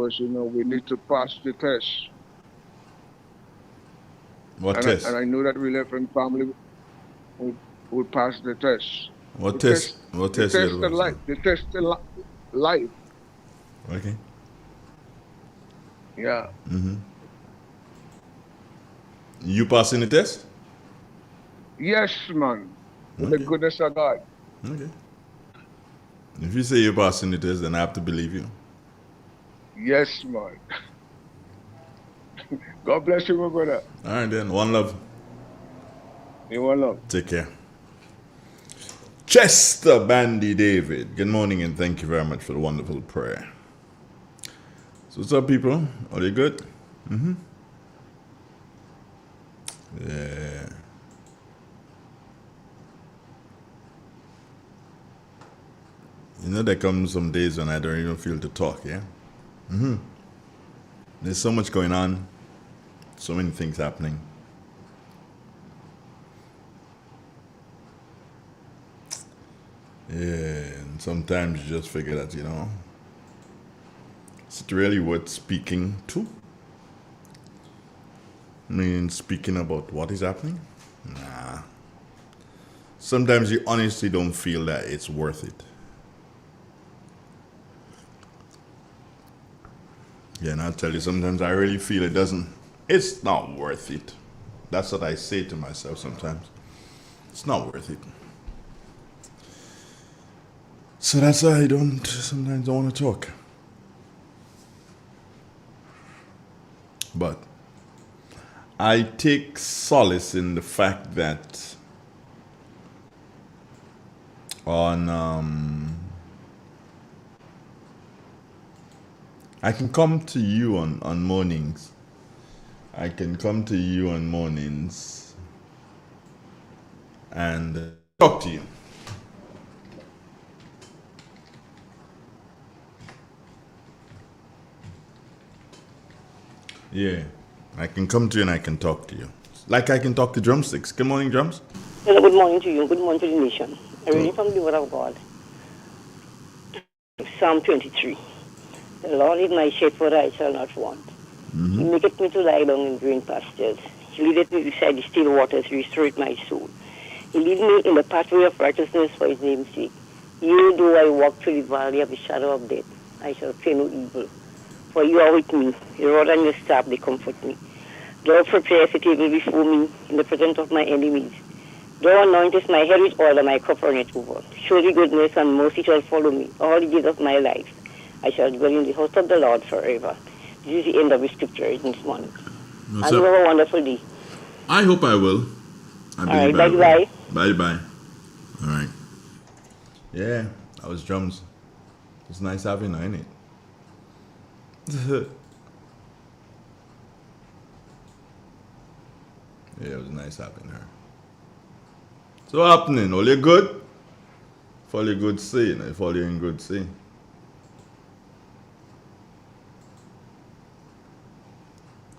was, we need to pass the test. What And test? I knew that we left in family would pass the test. What The test? test, What the test you test had of about? life, the test of life. Okay. Yeah. You passing the test? Yes, man. With the Okay. goodness of God. Okay. If you say you're passing the test, then I have to believe you. Yes, man. God bless you, my brother. All right, then. One love. You want love. Take care. Chester Bandy David. Good morning and thank you very much for the wonderful prayer. So what's up, people? Are you good? Yeah. You know, there come some days when I don't even feel to talk, yeah? There's so much going on, so many things happening. Yeah, and sometimes you just figure that, is it really worth speaking to? I mean, speaking about what is happening? Nah. Sometimes you honestly don't feel that it's worth it. Yeah, and I'll tell you, sometimes I really feel it's not worth it. That's what I say to myself sometimes. It's not worth it. So that's why I sometimes don't want to talk. But I take solace in the fact that I can come to you on mornings. I can come to you on mornings and talk to you. Yeah, I can come to you and I can talk to you. Like I can talk to Drumsticks. Good morning, Drums. Hello, good morning to you. Good morning to the nation. I read from the Word of God. Psalm 23. The Lord is my shepherd, I shall not want. He maketh me to lie down in green pastures. He leadeth me beside the still waters, he restoreth my soul. He lead me in the pathway of righteousness for his name's sake. Yea, though I walk through the valley of the shadow of death, I shall fear no evil. For you are with me, your rod and your staff, they comfort me. Thou preparest a table before me in the presence of my enemies. Thou anointest my head with oil, and my cup runneth over. Surely goodness and mercy shall follow me all the days of my life. I shall dwell in the house of the Lord forever. This is the end of the scripture this morning. What's And you up? have a wonderful day. I hope I will. I believe All right, I will. bye-bye. Bye-bye. All right. Yeah, that was Drums. It's nice having her, ain't it? Yeah, it was nice having her. So what happening? All you good? If all you good, say. If all you in good, say.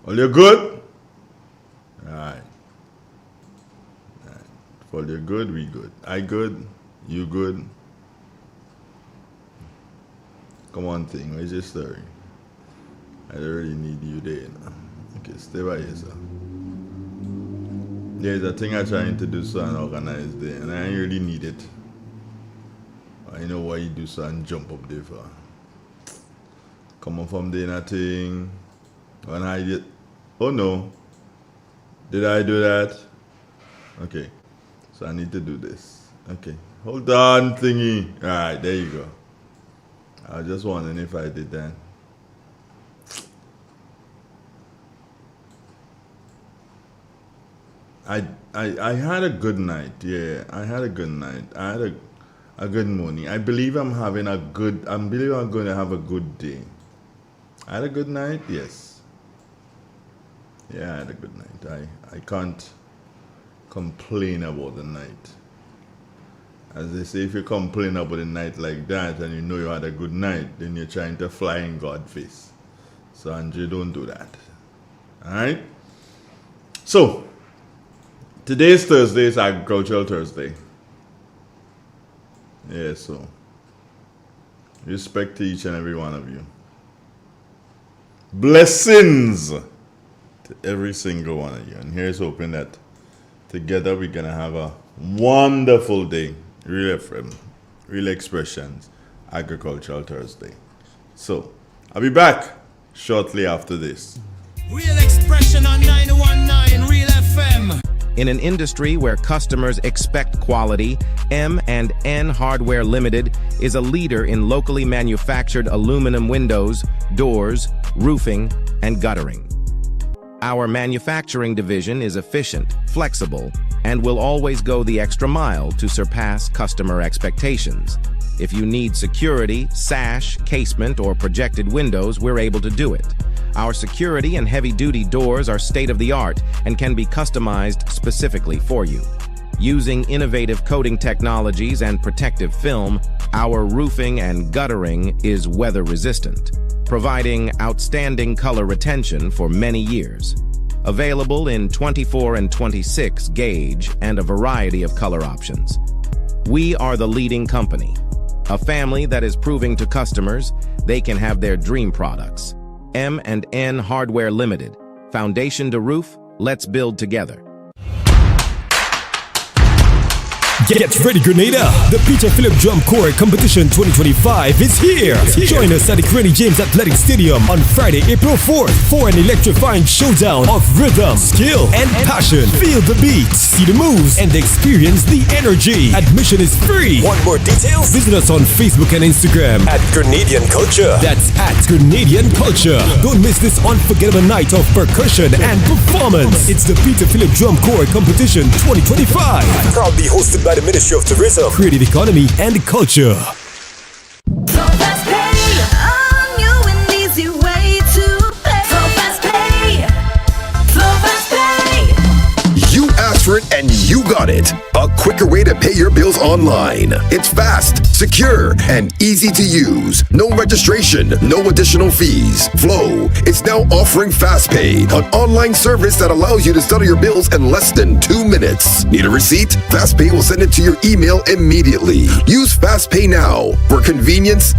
All you good? Alright. If all you good, we good. I good, you good. Come on, thing. Where's your story? I don't really need you there now. Okay, stay by yourself. There's a thing I'm trying to do so and organize there, and I ain't really need it. I know why you do so and jump up there for. Come on from there, nothing. When I did. Oh no. Did I do that? Okay. So I need to do this. Okay. Hold on, thingy. Alright, there you go. I was just wondering if I did that. I had a good night. Yeah, I had a good night. I had a good morning. I believe I'm going to have a good day. I had a good night. Yes. Yeah, I had a good night. I can't complain about the night. As they say, if you complain about a night like that and you know you had a good night, then you're trying to fly in God's face. So Andrew, don't do that. Alright? So, today's Thursday is Agricultural Thursday. Yeah, so respect to each and every one of you. Blessings to every single one of you. And here's hoping that together we're going to have a wonderful day. Real FM, Real Expressions, Agricultural Thursday. So, I'll be back shortly after this. Real Expression on 919 Real FM. In an industry where customers expect quality, M&N Hardware Limited is a leader in locally manufactured aluminum windows, doors, roofing, and guttering. Our manufacturing division is efficient, flexible, and will always go the extra mile to surpass customer expectations. If you need security, sash, casement, or projected windows, we're able to do it. Our security and heavy-duty doors are state-of-the-art and can be customized specifically for you. Using innovative coating technologies and protective film, our roofing and guttering is weather-resistant, providing outstanding color retention for many years. Available in 24 and 26 gauge and a variety of color options. We are the leading company, a family that is proving to customers they can have their dream products. M&N Hardware Limited. Foundation to roof, let's build together. Get ready, Grenada! The Peter Phillip Drum Corps Competition 2025 is here! Join us at the Granny James Athletic Stadium on Friday, April 4th for an electrifying showdown of rhythm, skill, and passion. Feel the beats, see the moves, and experience the energy. Admission is free. Want more details? Visit us on Facebook and Instagram at Grenadian Culture. That's at Grenadian Culture. Don't miss this unforgettable night of percussion and performance. It's the Peter Phillip Drum Corps Competition 2025. Proudly hosted by the Ministry of Tourism, Creative Economy and Culture. You asked for it and you got it. A quicker way to pay your bills online. It's fast, secure, and easy to use. No registration, no additional fees. Flow is now offering FastPay, an online service that allows you to settle your bills in less than 2 minutes. Need a receipt? FastPay will send it to your email immediately. Use FastPay now for convenience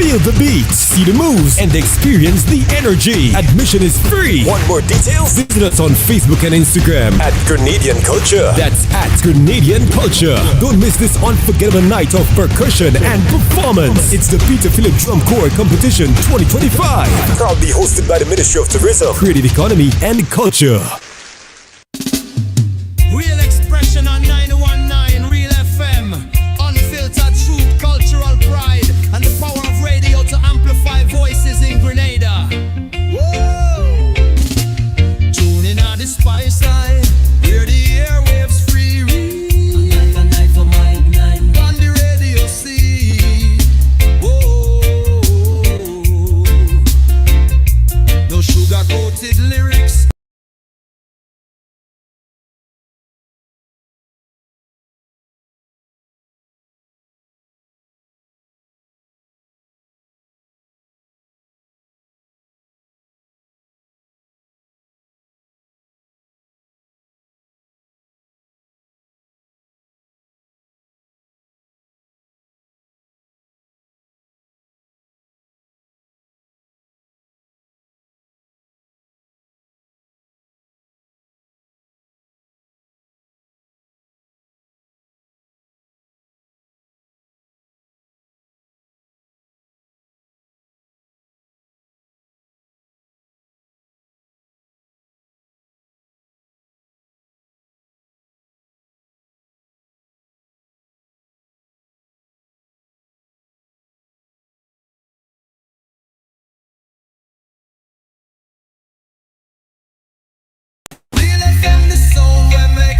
Feel the beats, see the moves, and experience the energy. Admission is free. Want more details? Visit us on Facebook and Instagram at Grenadian Culture. That's at Grenadian Culture. Don't miss this unforgettable night of percussion and performance. It's the Peter Philip Drum Corps Competition 2025. Proudly hosted by the Ministry of Tourism, Creative Economy, and Culture. Real expression on 919 Real FM. Unfiltered truth, cultural pride, and the power of radio to amplify voices in Grenada. Whoa! Tune in on the spice side, hear the airwaves free. On the radio see. Whoa! No sugar-coated lyrics.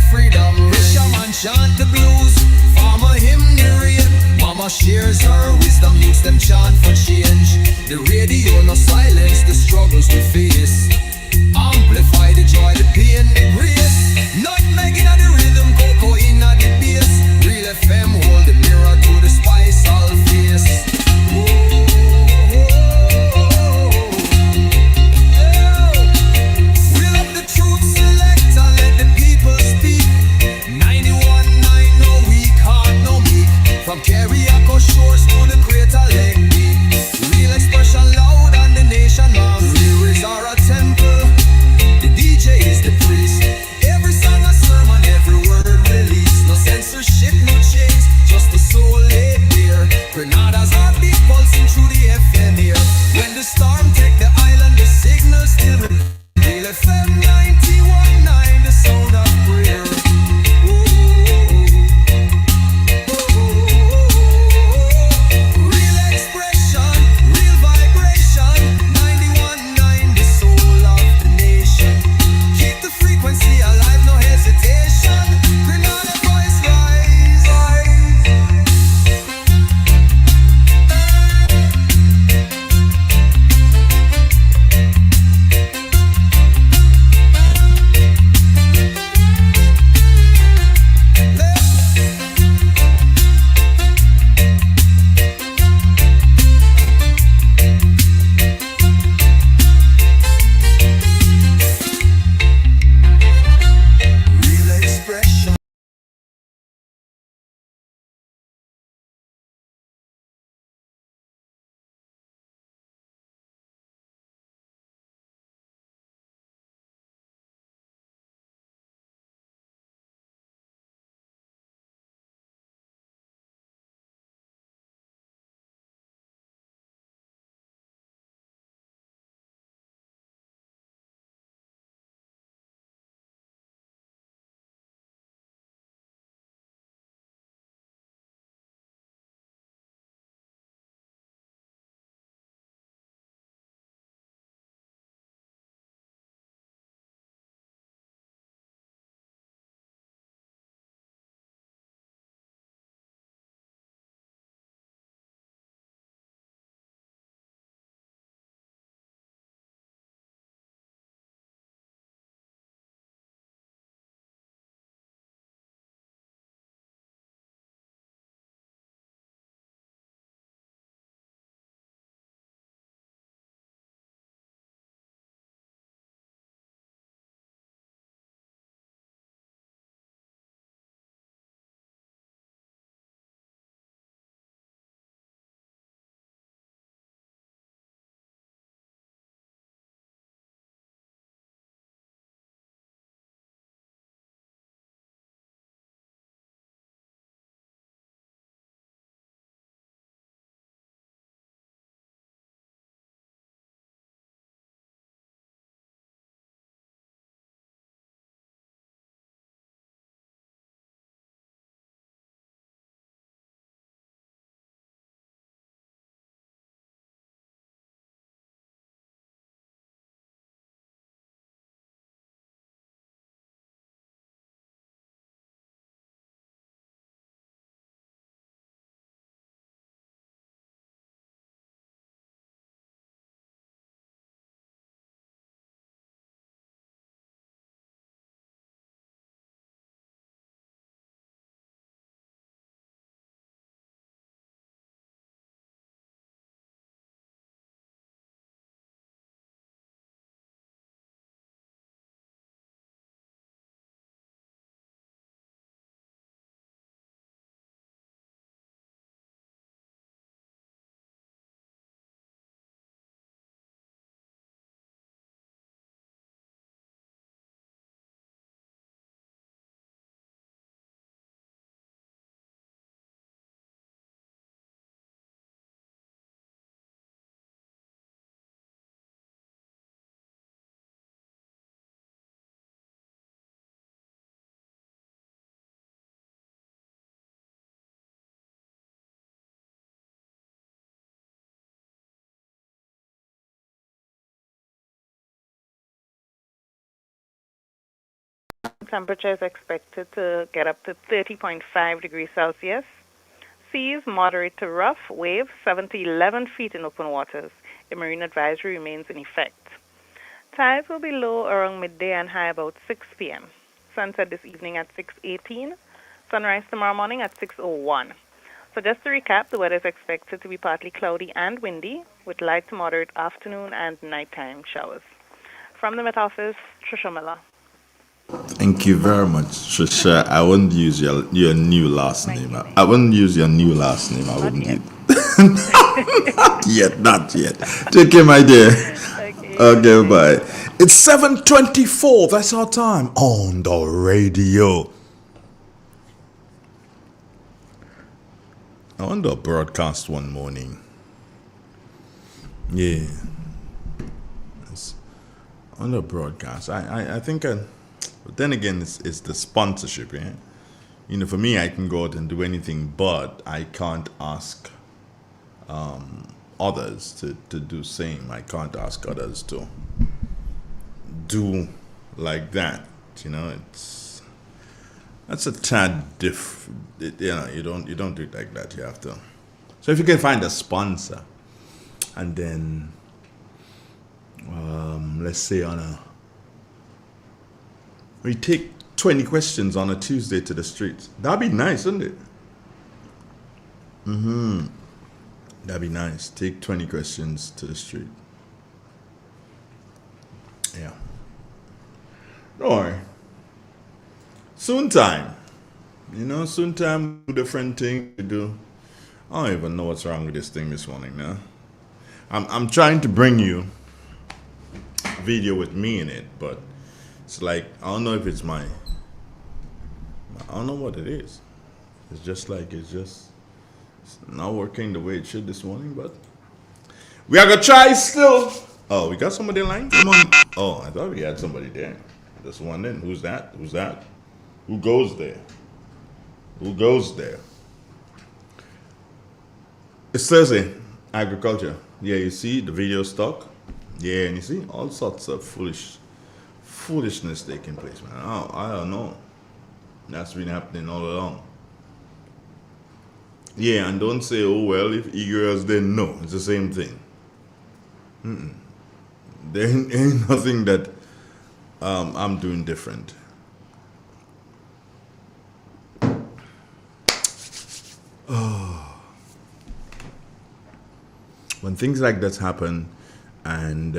Freedom, fisherman chant the blues, farmer hymn the rain, mama shares her wisdom, youths them chant for change. The radio no silence the struggles we face, amplify the joy, the pain, the grace. Not making of the rhythm, cocoa in the bass. Real FM hold the mirror to the spice all face. We love the truth select and let the people speak. 91.9, no weak heart, no meek. From Carriacou shores to the Crater Lake deep. Real expression loud and the nation loves. Temperature is expected to get up to 30.5 degrees Celsius. Seas moderate to rough, waves 7 to 11 feet in open waters. A marine advisory remains in effect. Tides will be low around midday and high about 6 p.m. Sunset this evening at 6:18. Sunrise tomorrow morning at 6:01. So just to recap, the weather is expected to be partly cloudy and windy with light to moderate afternoon and nighttime showers. From the Met Office, Trisha Miller. Thank you very much, Trisha. I wouldn't use your new last name. I wouldn't use your new last name. I wouldn't use. Not yet. Take care, my dear. Okay, bye. It's 7:24. That's our time on the radio. I want to broadcast one morning. Yeah. On the broadcast, I think, but then again, it's the sponsorship, yeah. You know, for me, I can go out and do anything, but I can't ask others to do same. I can't ask others to do like that. You know, that's a tad different. You know, you don't do it like that. You have to. So if you can find a sponsor, and then let's say we take 20 questions on a Tuesday to the streets. That'd be nice, wouldn't it? That'd be nice. Take 20 questions to the street. Yeah. Don't worry. Soon time. You know, soon time, different thing to do. I don't even know what's wrong with this thing this morning now. I'm trying to bring you video with me in it, but it's like, I don't know if it's I don't know what it is. It's just it's not working the way it should this morning, but we are gonna try still. Oh, we got somebody in line? Come on. Oh, I thought we had somebody there. Just one in. Who's that? Who goes there? It's Thursday. Agriculture. Yeah, you see the video stock? Yeah, and you see all sorts of foolishness taking place, man. I don't know. That's been happening all along. Yeah, and don't say, oh, well, if e-girls didn't know. It's the same thing. There ain't nothing that I'm doing different. When things like that happen, and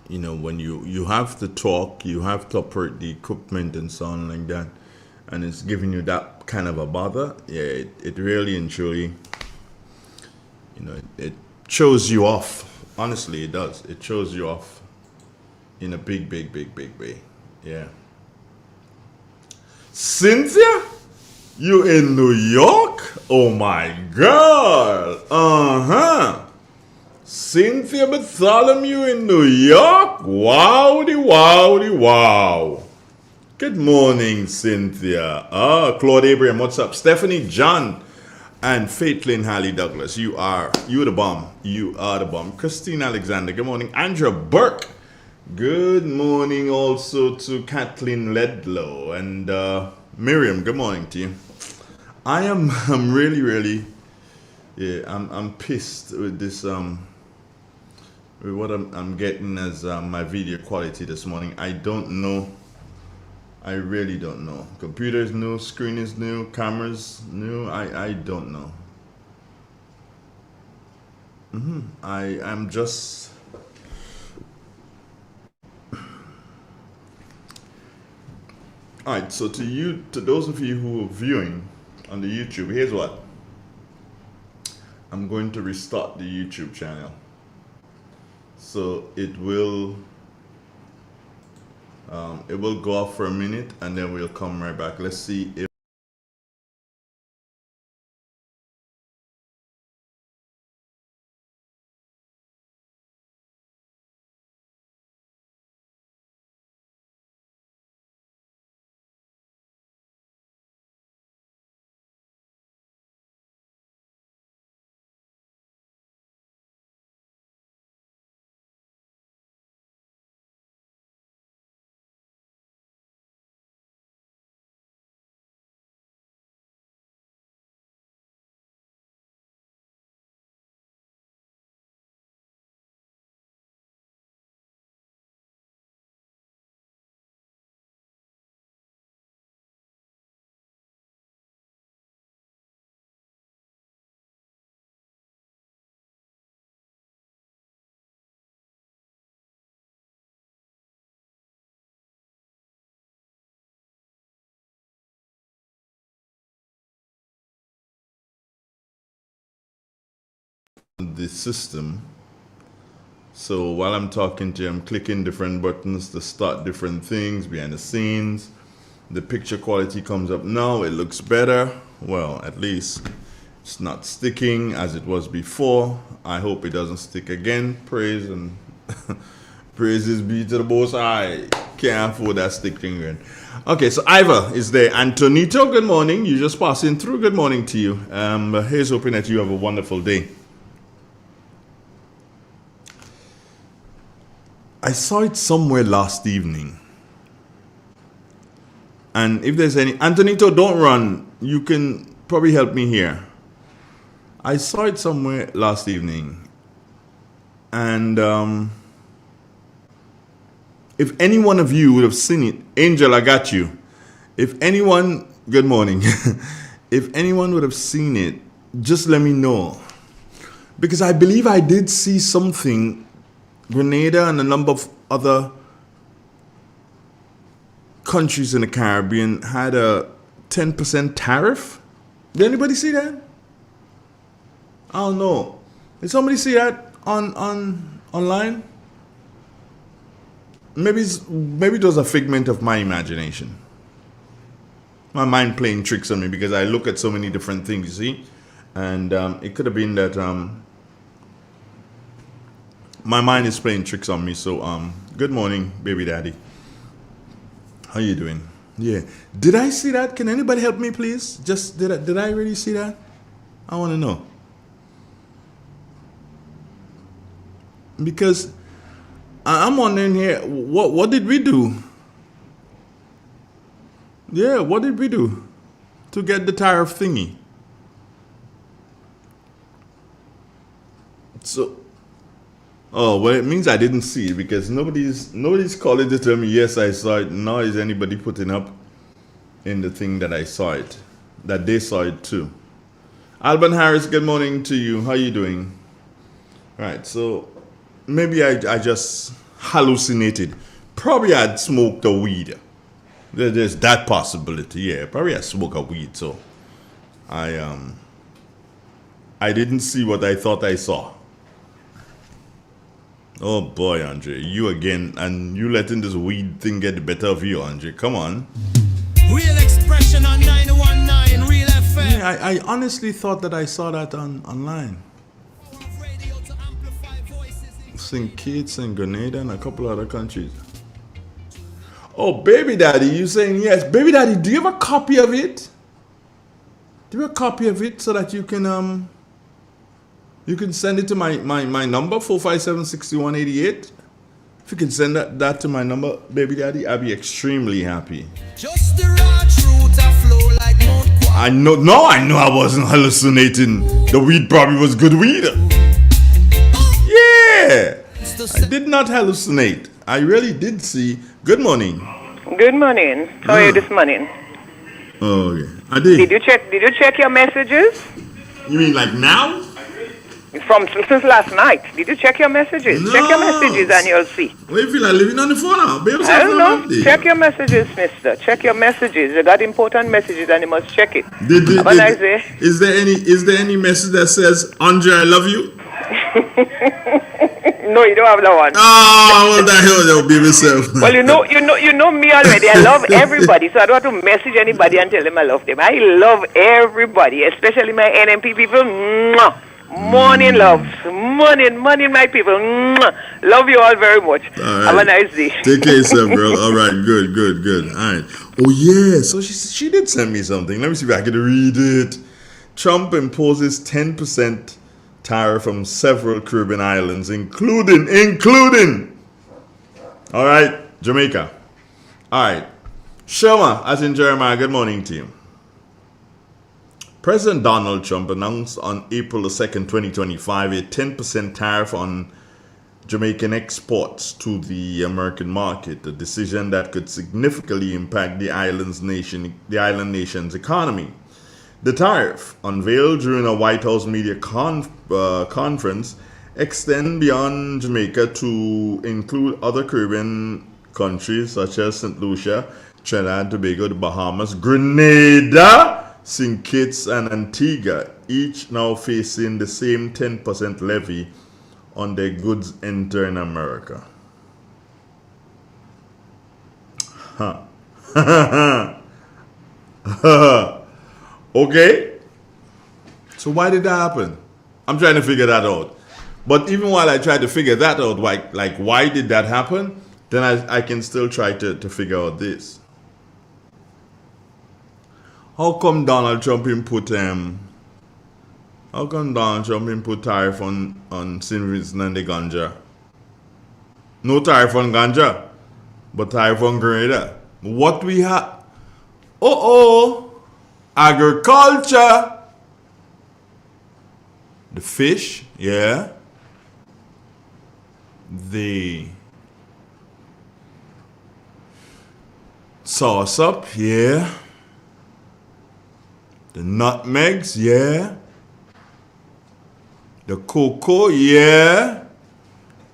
you know, when you have to talk, you have to operate the equipment and so on like that, and it's giving you that kind of a bother, yeah, it really and truly, you know, it shows you off. Honestly, it does. It shows you off in a big way. Yeah. Cynthia? You in New York? Oh my God. Cynthia Bartholomew in New York? Wow. Good morning, Cynthia. Claude Abraham, what's up? Stephanie John and Faithlin Halley Douglas. You the bomb. You are the bomb. Christine Alexander, good morning. Andrea Burke. Good morning also to Kathleen Ledlow and Miriam, good morning to you. I'm really I'm pissed with this with what I'm getting as my video quality this morning. I don't know. I really don't know. Computer is new, screen is new, cameras new. I don't know. I'm just all right. So to those of you who are viewing on the YouTube, here's what. I'm going to restart the YouTube channel. So it will go off for a minute and then we'll come right back. Let's see if the system. So while I'm talking to you, I'm clicking different buttons to start different things behind the scenes. The picture quality comes up now. It looks better. Well, at least it's not sticking as it was before. I hope it doesn't stick again. Praise and praises be to the Most High. Can't afford that sticking again. Okay, so Ivor is there. Antonito, good morning. You just passing through. Good morning to you. Here's hoping that you have a wonderful day. I saw it somewhere last evening. And if there's any... Antonito, don't run. You can probably help me here. I saw it somewhere last evening. And if any one of you would have seen it... Angel, I got you. If anyone... Good morning. If anyone would have seen it, just let me know. Because I believe I did see something... Grenada and a number of other countries in the Caribbean had a 10% tariff. Did anybody see that? I don't know. Did somebody see that online? Maybe it was a figment of my imagination. My mind playing tricks on me because I look at so many different things, you see? And it could have been that... my mind is playing tricks on me. So, good morning, baby daddy. How you doing? Yeah. Did I see that? Can anybody help me, please? Just, did I really see that? I want to know. Because I'm wondering here, what did we do? Yeah, what did we do to get the tariff thingy? So... Oh, well, it means I didn't see it because nobody's calling to tell me, yes, I saw it. Nor is anybody putting up in the thing that I saw it, that they saw it too. Alban Harris, good morning to you. How you doing? Right, so maybe I just hallucinated. Probably I'd smoked a weed. There's that possibility, yeah. Probably I smoked a weed, so I didn't see what I thought I saw. Oh boy, Andre, you again, and you letting this weed thing get the better of you, Andre. Come on. Real expression on 919 Real FM. Yeah, I honestly thought that I saw that online. St. Kitts and Grenada and a couple other countries. Oh, baby daddy, you saying yes. Baby daddy, do you have a copy of it? Do you have a copy of it so that you can send it to my number, 457-6188. If you can send that to my number, baby daddy, I'll be extremely happy. Just the raw truth I flow like Mount Qua. I know I wasn't hallucinating. The weed probably was good weed. Yeah. I did not hallucinate. I really did see. Good morning. Good morning. How are you this morning? Oh, yeah. I did. Did you check your messages? You mean like now? Since last night. Did you check your messages? No. Check your messages and you'll see. What you feel like living on the phone now? Baby, I don't know. Check your messages, mister. Check your messages. You got important messages and you must check it. Have a nice day. Is there any message that says, Andre, I love you? No, you don't have that one. Oh, what the hell, that would be myself. Well, you know me already. I love everybody, so I don't have to message anybody and tell them I love them. I love everybody, especially my NMP people. Mwah. Morning, loves. Morning, my people. Mwah. Love you all very much. All right. Have a nice day. Take care of yourself, girl. All right, good. All right. Oh, yeah. So she did send me something. Let me see if I can read it. Trump imposes 10% tariff from several Caribbean islands, including, all right, Jamaica. All right. Sherma, as in Jeremiah, good morning to you. President Donald Trump announced on April 2nd, 2025, a 10% tariff on Jamaican exports to the American market, a decision that could significantly impact the island nation's economy. The tariff, unveiled during a White House media conference, extends beyond Jamaica to include other Caribbean countries such as St. Lucia, Trinidad and Tobago, the Bahamas, Grenada, St. Kitts and Antigua, each now facing the same 10% levy on their goods entering America. Huh. Okay. So why did that happen? I'm trying to figure that out. But even while I try to figure that out, why did that happen? Then I can still try to figure out this. How come Donald Trump put tariff on St. Vincent and the Ganja? No tariff on Ganja, but tariff on Grenada. What we have? Agriculture. The fish, yeah. The sauce up, yeah. The nutmegs, yeah. The cocoa, yeah.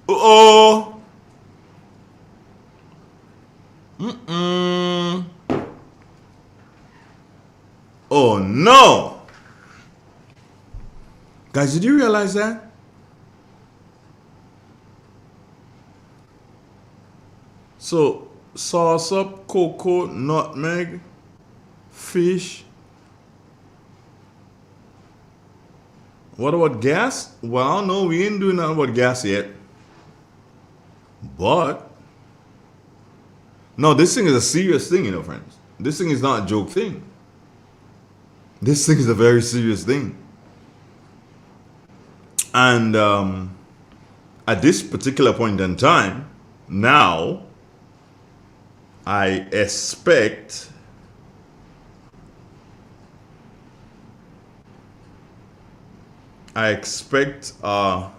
Oh no. Guys, did you realize that? So, sauce up, cocoa, nutmeg, fish. What about gas? Well, no, we ain't doing nothing about gas yet. But, no, this thing is a serious thing, you know, friends. This thing is not a joke thing. This thing is a very serious thing. And at this particular point in time, now, I expect our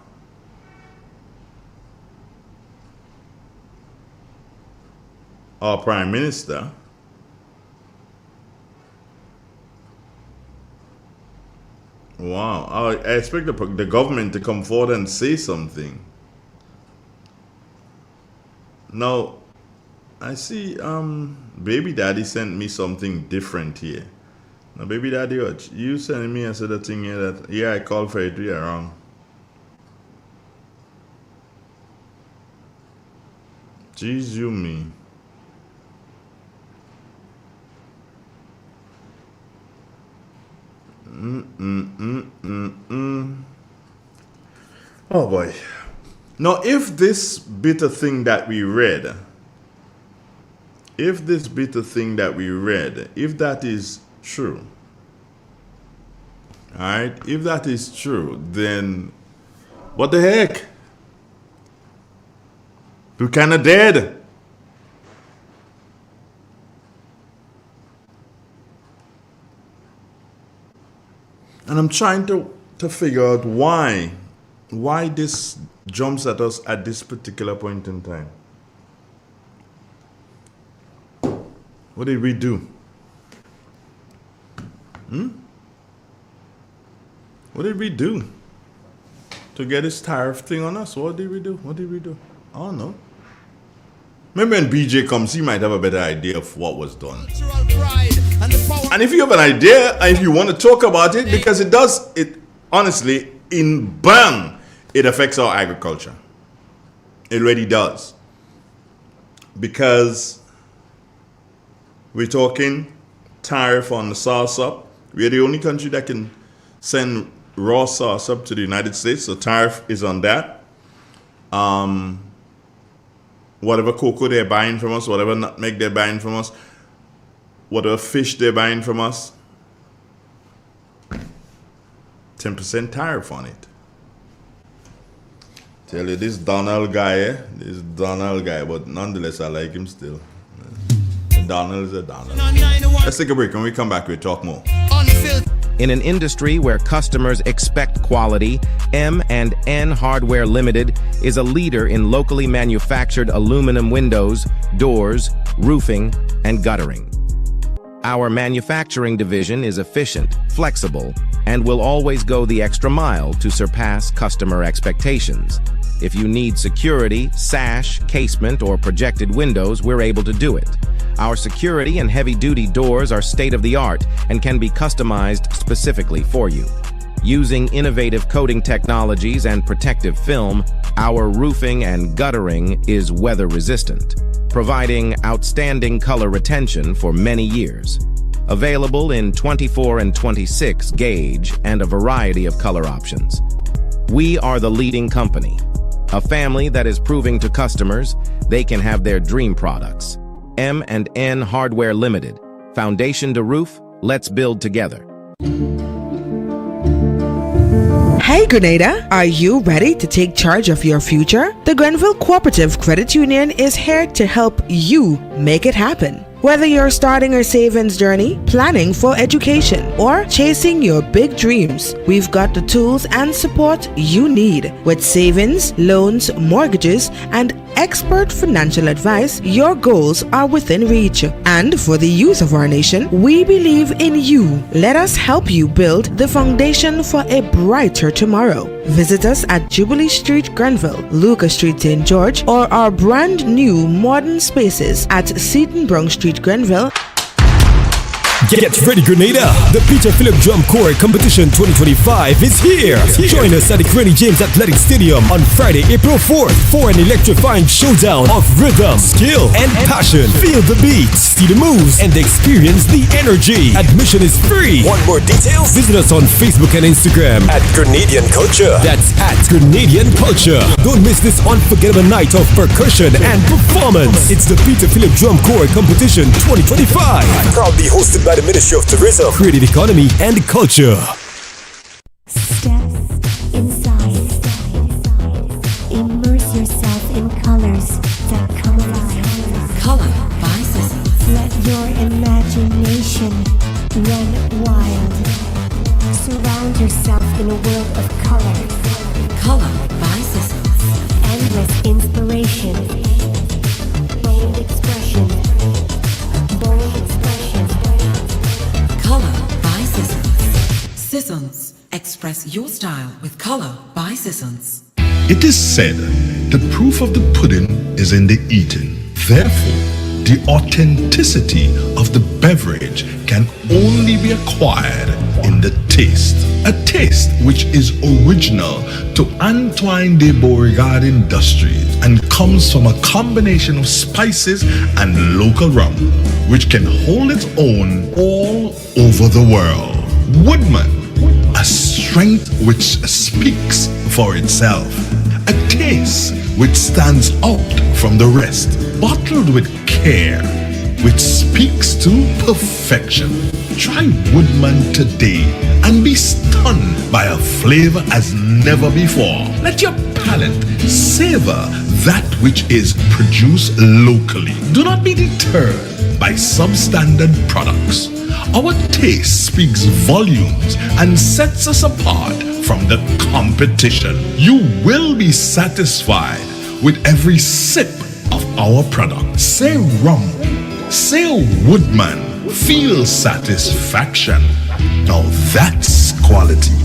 Prime Minister I expect the government to come forward and say something. Now, I see Baby Daddy sent me something different here. Now, Baby Daddy, what you sending me another thing here that I called for it, you're wrong. Jeez, you mean. Oh boy. Now, if this bitter thing that we read, if that is true, alright, if that is true, then what the heck? We're kind of dead. And I'm trying to figure out why this jumps at us at this particular point in time. What did we do? What did we do to get this tariff thing on us? What did we do? I don't know. Maybe when BJ comes, he might have a better idea of what was done. And if you have an idea, and if you want to talk about it, because it honestly, it affects our agriculture. It really does. Because we're talking tariff on the sauce up. We're the only country that can send raw sauce up to the United States, so tariff is on that. Whatever cocoa they're buying from us, whatever nutmeg they're buying from us, whatever fish they're buying from us, 10% tariff on it. Tell you, this Donald guy, but nonetheless, I like him still. Donald is a Donald. Let's take a break. When we come back, we'll talk more. In an industry where customers expect quality, M&N Hardware Limited is a leader in locally manufactured aluminum windows, doors, roofing, and guttering. Our manufacturing division is efficient, flexible, and will always go the extra mile to surpass customer expectations. If you need security, sash, casement, or projected windows, we're able to do it. Our security and heavy-duty doors are state-of-the-art and can be customized specifically for you. Using innovative coating technologies and protective film, our roofing and guttering is weather-resistant, providing outstanding color retention for many years. Available in 24 and 26 gauge and a variety of color options. We are the leading company, a family that is proving to customers they can have their dream products. M&N Hardware Limited. Foundation to roof, let's build together. Hey Grenada, are you ready to take charge of your future? The Grenville Cooperative Credit Union is here to help you make it happen. Whether you're starting a savings journey, planning for education, or chasing your big dreams, we've got the tools and support you need. With savings, loans, mortgages, and expert financial advice, your goals are within reach. And for the youth of our nation, we believe in you. Let us help you build the foundation for a brighter tomorrow. Visit us at Jubilee Street, Grenville, Lucas Street, St. George, or our brand new modern spaces at Seton Brong Street, Grenville. Get ready, Grenada! The Peter Philip Drum Corps Competition 2025 is here! Join us at the Granny James Athletic Stadium on Friday, April 4th for an electrifying showdown of rhythm, skill, and passion. Feel the beats, see the moves, and experience the energy. Admission is free. Want more details? Visit us on Facebook and Instagram at Grenadian Culture. That's at Grenadian Culture. Don't miss this unforgettable night of percussion and performance. It's the Peter Philip Drum Corps Competition 2025. Proudly hosted by the Ministry of Tourism, Creative Economy and Culture. Step inside. Immerse yourself in colors that come alive. Color by Seasons. Let your imagination run wild. Surround yourself in a world of color. Color by Seasons. Endless inspiration. Bold expression. Bold expression. Color by Seasons. Seasons. Express your style with Color by Seasons. It is said, the proof of the pudding is in the eating. Therefore, the authenticity of the beverage can only be acquired in the taste. A taste which is original to Antoine de Beauregard Industries and comes from a combination of spices and local rum, which can hold its own all over the world. Woodman, a strength which speaks for itself. A taste which stands out from the rest, bottled with care, which speaks to perfection. Try Woodman today and be stunned by a flavor as never before. Let your palate savor that which is produced locally. Do not be deterred by substandard products. Our taste speaks volumes and sets us apart from the competition. You will be satisfied with every sip of our product. Say rum, say Woodman, feel satisfaction. Now that's quality.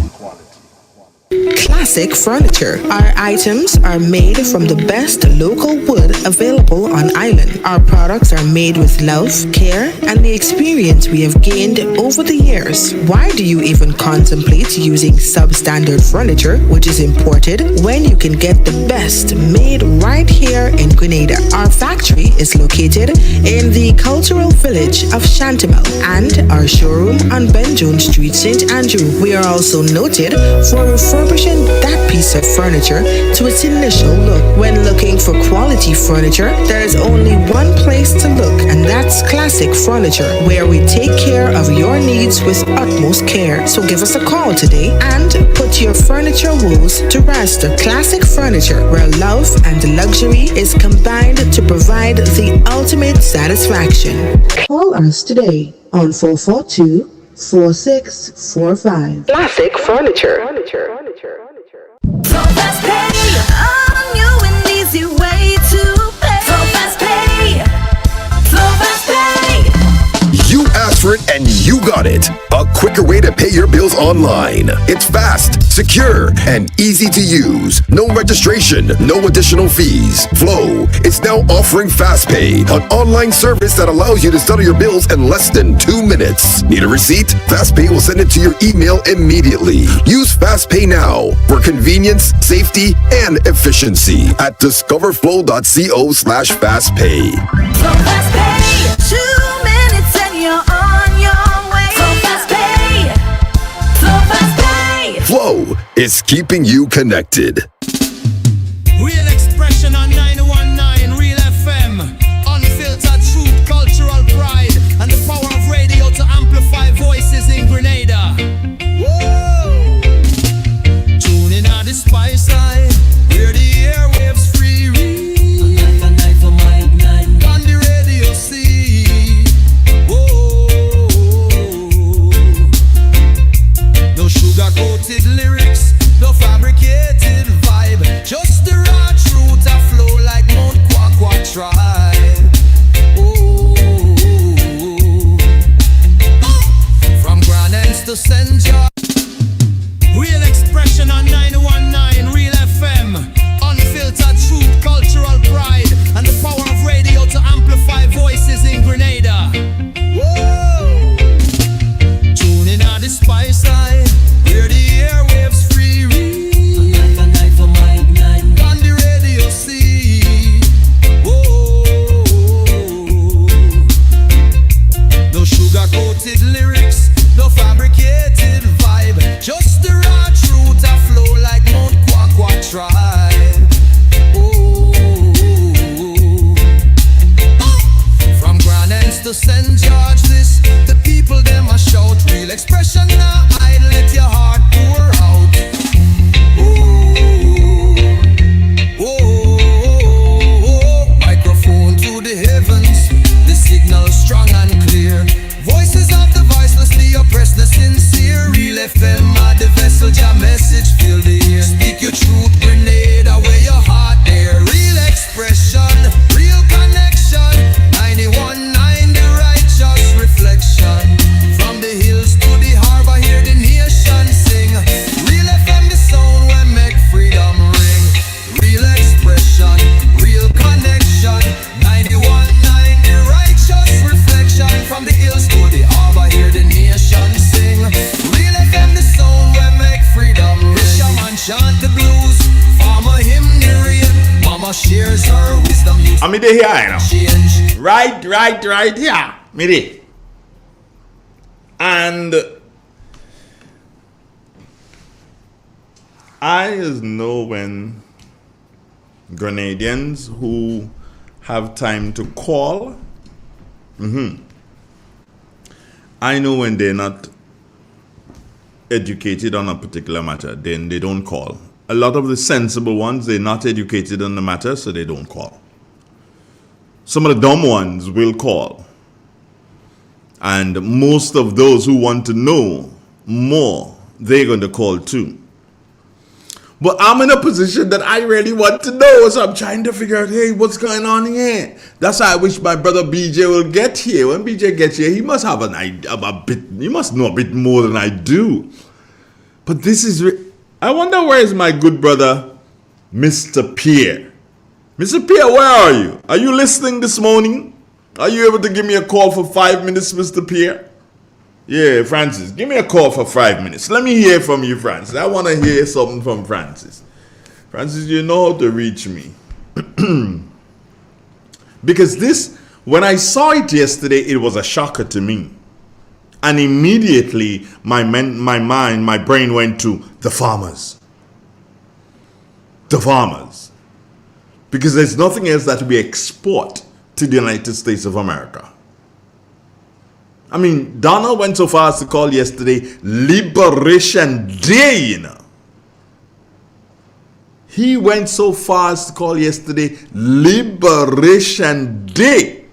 Classic Furniture. Our items are made from the best local wood available on island. Our products are made with love, care, and the experience we have gained over the years. Why do you even contemplate using substandard furniture, which is imported, when you can get the best made right here in Grenada? Our factory is located in the cultural village of Chantimel and our showroom on Ben Jones Street, St. Andrew. We are also noted for refurbishing that piece of furniture to its initial look. When looking for quality furniture, there is only one place to look, and that's Classic Furniture, where we take care of your needs with utmost care. So give us a call today and put your furniture woes to rest. Classic Furniture, where love and luxury is combined to provide the ultimate satisfaction. Call us today on 442-4645. Classic Furniture. So fast pay, a new and easy way to pay. So fast pay, so fast pay. You asked for it and you got it. A quicker way to pay your bills online. It's fast, secure, and easy to use. No registration, no additional fees. Flow is now offering FastPay, an online service that allows you to settle your bills in less than 2 minutes. Need a receipt? FastPay will send it to your email immediately. Use FastPay now for convenience, safety, and efficiency at discoverflow.co/fastpay. So fast pay, 2 minutes and you're on your way. So fast pay, so fast pay. Flow is keeping you connected. Real expression on 919 Real FM. Unfiltered truth, cultural pride, and the power of radio to amplify voices in Grenada. Whoa! Tune in on the spice side, where the airwaves free read. On the radio see. Whoa! No sugar-coated lyrics, no fabricated vibe, just the raw truth that flow like Mount Kwakwa tribe. From Grand Ends to St. George. Real expression on 919 Real FM. Unfiltered truth, cultural pride, and the power of radio to amplify voices in Grenada. Whoa! Tune in on the spice side, where the airwaves free read. On the radio see. Whoa! No sugar-coated lyrics, no fabricated vibe, just the raw truth that flow like Mount Kwakwa tribe. From Grand Ends to St. George, this the people them a shout. Real expression now, I let your heart pour out. Microphone to the heavens, the signal strong and clear. Voices of the voiceless, the oppressed, the sincere. Real FM are the vessel, your message fill the ear. Speak your truth, Grenada, where your heart there. Real expression, real connection. 91.9 the righteous reflection. From the hills to the harbor, hear the nation sing. Real FM, the sound where make freedom ring. Real expression, real connection. 91.9 the righteous reflection. From the hills to the harbor, hear the nation sing. Real FM, the sound where make freedom ring. Fisherman chant the blues, farmer hymn the rain. Mama shares her wisdom. I'm in here, you know. Change. Right here. Me there. And I just know when Grenadians who have time to call, I know when they're not educated on a particular matter, then they don't call. A lot of the sensible ones, they're not educated on the matter, so they don't call. Some of the dumb ones will call. And most of those who want to know more, they're going to call too. But I'm in a position that I really want to know, so I'm trying to figure out, hey, what's going on here? That's why I wish my brother BJ will get here. When BJ gets here, he must have an idea, he must know a bit more than I do. But this is, I wonder where is my good brother, Mr. Pierre. Mr. Pierre, where are you? Are you listening this morning? Are you able to give me a call for 5 minutes, Mr. Pierre? Yeah, Francis, give me a call for 5 minutes. Let me hear from you, Francis. I want to hear something from Francis. Francis, you know how to reach me. Because this, when I saw it yesterday, it was a shocker to me. And immediately, my brain went to the farmers. The farmers. Because there's nothing else that we export to the United States of America. I mean, Donald went so far as to call yesterday Liberation Day, you know. He went so far as to call yesterday Liberation Day.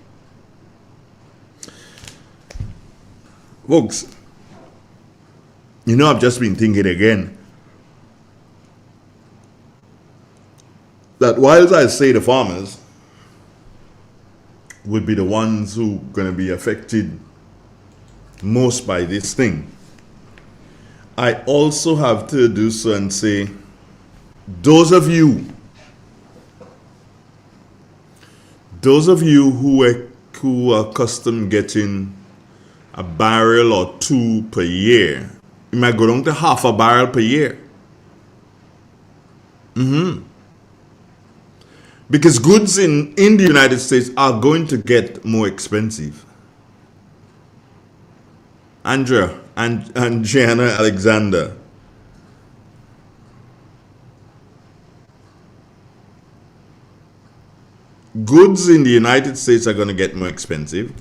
Folks, you know, I've just been thinking again that whilst I say the farmers would be the ones who are going to be affected most by this thing, I also have to do so and say, those of you who are accustomed getting a barrel or two per year, you might go down to half a barrel per year. Because goods in the United States are going to get more expensive. Andrea and Gianna Alexander. Goods in the United States are going to get more expensive.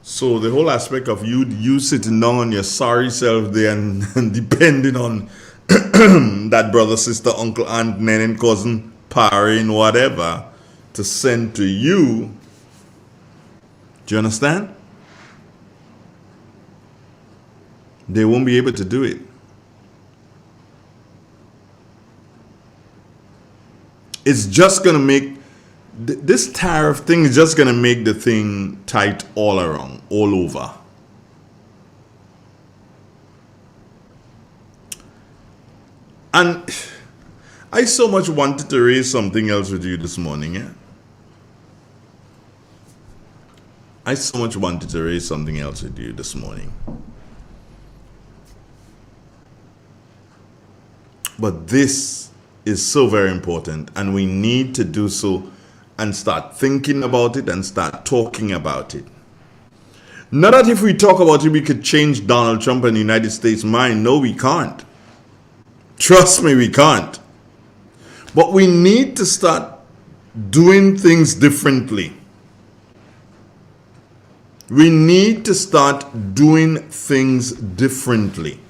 So the whole aspect of you sitting down on your sorry self there and depending on that brother, sister, uncle, aunt, nanny, cousin, parent, whatever, to send to you. Do you understand? They won't be able to do it. It's just going to make, this tariff thing is just going to make the thing tight all around, all over. And I so much wanted to raise something else with you this morning, yeah? I so much wanted to raise something else with you this morning. But this is so very important, and we need to do so and start thinking about it and start talking about it. Not that if we talk about it, we could change Donald Trump and the United States' mind. No, we can't. Trust me, we can't. But we need to start doing things differently. We need to start doing things differently.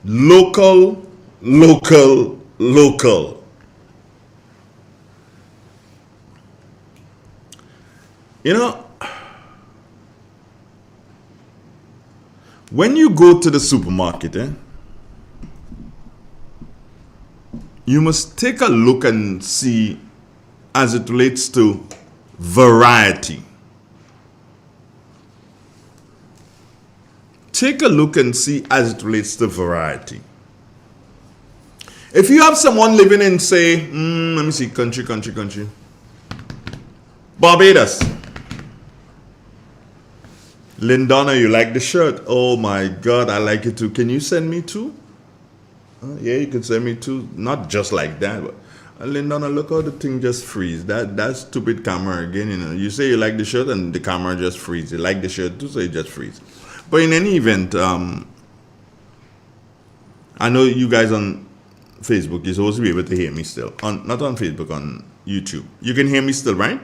Local, local, local. You know, when you go to the supermarket, you must take a look and see as it relates to variety. Take a look and see as it relates to variety. If you have someone living in, say, let me see, country. Barbados. Lindana, you like the shirt? Oh my God, I like it too. Can you send me two? Yeah, you can send me two. Not just like that, but Lindana, look how the thing just freeze. That stupid camera again. You know, you say you like the shirt and the camera just freeze. You like the shirt too, so it just freeze. But in any event, I know you guys on Facebook, you're supposed to be able to hear me still. Not on Facebook, on YouTube. You can hear me still, right?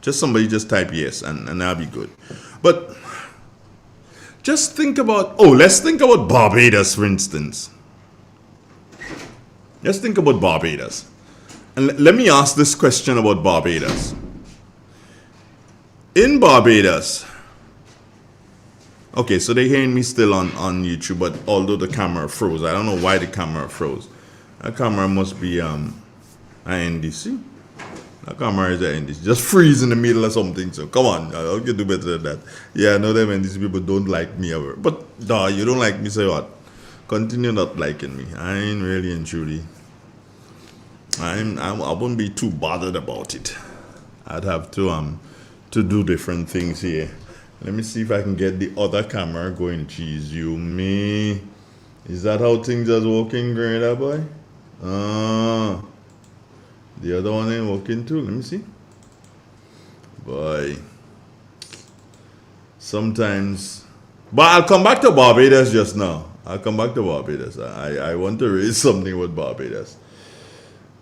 Somebody just type yes, and that'll be good. But just think about, let's think about Barbados, for instance. Let's think about Barbados. And let me ask this question about Barbados. In Barbados, okay, so they're hearing me still on YouTube, but although the camera froze, I don't know why the camera froze. That camera must be INDC. That camera is INDC. Just freeze in the middle or something. So come on, I can do better than that. Yeah, I know them NDC people don't like me ever. But you don't like me, say what? Continue not liking me. I ain't really and truly. I wouldn't be too bothered about it. I'd have to do different things here. Let me see if I can get the other camera going. Jeez, you me. Is that how things are working, Grenada boy? The other one ain't working too. Let me see. Boy. Sometimes. But I'll come back to Barbados just now. I want to raise something with Barbados.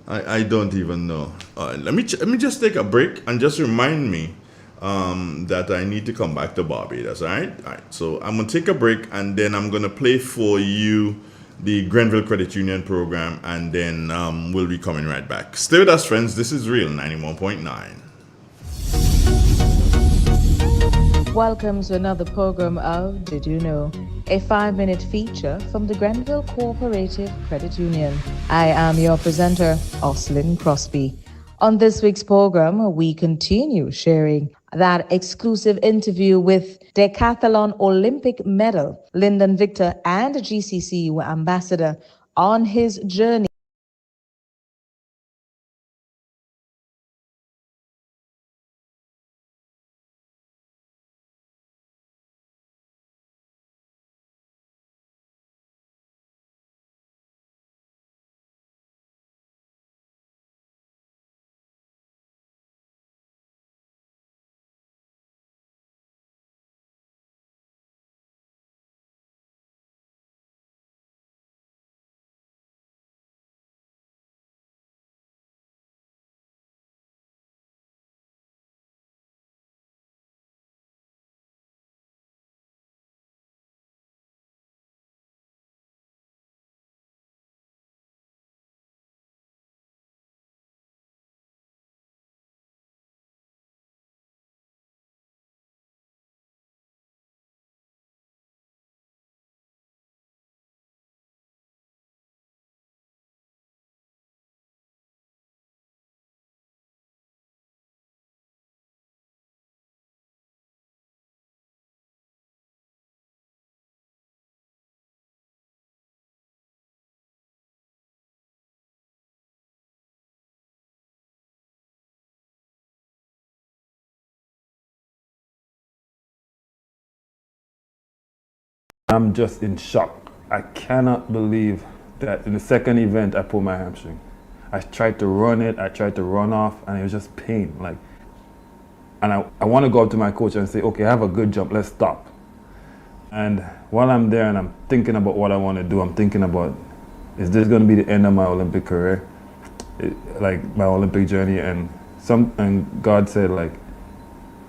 I don't even know. Let me just take a break and just remind me that I need to come back to Barbados. All right. So I'm gonna take a break and then I'm gonna play for you the Grenville Credit Union program, and then we'll be coming right back. Stay with us, friends. This is Real 91.9. Welcome to another program of Did You Know? A 5-minute feature from the Grenville Cooperative Credit Union. I am your presenter, Oslin Crosby. On this week's program, we continue sharing that exclusive interview with Decathlon Olympic medal Lyndon Victor and GCCU ambassador on his journey. I'm just in shock. I cannot believe that in the second event I pulled my hamstring. I tried to run it, I tried to run off, and it was just pain. And I want to go up to my coach and say, okay, I have a good jump, let's stop. And while I'm there and I'm thinking about what I want to do, I'm thinking about, is this going to be the end of my Olympic career? Like my Olympic journey? And God said,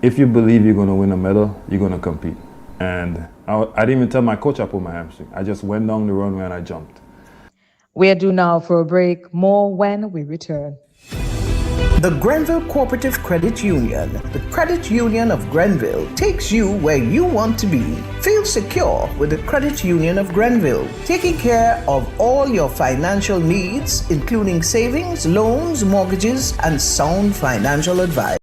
if you believe you're going to win a medal, you're going to compete. And I didn't even tell my coach I pulled my hamstring. I just went down the runway and I jumped. We're due now for a break. More when we return. The Grenville Cooperative Credit Union, the credit union of Grenville, takes you where you want to be. Feel secure with the Credit Union of Grenville, taking care of all your financial needs, including savings, loans, mortgages, and sound financial advice.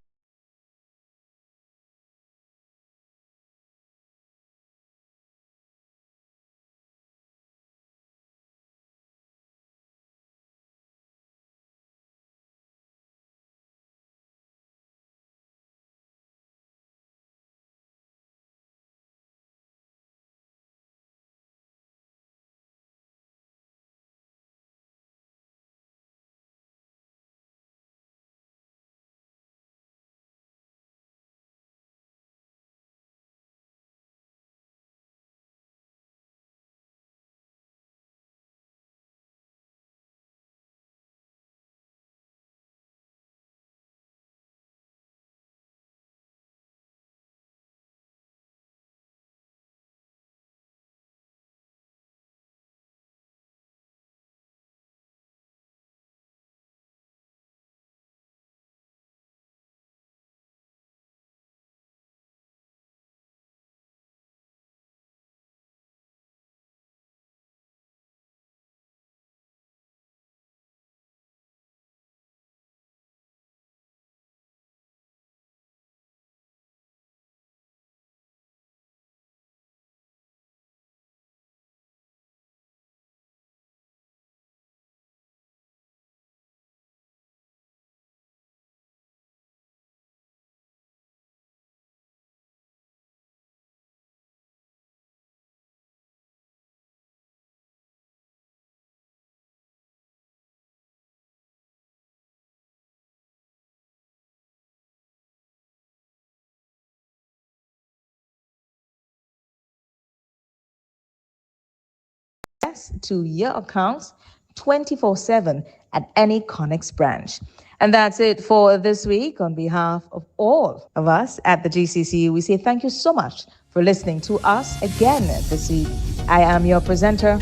To your accounts 24/7 at any Connex branch. And that's it for this week. On behalf of all of us at the GCCU, we say thank you so much for listening to us again this week. I am your presenter,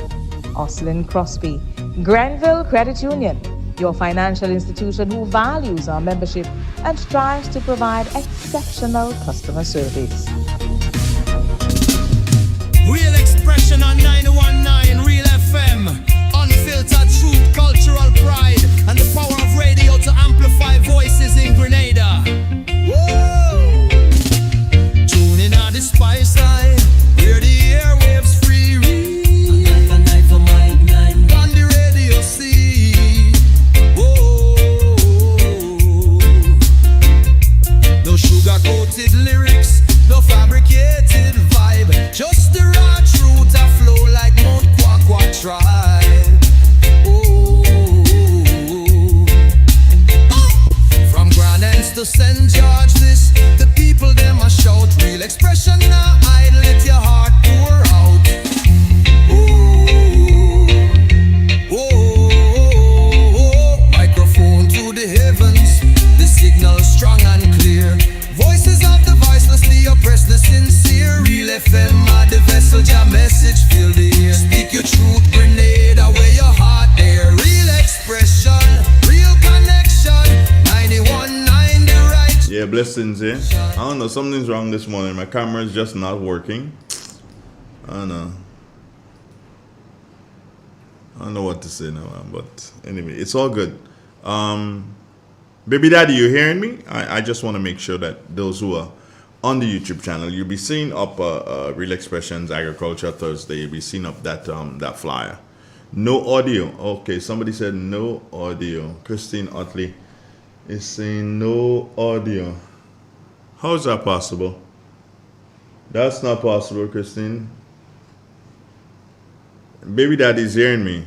Oslin Crosby. Grenville Credit Union, your financial institution who values our membership and strives to provide exceptional customer service. Real expression on 919 Real FM. Unfiltered truth, cultural pride, and the power of radio to amplify voices in Grenada. Woo! sounds. The signal strong and clear. Voices of the voiceless, the oppressed, the sincere. Real FM are the vessel, your message fill the air. Speak your truth, Grenada, where your heart there. Real expression, real connection. 91.9 the right. Yeah, blessings, eh? I don't know, something's wrong this morning. My camera is just not working. I don't know. I don't know what to say now, but anyway, it's all good. Baby Daddy, you hearing me? I just want to make sure that those who are on the YouTube channel, you'll be seeing up Real Expressions Agriculture Thursday. You'll be seeing up that that flyer. No audio. Okay, somebody said no audio. Christine Utley is saying no audio. How is that possible? That's not possible, Christine. Baby Daddy's hearing me.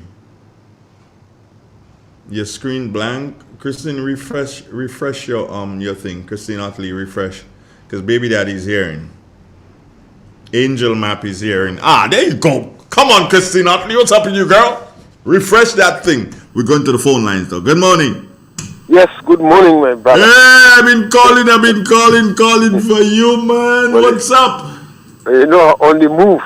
Your screen blank. Christine, refresh your thing. Christine Utley, refresh. Because Baby Daddy's hearing. Angel Map is hearing. Ah, there you go. Come on, Christine Utley. What's up with you, girl? Refresh that thing. We're going to the phone lines though. Good morning. Yes, good morning, my brother. Hey, I've been calling for you, man. What's up? You know, on the move.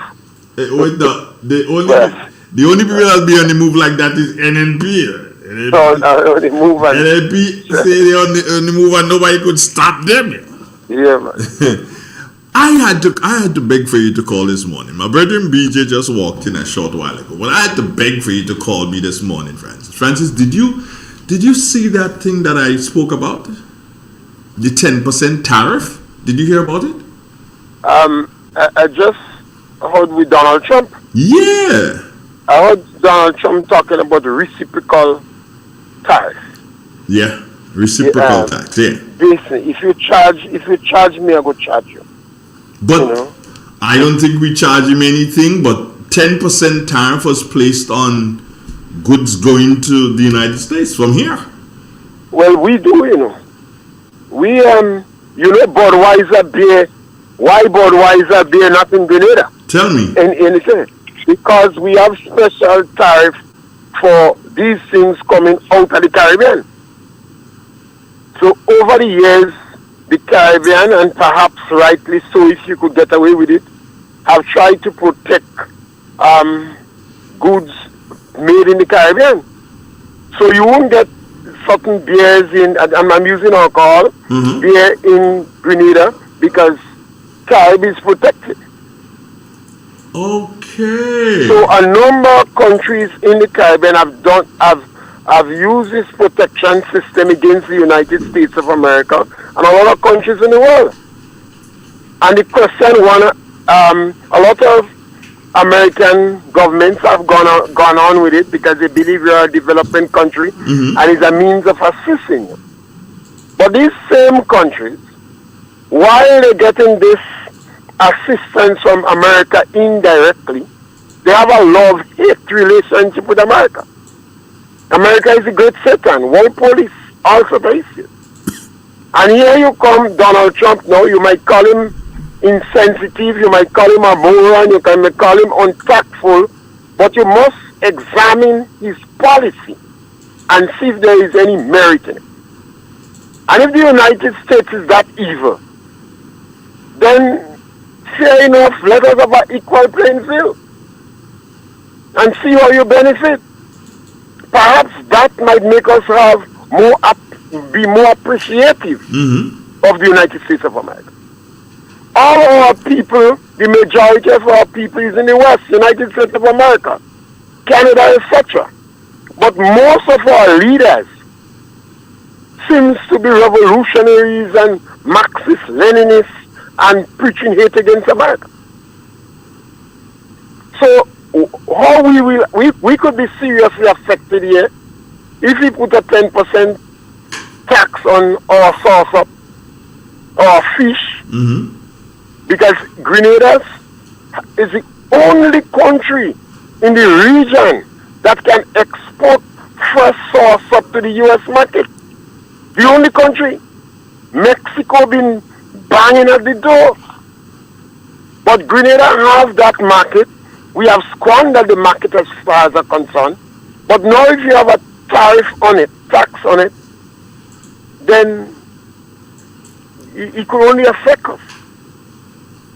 Hey, wait, the only people that be on the move like that is NNP. On the move. NNP say they on the move and nobody could stop them. Yeah, man. I had to beg for you to call this morning. My brother BJ just walked in a short while ago. But I had to beg for you to call me this morning, Francis. Francis, did you see that thing that I spoke about? The 10% tariff? Did you hear about it? I just heard with Donald Trump. Yeah. I heard Donald Trump talking about the reciprocal tariff. Yeah, reciprocal tax. Yeah. Basically, if you charge me, I go charge you. But you know? I don't think we charge him anything. But 10% tariff was placed on goods going to the United States from here. Well, we do, you know. We Budweiser beer. Why Budweiser beer not in Grenada? Tell me. Because we have special tariff for these things coming out of the Caribbean. So over the years, the Caribbean, and perhaps rightly so if you could get away with it, have tried to protect goods made in the Caribbean. So you won't get certain beers in, and I'm using alcohol, beer in Grenada because Caribbean is protected. Okay. So a number of countries in the Caribbean have used this protection system against the United States of America and a lot of countries in the world. And the question a lot of American governments have gone on with it because they believe we are a developing country and it's a means of assisting you. But these same countries, while they're getting this assistance from America indirectly, they have a love-hate relationship with America. America is a great Satan, one police, also racist. And here you come, Donald Trump, now you might call him insensitive, you might call him a moron, you might call him untactful, but you must examine his policy and see if there is any merit in it. And if the United States is that evil, then fair enough, let us have an equal playing field and see how you benefit. Perhaps that might make us be more appreciative of the United States of America. All our people, the majority of our people is in the West, United States of America, Canada, etc. But most of our leaders seems to be revolutionaries and Marxist-Leninists and preaching hate against America. So how we could be seriously affected here if we put a 10% tax on our sauce, our fish, because Grenada is the only country in the region that can export fresh sauce up to the U.S. market. The only country. Mexico been banging at the door. But Grenada have that market. We have squandered the market as far as are concerned. But now if you have a tariff on it, tax on it, then it could only affect us.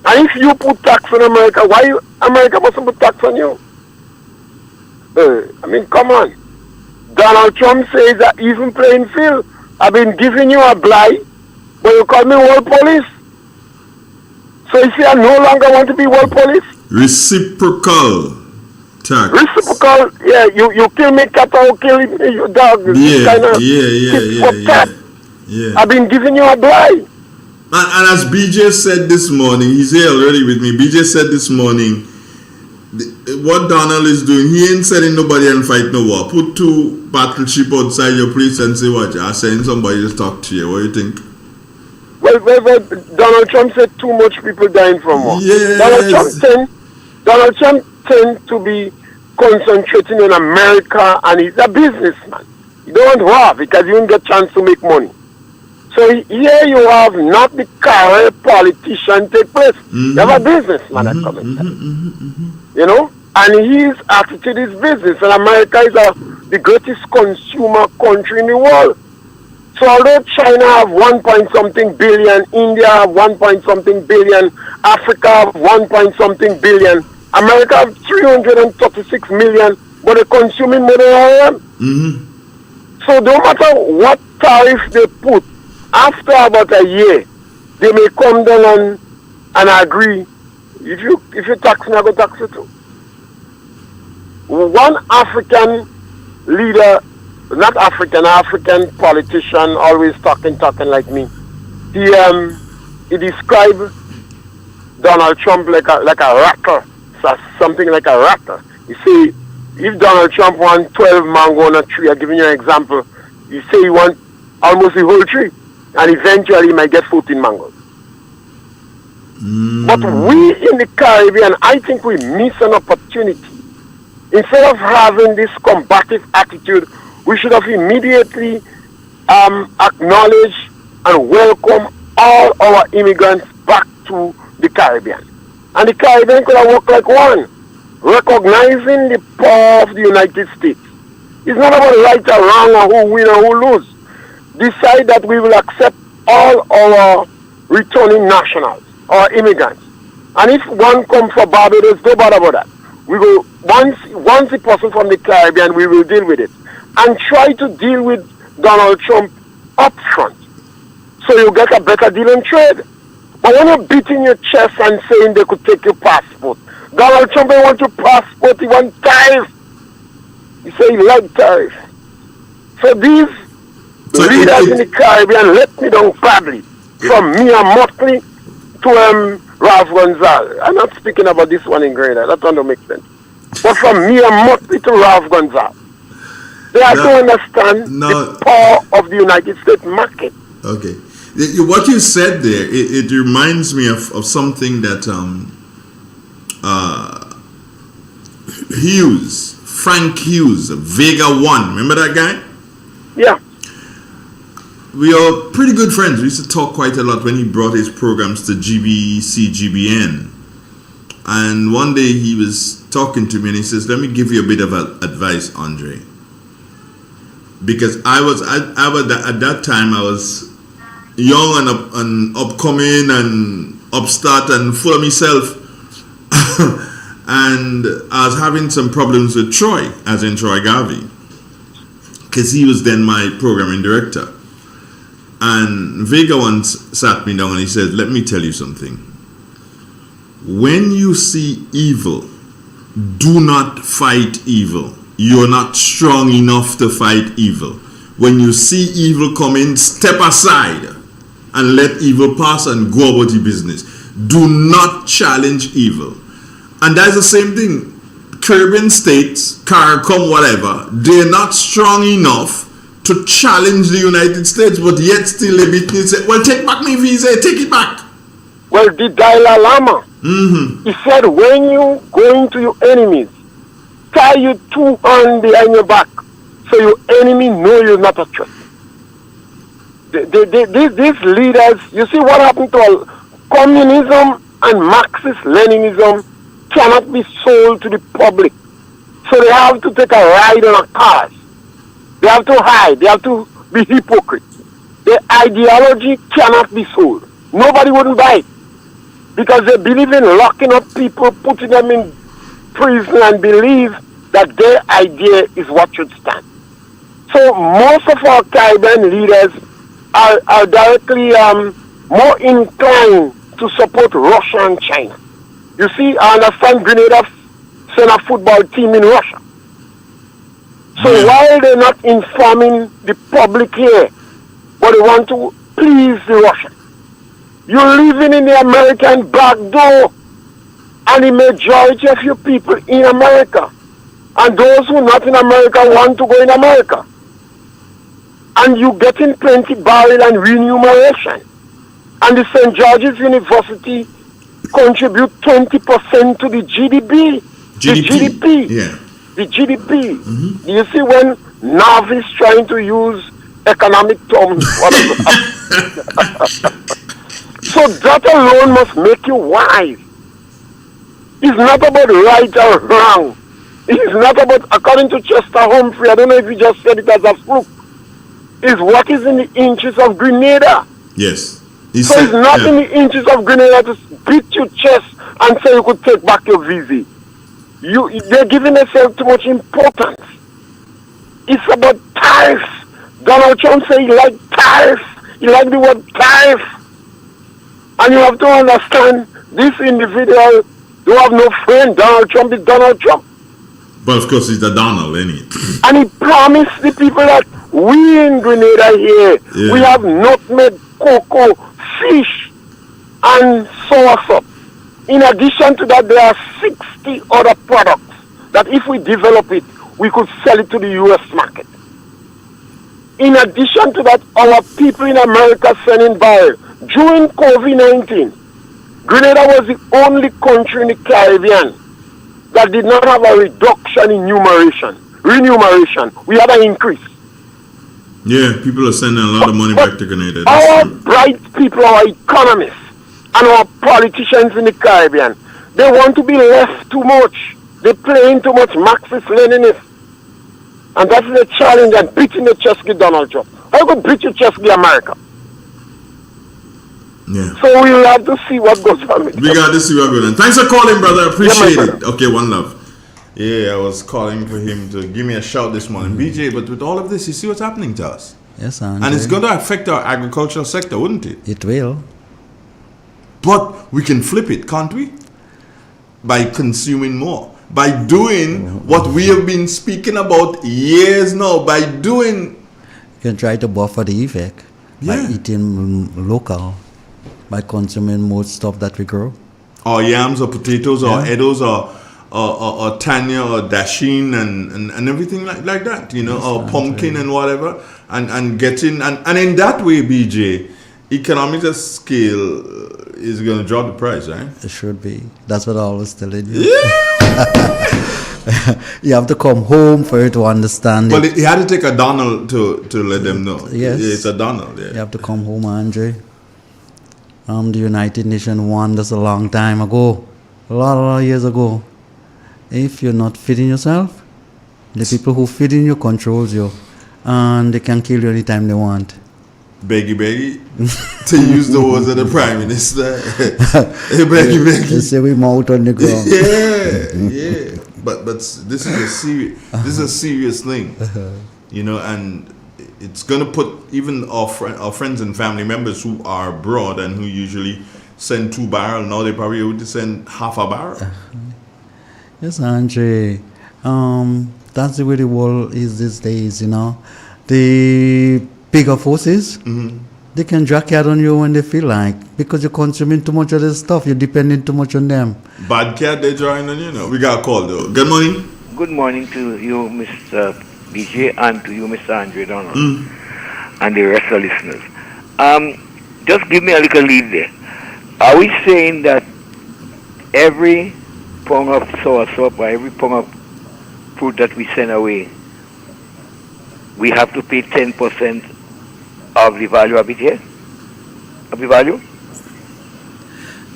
And if you put tax on America, why America mustn't put tax on you? I mean, come on. Donald Trump says that even playing field. I've been giving you a blight, but you call me world police. So you see, I no longer want to be world police. Reciprocal tax. Reciprocal, yeah. You kill me, cat, I'll kill you, dog. Yeah. I've been giving you a blight. And as BJ said this morning, he's here already with me. BJ said this morning, what Donald is doing, he ain't sending nobody and fight no war. Put 2 battleship outside your place and say, what, I send somebody to talk to you. What do you think? Well, Donald Trump said too much people dying from war. Yes. Donald Trump tend to be concentrating on America, and he's a businessman. You don't want war because you don't get chance to make money. So here you have not the career politician take place. You have a businessman that comes in. You know? And his attitude is business. And America is the greatest consumer country in the world. So although China have 1 point something billion, India have 1 point something billion, Africa have 1 point something billion, America have 336 million, but they're consuming more than all of them. So no matter what tariff they put, after about a year, they may come down and agree. If you tax me, I go tax you too. One African leader, African politician, always talking like me. He described Donald Trump like a ratter, something like a ratter. You see, if Donald Trump wants 12 mango on a tree, I'm giving you an example. You say he wants almost the whole tree, and eventually he might get 14 mangoes. But we in the Caribbean, I think we miss an opportunity. Instead of having this combative attitude, we should have immediately acknowledged and welcome all our immigrants back to the Caribbean. And the Caribbean could have worked like one, recognizing the power of the United States. It's not about right or wrong or who win or who lose. Decide that we will accept all our returning nationals, our immigrants. And if one comes for Barbados, don't bother about that. We will, once the person from the Caribbean, we will deal with it. And try to deal with Donald Trump up front, so you get a better deal on trade. But when you're beating your chest and saying they could take your passport, Donald Trump don't want your passport, he wants tariffs. He say he likes tariffs. So these leaders in the Caribbean let me down badly. From Mia Motley to Ralph Gonzalez. I'm not speaking about this one in Grenada, that one don't make sense. But from Mia Motley to Ralph Gonzalez. They have to understand the power of the United States market. Okay. What you said there, it reminds me of something that Frank Hughes, Vega One, remember that guy? Yeah. We are pretty good friends. We used to talk quite a lot when he brought his programs to GBC, GBN. And one day he was talking to me and he says, let me give you a bit of advice, Andre. Because I was at that time I was young and upcoming and upstart and full of myself. And I was having some problems with Troy, as in Troy Garvey, because he was then my programming director. And Vega once sat me down and he said, let me tell you something. When you see evil, do not fight evil. You're not strong enough to fight evil. When you see evil coming, step aside and let evil pass and go about your business. Do not challenge evil. And that's the same thing. Caribbean states, CARICOM, whatever, they're not strong enough to challenge the United States, but yet still they beat me and say, well, take back my visa, take it back. Well, the Dalai Lama, he said, when you go into your enemies, tie you 2 hands behind your back, so your enemy know you're not a threat. These leaders, you see what happened to communism and Marxist-Leninism cannot be sold to the public. So they have to take a ride on a car. They have to hide. They have to be hypocrites. the ideology cannot be sold. Nobody wouldn't buy it because they believe in locking up people, putting them in prison, and believe that their idea is what should stand. So most of our Caribbean leaders are directly more inclined to support Russia and China. You see, I understand Grenada sent a football team in Russia. So while they're not informing the public here, but they want to please the Russians, you're living in the American back door, and the majority of your people in America, and those who are not in America want to go in America. And you getting plenty barrel and remuneration. And the St. George's University contribute 20% to the GDP. The GDP. Yeah. The GDP. Mm-hmm. You see when Navis trying to use economic terms. So that alone must make you wise. It's not about right or wrong. It is not about, according to Chester Humphrey, I don't know if you just said it as a fluke, is what is in the interest of Grenada. Yes. It's not in the interest of Grenada to beat your chest and say you could take back your visa. They're giving themselves too much importance. It's about tariffs. Donald Trump said he liked tariffs. He liked the word tariff. And you have to understand, this individual don't have no friend. Donald Trump is Donald Trump. But of course, he's the Donald, ain't he? And he promised the people that we in Grenada here, we have nutmeg, cocoa, fish, and soursop. In addition to that, there are 60 other products that if we develop it, we could sell it to the U.S. market. In addition to that, our people in America sending barrel. During COVID-19, Grenada was the only country in the Caribbean that did not have a reduction in remuneration. We had an increase. Yeah, people are sending a lot of money back to Grenada. Our bright people, our economists, and our politicians in the Caribbean, they want to be left too much. They're playing too much Marxist-Leninist. And that's the challenge and beating the chest with Donald Trump. How could beat your chest with America? Yeah. So we'll have to see what goes on. We got to see what goes on. Thanks for calling, brother. Appreciate it. Okay, one love. Yeah, I was calling for him to give me a shout this morning. BJ, but with all of this, you see what's happening to us. Yes, Andre. And it's going to affect our agricultural sector, wouldn't it? It will. But we can flip it, can't we? By consuming more. By doing what we have been speaking about years now. By doing... You can try to buffer the effect. By eating local. By consuming more stuff that we grow. Or yams or potatoes or edos or tanya or dasheen and everything like that, you know, or pumpkin and whatever. And getting... And in that way, BJ, economics of scale is going to drop the price, right? It should be. That's what I always telling you. Yeah! You have to come home for you to understand Well, it. he had to take a Donald to let them know. Yes. Yeah, it's a Donald, yeah. You have to come home, Andre. The United Nations won this a long time ago. A lot of years ago. If you're not feeding yourself, the people who feed in you controls you. And they can kill you anytime they want. Beggy, to use the words of the Prime Minister. Hey, beggy. They say we mouth on the ground. Yeah. But this is a serious thing, you know, and it's going to put even our friends and family members who are abroad and who usually send 2 barrels, now they probably would send half a barrel. Yes, Andre. That's the way the world is these days, you know. The bigger forces, they can drag out on you when they feel like, because you're consuming too much of this stuff, you're depending too much on them. Bad cat, they're drawing on you now. We got a call though. Good morning. Good morning to you, Mr. BJ, and to you, Mr. Andre Donald, and the rest of the listeners. Just give me a little lead there. Are we saying that every pound of soursop or every pound of fruit that we send away, we have to pay 10% of the value of it here? Of the value?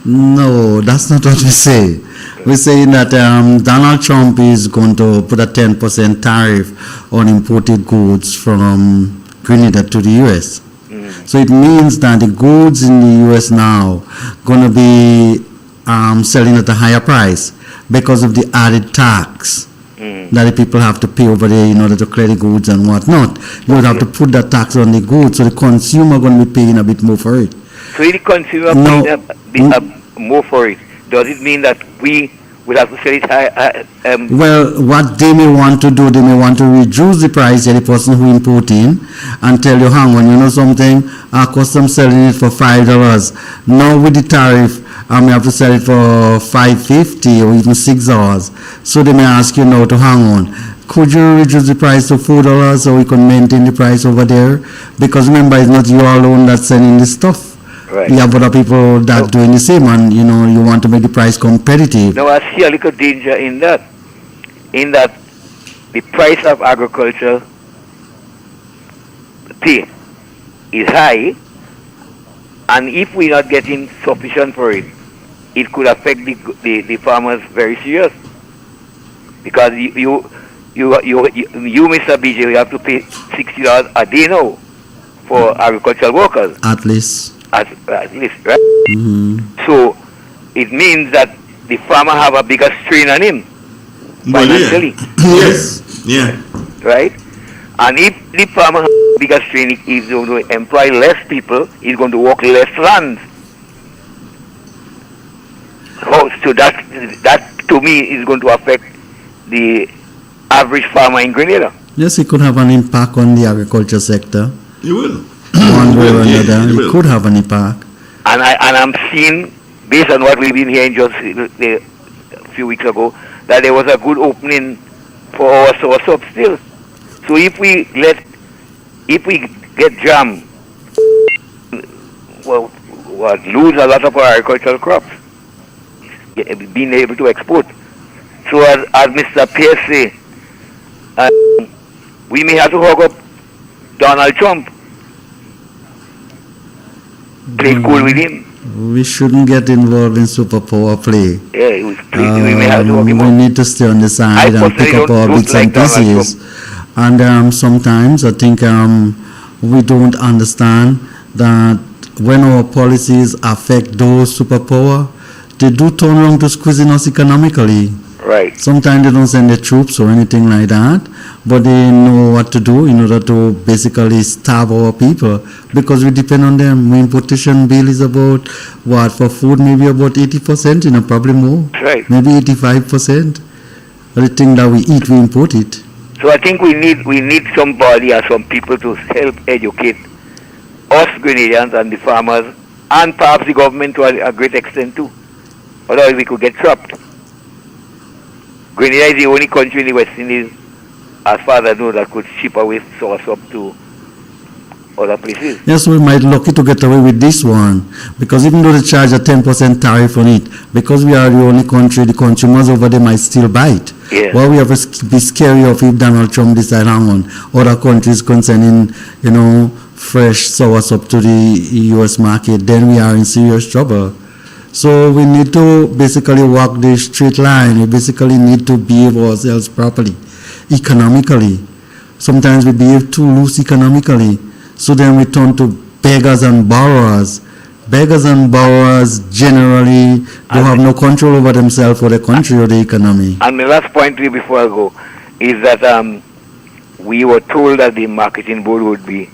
No, that's not what we say. We're saying that Donald Trump is going to put a 10% tariff on imported goods from Grenada to the U.S. So it means that the goods in the US now going to be selling at a higher price because of the added tax that the people have to pay over there in order to clear the goods and whatnot. You would have to put that tax on the goods, so the consumer going to be paying a bit more for it. So if the consumer pays more for it, does it mean that we will have to sell it high? Well, what they may want to do, they may want to reduce the price of the person who import in and tell you, hang on, you know something, our custom selling it for $5. Now with the tariff, I may have to sell it for $5.50 or even $6. So they may ask you now to hang on. Could you reduce the price to $4 so we can maintain the price over there? Because remember, it's not you alone that's selling the stuff. Right. You have other people that doing the same, and you know you want to make the price competitive. Now I see a little danger in that the price of agriculture pay is high, and if we're not getting sufficient for it, it could affect the farmers very serious. Because you Mr. BJ, you have to pay $60 a day now for agricultural workers. At least. At least, right? So it means that the farmer have a bigger strain on him financially. Yes. Yeah. Right? And if the farmer has a bigger strain, he's going to employ less people, he's going to work less land. So that to me is going to affect the average farmer in Grenada. Yes, it could have an impact on the agriculture sector. It will. One way or another, it could have an impact. And I'm seeing, based on what we've been hearing just a few weeks ago, that there was a good opening for our source up still. So if we get jammed, well, we'll lose a lot of our agricultural crops, being able to export. So as Mr. Pierce say, we may have to hug up Donald Trump. Play cool with him. We shouldn't get involved in superpower play. Yeah, we may have to hug him we up. need to stay on the side and pick up our bits and pieces. And sometimes I think we don't understand that when our policies affect those superpower, they do turn around to squeezing us economically. Right. Sometimes they don't send the troops or anything like that, but they know what to do in order to basically starve our people because we depend on them. My importation bill is about, what, for food, maybe about 80%, you know, probably more. Right. Maybe 85%. Everything that we eat, we import it. So I think we need somebody or some people to help educate us Grenadians and the farmers and perhaps the government to a great extent too. Otherwise we could get trapped. Grenada is the only country in the West Indies, as far as I know, that could ship away source up to other places. Yes, we might lucky to get away with this one because even though they charge a 10% tariff on it, because we are the only country, the consumers over there might still buy it. Yeah. Well, we have to be scary of if Donald Trump decide on other countries concerning, you know, fresh source up to the U.S. market, then we are in serious trouble. So we need to basically walk the straight line. We basically need to behave ourselves properly, economically. Sometimes we behave too loose economically. So then we turn to beggars and borrowers. Beggars and borrowers generally don't have no control over themselves or the country or the economy. And the last point to you before I go is that we were told that the marketing board would be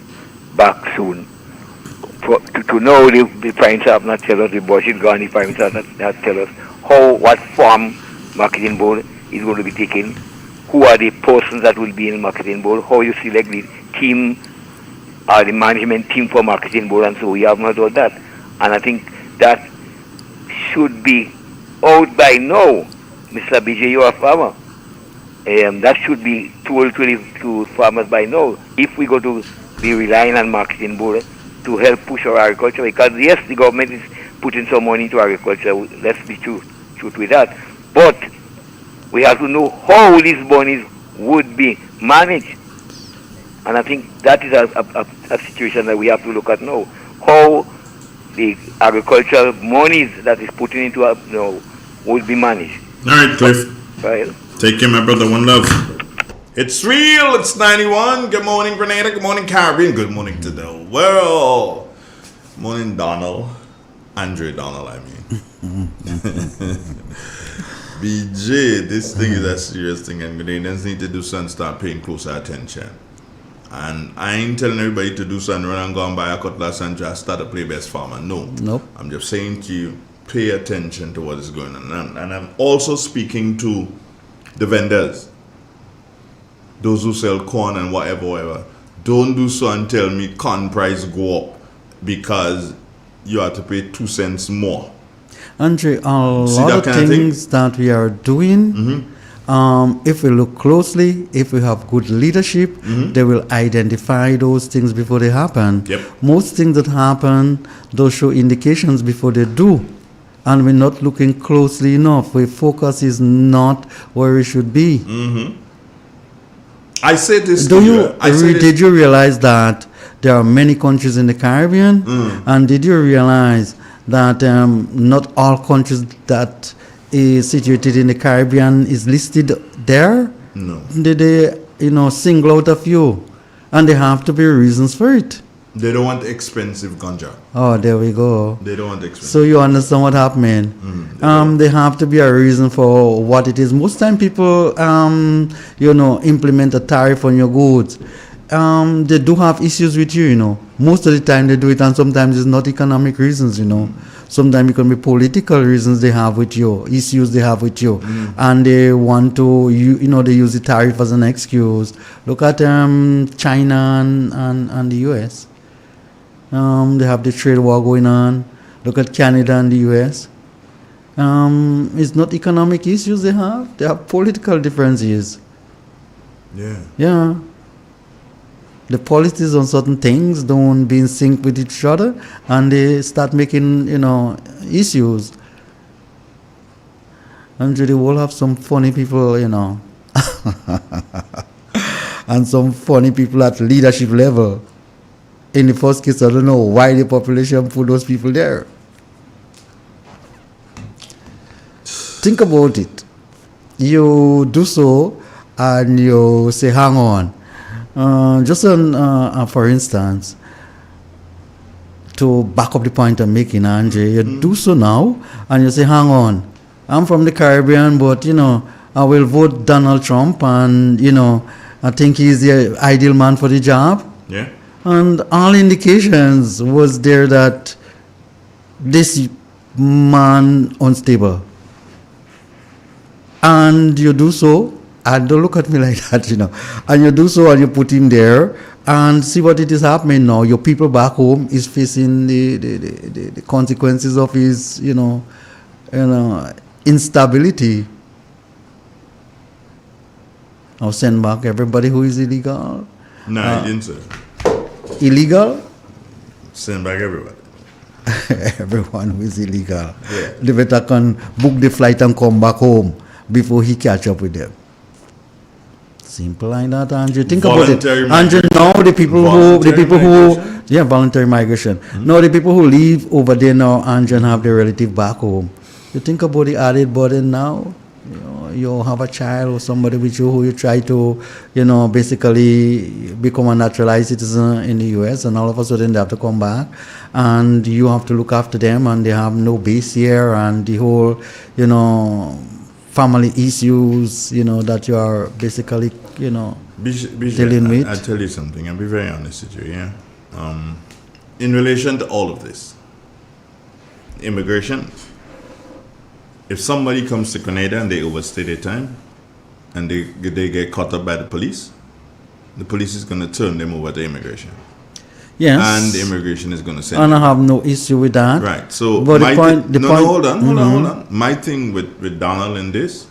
back soon. To know the Prime Minister have not tell us, the budget gone, the Prime Minister not tell us what form marketing board is going to be taken, who are the persons that will be in marketing board, how you select the team, the management team for marketing board, and so we have not done that. And I think that should be out by now. Mr. BJ, you are a farmer. That should be told to farmers by now. If we go to be relying on marketing board to help push our agriculture, because yes, the government is putting some money into agriculture, let's be true with that, but we have to know how these monies would be managed, and I think that is a situation that we have to look at now, how the agricultural monies that is putting into would be managed. All right, Cliff. Right. Take care, my brother. One love. It's real. It's 91. Good morning, Grenada. Good morning, Caribbean. Good morning to the world. Morning, Donald. Andre Donald, I mean. BJ, this thing is a serious thing, and Grenadians need to do something, start paying closer attention. And I ain't telling everybody to do something, run and go and buy a cutlass and just start to play best farmer. No. Nope. I'm just saying to you, pay attention to what is going on. And I'm also speaking to the vendors, those who sell corn and whatever. Don't do so and tell me corn price go up because you have to pay 2 cents more. Andre, a lot of things that we are doing, if we look closely, if we have good leadership, they will identify those things before they happen. Yep. Most things that happen, those show indications before they do. And we're not looking closely enough. Our focus is not where we should be. I say this Did you realize that there are many countries in the Caribbean? And did you realize that not all countries that is situated in the Caribbean is listed there? No. They single out a few, and there have to be reasons for it. They don't want expensive ganja. Oh, there we go. They don't want expensive. So you understand what happening? There have to be a reason for what it is. Most time people, implement a tariff on your goods. They do have issues with you, Most of the time they do it, and sometimes it's not economic reasons, Sometimes it can be political reasons they have with you, issues they have with you, and they want to, they use the tariff as an excuse. Look at China and the U.S. They have the trade war going on. Look at Canada and the U.S. It's not economic issues they have political differences. Yeah. The policies on certain things don't be in sync with each other, and they start making, issues. And they will have some funny people, and some funny people at leadership level. In the first case, I don't know why the population put those people there. Think about it. You do so, and you say, hang on. For instance, to back up the point I'm making, Andre, you do so now, and you say, hang on, I'm from the Caribbean, but, I will vote Donald Trump, and, I think he's the ideal man for the job. Yeah. And all indications was there that this man unstable. And you do so, and don't look at me like that, And you do so, and you put him there, and see what it is happening now. Your people back home is facing the consequences of his, instability. I'll send back everybody who is illegal. No, I didn't say. Illegal? Send back everybody. Everyone who is illegal. Yeah. They better can book the flight and come back home before he catch up with them. Simple like that, Andrew. Think Voluntary about it. Andrew, now the people who voluntary migration. Now the people who leave over there now, Andrew, and have their relative back home. You think about the added burden now. You have a child or somebody with you who you try to, basically become a naturalized citizen in the U.S. and all of a sudden they have to come back and you have to look after them and they have no base here and the whole, family issues, that you are basically, dealing with. I'll tell you something. I'll be very honest with you, yeah. In relation to all of this, immigration, if somebody comes to Grenada and they overstay their time and they get caught up by the police is going to turn them over to immigration. Yes. And the immigration is going to send and them. I have no issue with that. Right. So, but hold on. My thing with Donald in this,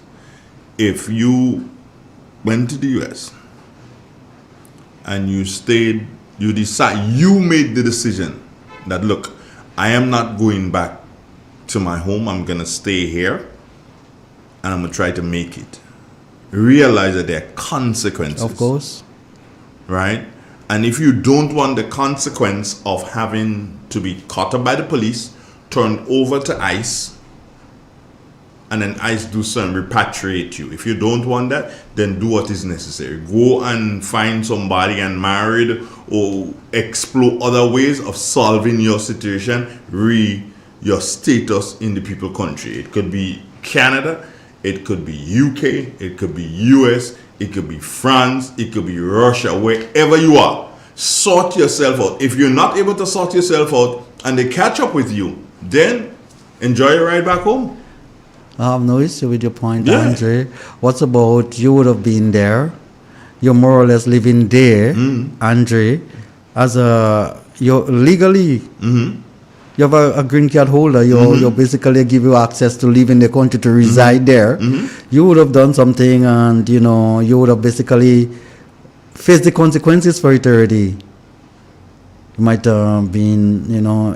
if you went to the U.S. and you stayed, you made the decision that, look, I am not going back to my home, I'm going to stay here and I'm going to try to make it. Realize that there are consequences. Of course. Right? And if you don't want the consequence of having to be caught up by the police, turned over to ICE, and then ICE do something, repatriate you. If you don't want that, then do what is necessary. Go and find somebody and marry it, or explore other ways of solving your situation, your status in the people country. It could be Canada, it could be UK, it could be US, it could be France, it could be Russia, wherever you are. Sort yourself out. If you're not able to sort yourself out and they catch up with you, then enjoy your ride back home. I have no issue with your point, Andre. What's about you would have been there? You're more or less living there, Andre, as you're legally. You have a green card holder. You basically give you access to live in the country, to reside there. You would have done something, and you would have basically faced the consequences for it already. It might have been,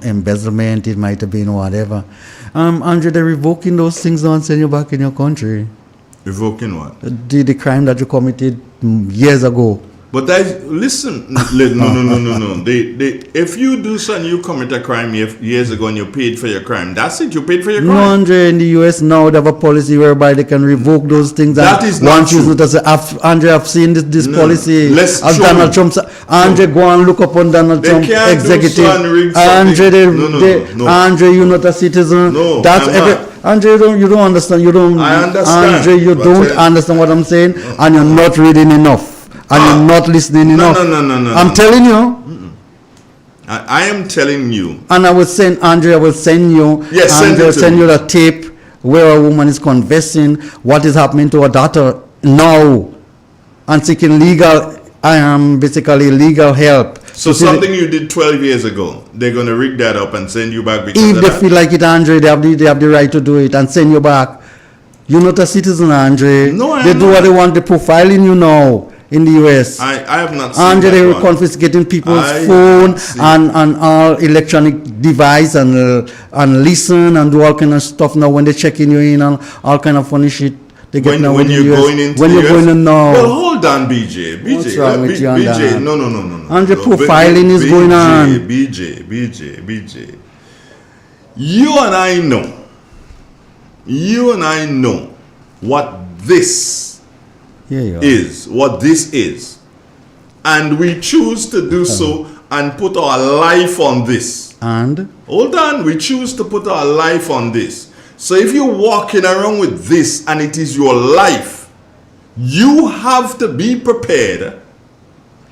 embezzlement. It might have been whatever. Andre, they're revoking those things now and send you back in your country. Revoking what? The crime that you committed years ago. But listen, no. If you do something, you commit a crime years ago and you paid for your crime. That's it. You paid for your crime. No, Andre, in the US now they have a policy whereby they can revoke those things. That is not true. Andre, I've seen this policy of Donald Trump. Andre, go and look up on Donald Trump executive. Andre, you're not a citizen. No, Andre, you don't understand. I understand. Andre, you don't understand what I'm saying, and you're not reading enough. And you're not listening enough. No. I'm telling you. I am telling you. And I will send you. Yes, send you the tape where a woman is confessing what is happening to her daughter now, and seeking legal help. So something you did 12 years ago, they're going to rig that up and send you back because if of they that? feel like it, Andre, they have the right to do it and send you back. You're not a citizen, Andre. No, I am They do not. what they want. They're profiling you now in the US. I have not seen Andre, they that were one. confiscating people's phone and all electronic device and listen and do all kind of stuff now when they checking you in and all kind of funny shit. They get now when in you're the US. going into when the you're US? going in now. Well, hold on, BJ. What's wrong with you on BJ, that? no. Andre, No, profiling is going on. BJ. You and I know what this what this is, and we choose to do so and put our life on this. And hold on, we choose to put our life on this. So if you're walking around with this and it is your life, you have to be prepared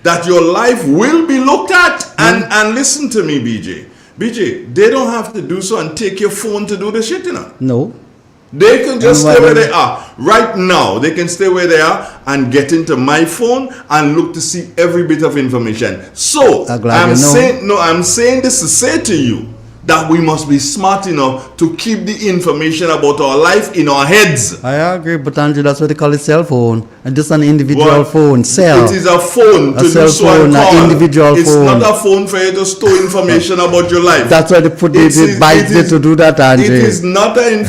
that your life will be looked at. And listen to me, BJ, they don't have to do so and take your phone to do the shit, No. They can just stay where they are. Right now, they can stay where they are and get into my phone and look to see every bit of information. So, I'm saying this to say to you that we must be smart enough to keep the information about our life in our heads. I agree, but Andrew, that's what they call a cell phone. And just an individual phone. Cell. It is a phone to cell do so phone, and call. an individual it's phone. not a phone for you to store information about your life. That's why they put the bytes there to do that, Andrew. It is not a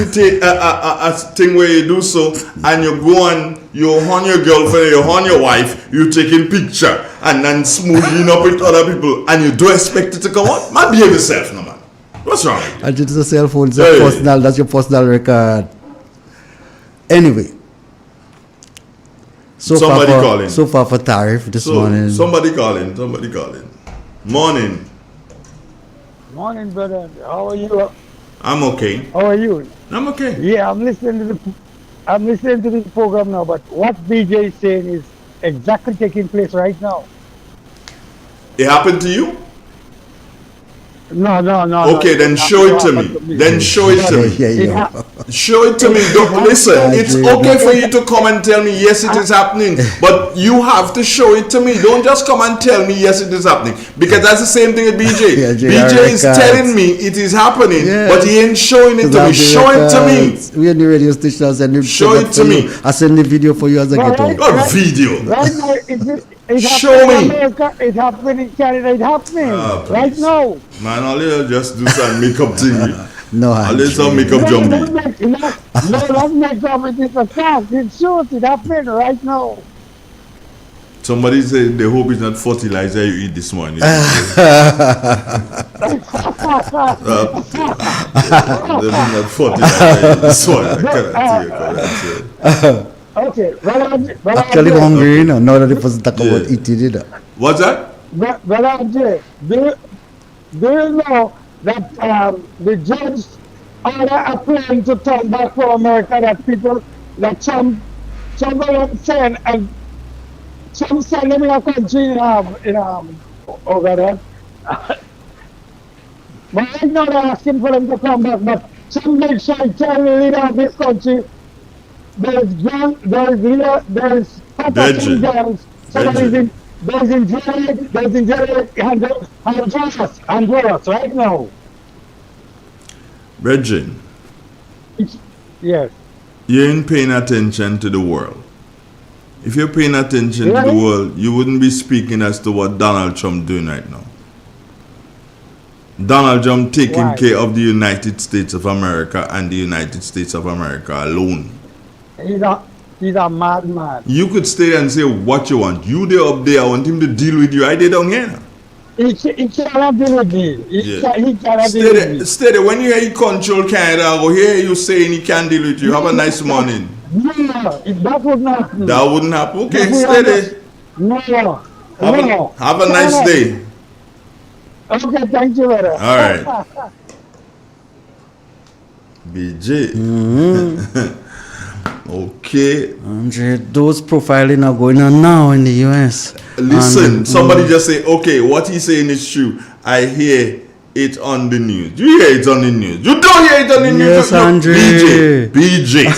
thing where you do so and you go and you horn your girlfriend, you horn your wife, you taking picture and then smoothing up with other people and you do expect it to come out. Man, behave yourself, no man. What's wrong with you? And it's a cell phone, it's a personal, that's your personal record. Anyway. So far for tariff this morning. Somebody calling. Morning, brother. How are you? I'm okay. How are you? I'm okay. Yeah, I'm listening to the program now, but what BJ is saying is exactly taking place right now. It happened to you? No. Okay, then show it to me. Show it to me. Show it to me. Listen, it's okay for you to come and tell me, yes, it is happening. But you have to show it to me. Don't just come and tell me, yes, it is happening. Because that's the same thing with BJ. BJ is telling me it is happening, but he ain't showing it to me. Show it to me. We in the radio station. Show it to me. I send the video for you as a ghetto. What video? Right now, it's show me. In America, it's happening in Canada. It's happening right now. Man, all you just do some makeup thing. No, I'll do some makeup jumping. No, that's makeup. It is a fact. It's true. It's happening right now. Somebody said they hope it's not fertilizer you eat this morning. They not fertilizer you eat this morning. I cannot tell you. Okay, Actually hungry, you know, now that the person talk about eating it. What's that? Well, Andre, do you know that the judge ordered a plane to turn back for America that people, that some send and some send them in a country over there. But right now they're asking for them to come back, but some make sure tell the leader of this country there's gun, there's protection guns, somebody's in there's in jail Honduras right now. Regine. Yes. You ain't paying attention to the world. If you're paying attention to the world, you wouldn't be speaking as to what Donald Trump doing right now. Donald Trump taking care of the United States of America and the United States of America alone. He's a madman. You could stay and say what you want. You there up there, I want him to deal with you. I did down here. He cannot deal with me. He cannot deal with me. Stay there. When you hear he control Canada, or hear you saying he can't deal with you, have a nice morning. No, that would not happen. That wouldn't happen. Okay, stay there. No. Have a nice day. Okay, thank you, brother. All right. BJ. Okay. Andre, those profiling are going on now in the US. Listen, somebody just say, okay, what he's saying is true. I hear it on the news. You hear it on the news. You don't hear it on the news. Yes, Andre. BJ.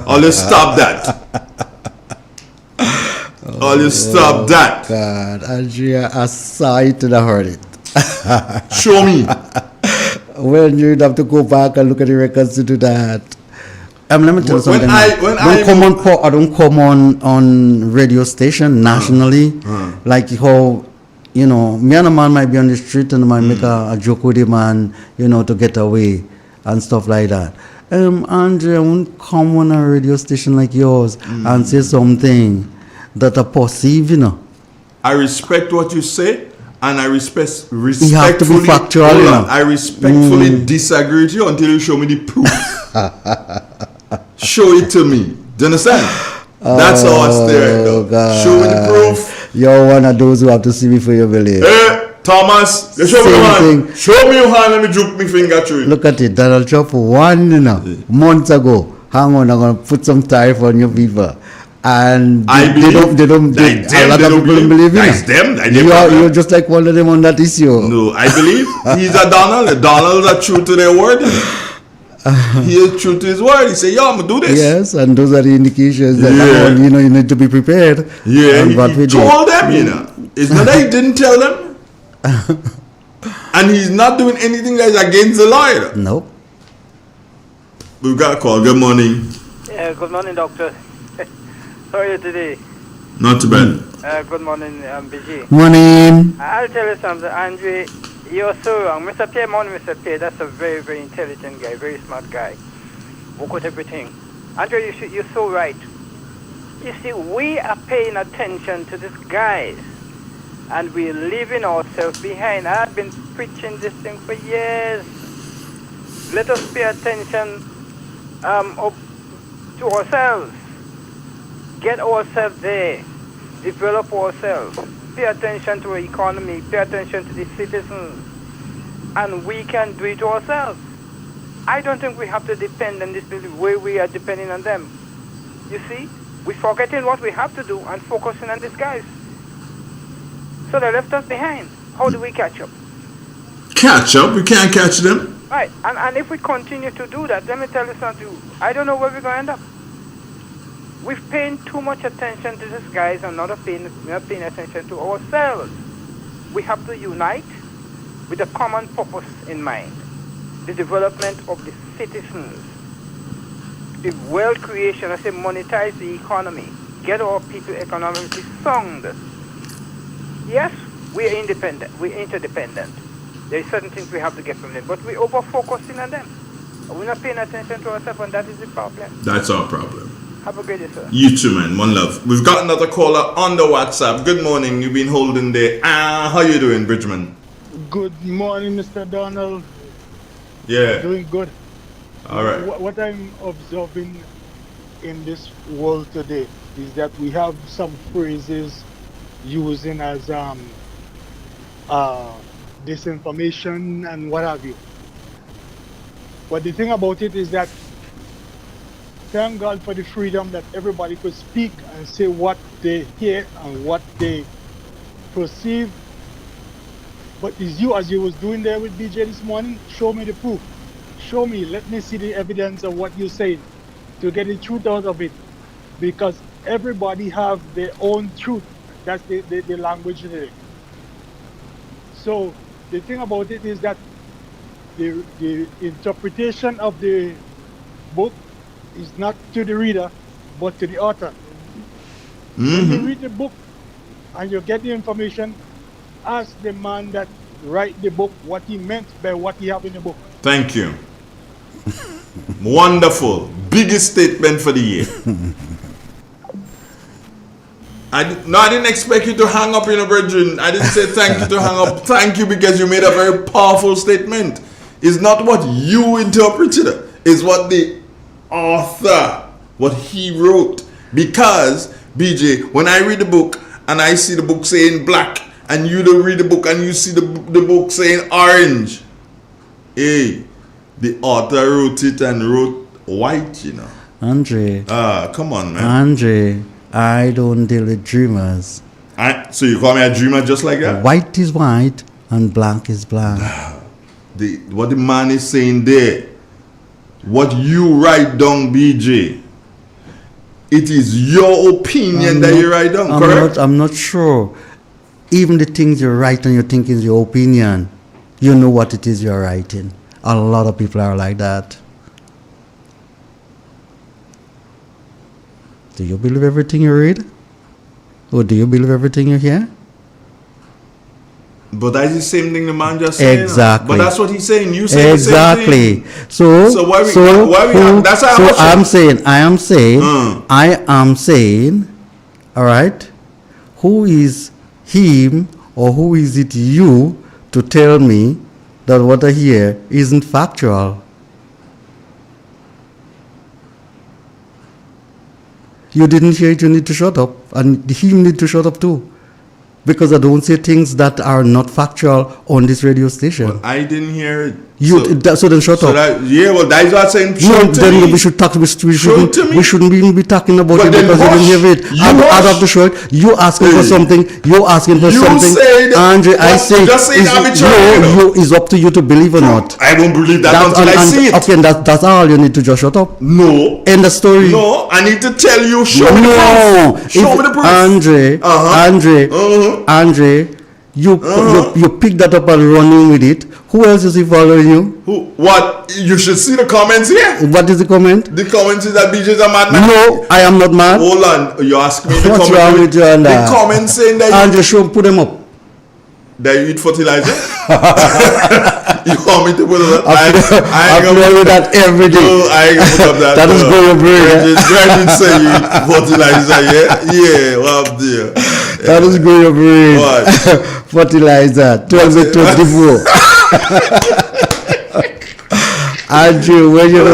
All you stop that. All you stop that. God, Andre, I saw it and I heard it. Show me. Well, you'd have to go back and look at the records to do that. Let me tell you something. I don't come on radio station nationally, like how, you know, me and a man might be on the street and I might make a joke with him and, you know, to get away and stuff like that. Andre, I won't come on a radio station like yours and say something that I perceive, you know. I respect what you say. And I respectfully, you have to be factual, you know. I respectfully disagree with you until you show me the proof. Show it to me. Do you understand? That's how I stay right now. God. Show me the proof. You're one of those who have to see before you believe. Hey, Thomas, you show me your hand. Show me your hand. Let me juke my finger through it. Look at it. Donald Trump, months ago, hang on, I'm going to put some tariff on your people. And they don't believe it. That's them. You're just like one of them on that issue. No, I believe he's a Donald. The Donalds are true to their word. He is true to his word. He say, "Yo, I'm gonna do this." Yes, and those are the indications that you know you need to be prepared. Yeah, he told them. You know, it's not that he didn't tell them, and he's not doing anything that is against the law. Either. Nope. We've got a call. Good morning. Yeah, good morning, doctor. How are you today? Not too bad. Good morning, BG. Morning. I'll tell you something, Andre. You're so wrong. Mr. Pierre, Mr. Pierre, that's a very, very intelligent guy, very smart guy. Work with everything. Andre, you're so right. You see, we are paying attention to these guys, and we're leaving ourselves behind. I've been preaching this thing for years. Let us pay attention to ourselves. Get ourselves there. Develop ourselves. Pay attention to our economy. Pay attention to the citizens. And we can do it ourselves. I don't think we have to depend on this the way we are depending on them. You see? We're forgetting what we have to do and focusing on these guys. So they left us behind. How do we catch up? Catch up? We can't catch them. Right. And if we continue to do that, let me tell you something. I don't know where we're going to end up. We've paying too much attention to these guys and not paying attention to ourselves. We have to unite with a common purpose in mind. The development of the citizens. The wealth creation, I say monetize the economy. Get our people economically sound. Yes, we are independent. We're interdependent. There are certain things we have to get from them, but we're over-focusing on them. We're not paying attention to ourselves, and that is the problem. That's our problem. Have a good day, sir. You too, man. One love. We've got another caller on the WhatsApp. Good morning. You've been holding there. How you doing, Bridgman? Good morning, Mr. Donald. Yeah. Doing good. All right. What I'm observing in this world today is that we have some phrases using as disinformation and what have you. But the thing about it is that thank God for the freedom that everybody could speak and say what they hear and what they perceive. But is you, as you was doing there with BJ this morning, show me the proof. Show me, let me see the evidence of what you're saying to get the truth out of it. Because everybody have their own truth. That's the language today. So the thing about it is that the interpretation of the book is not to the reader, but to the author. When you read the book and you get the information, ask the man that write the book what he meant by what he have in the book. Thank you. Wonderful. Biggest statement for the year. I didn't expect you to hang up, brethren. I didn't say thank you to hang up. Thank you because you made a very powerful statement. It's not what you interpreted. It's what the author, what he wrote. Because, BJ, when I read the book and I see the book saying black, and you don't read the book and you see the book saying orange, hey, the author wrote it and wrote white, Andre. Come on, man. Andre, I don't deal with dreamers. So you call me a dreamer just like that? White is white and black is black. What the man is saying there, what you write down, BJ, it is your opinion that you write down, correct? I'm not sure. Even the things you write and you think is your opinion, you know what it is you're writing. A lot of people are like that. Do you believe everything you read? Or do you believe everything you hear? But that's the same thing the man just said. Exactly. But that's what he's saying. You say exactly. The same thing. So why we that's how I am saying, all right, who is him or who is it you to tell me that what I hear isn't factual? You didn't hear it, you need to shut up. And him need to shut up too. Because I don't say things that are not factual on this radio station. Well, I didn't hear it. So then shut up. Well, that is what I'm saying. Then we should talk. We shouldn't even be talking about it because you didn't hear it. Out of the shirt, you asking for something. You asking for something. Andre, I say, it's up to you to believe or not. I won't believe that until I see it. Okay, that's all you need to just shut up. No. End the story. No, I need to tell you. Show me the proof. Show me the proof. Andre, you pick that up and running with it. Who else is he following you? What? You should see the comments here. What is the comment? The comment is that BJ's a madman. No, I am not mad. Hold on. You ask me the What's wrong with you and the comment saying that Andre, put them up. That you eat fertilizer? You want me to put it up? I ain't gonna do that every day. No, I ain't gonna put up that. That is going to bring. Brandon say you eat fertilizer, yeah? Yeah, well, up there. That is going to bring. What? Fertilizer. 12-24. Andrew, when you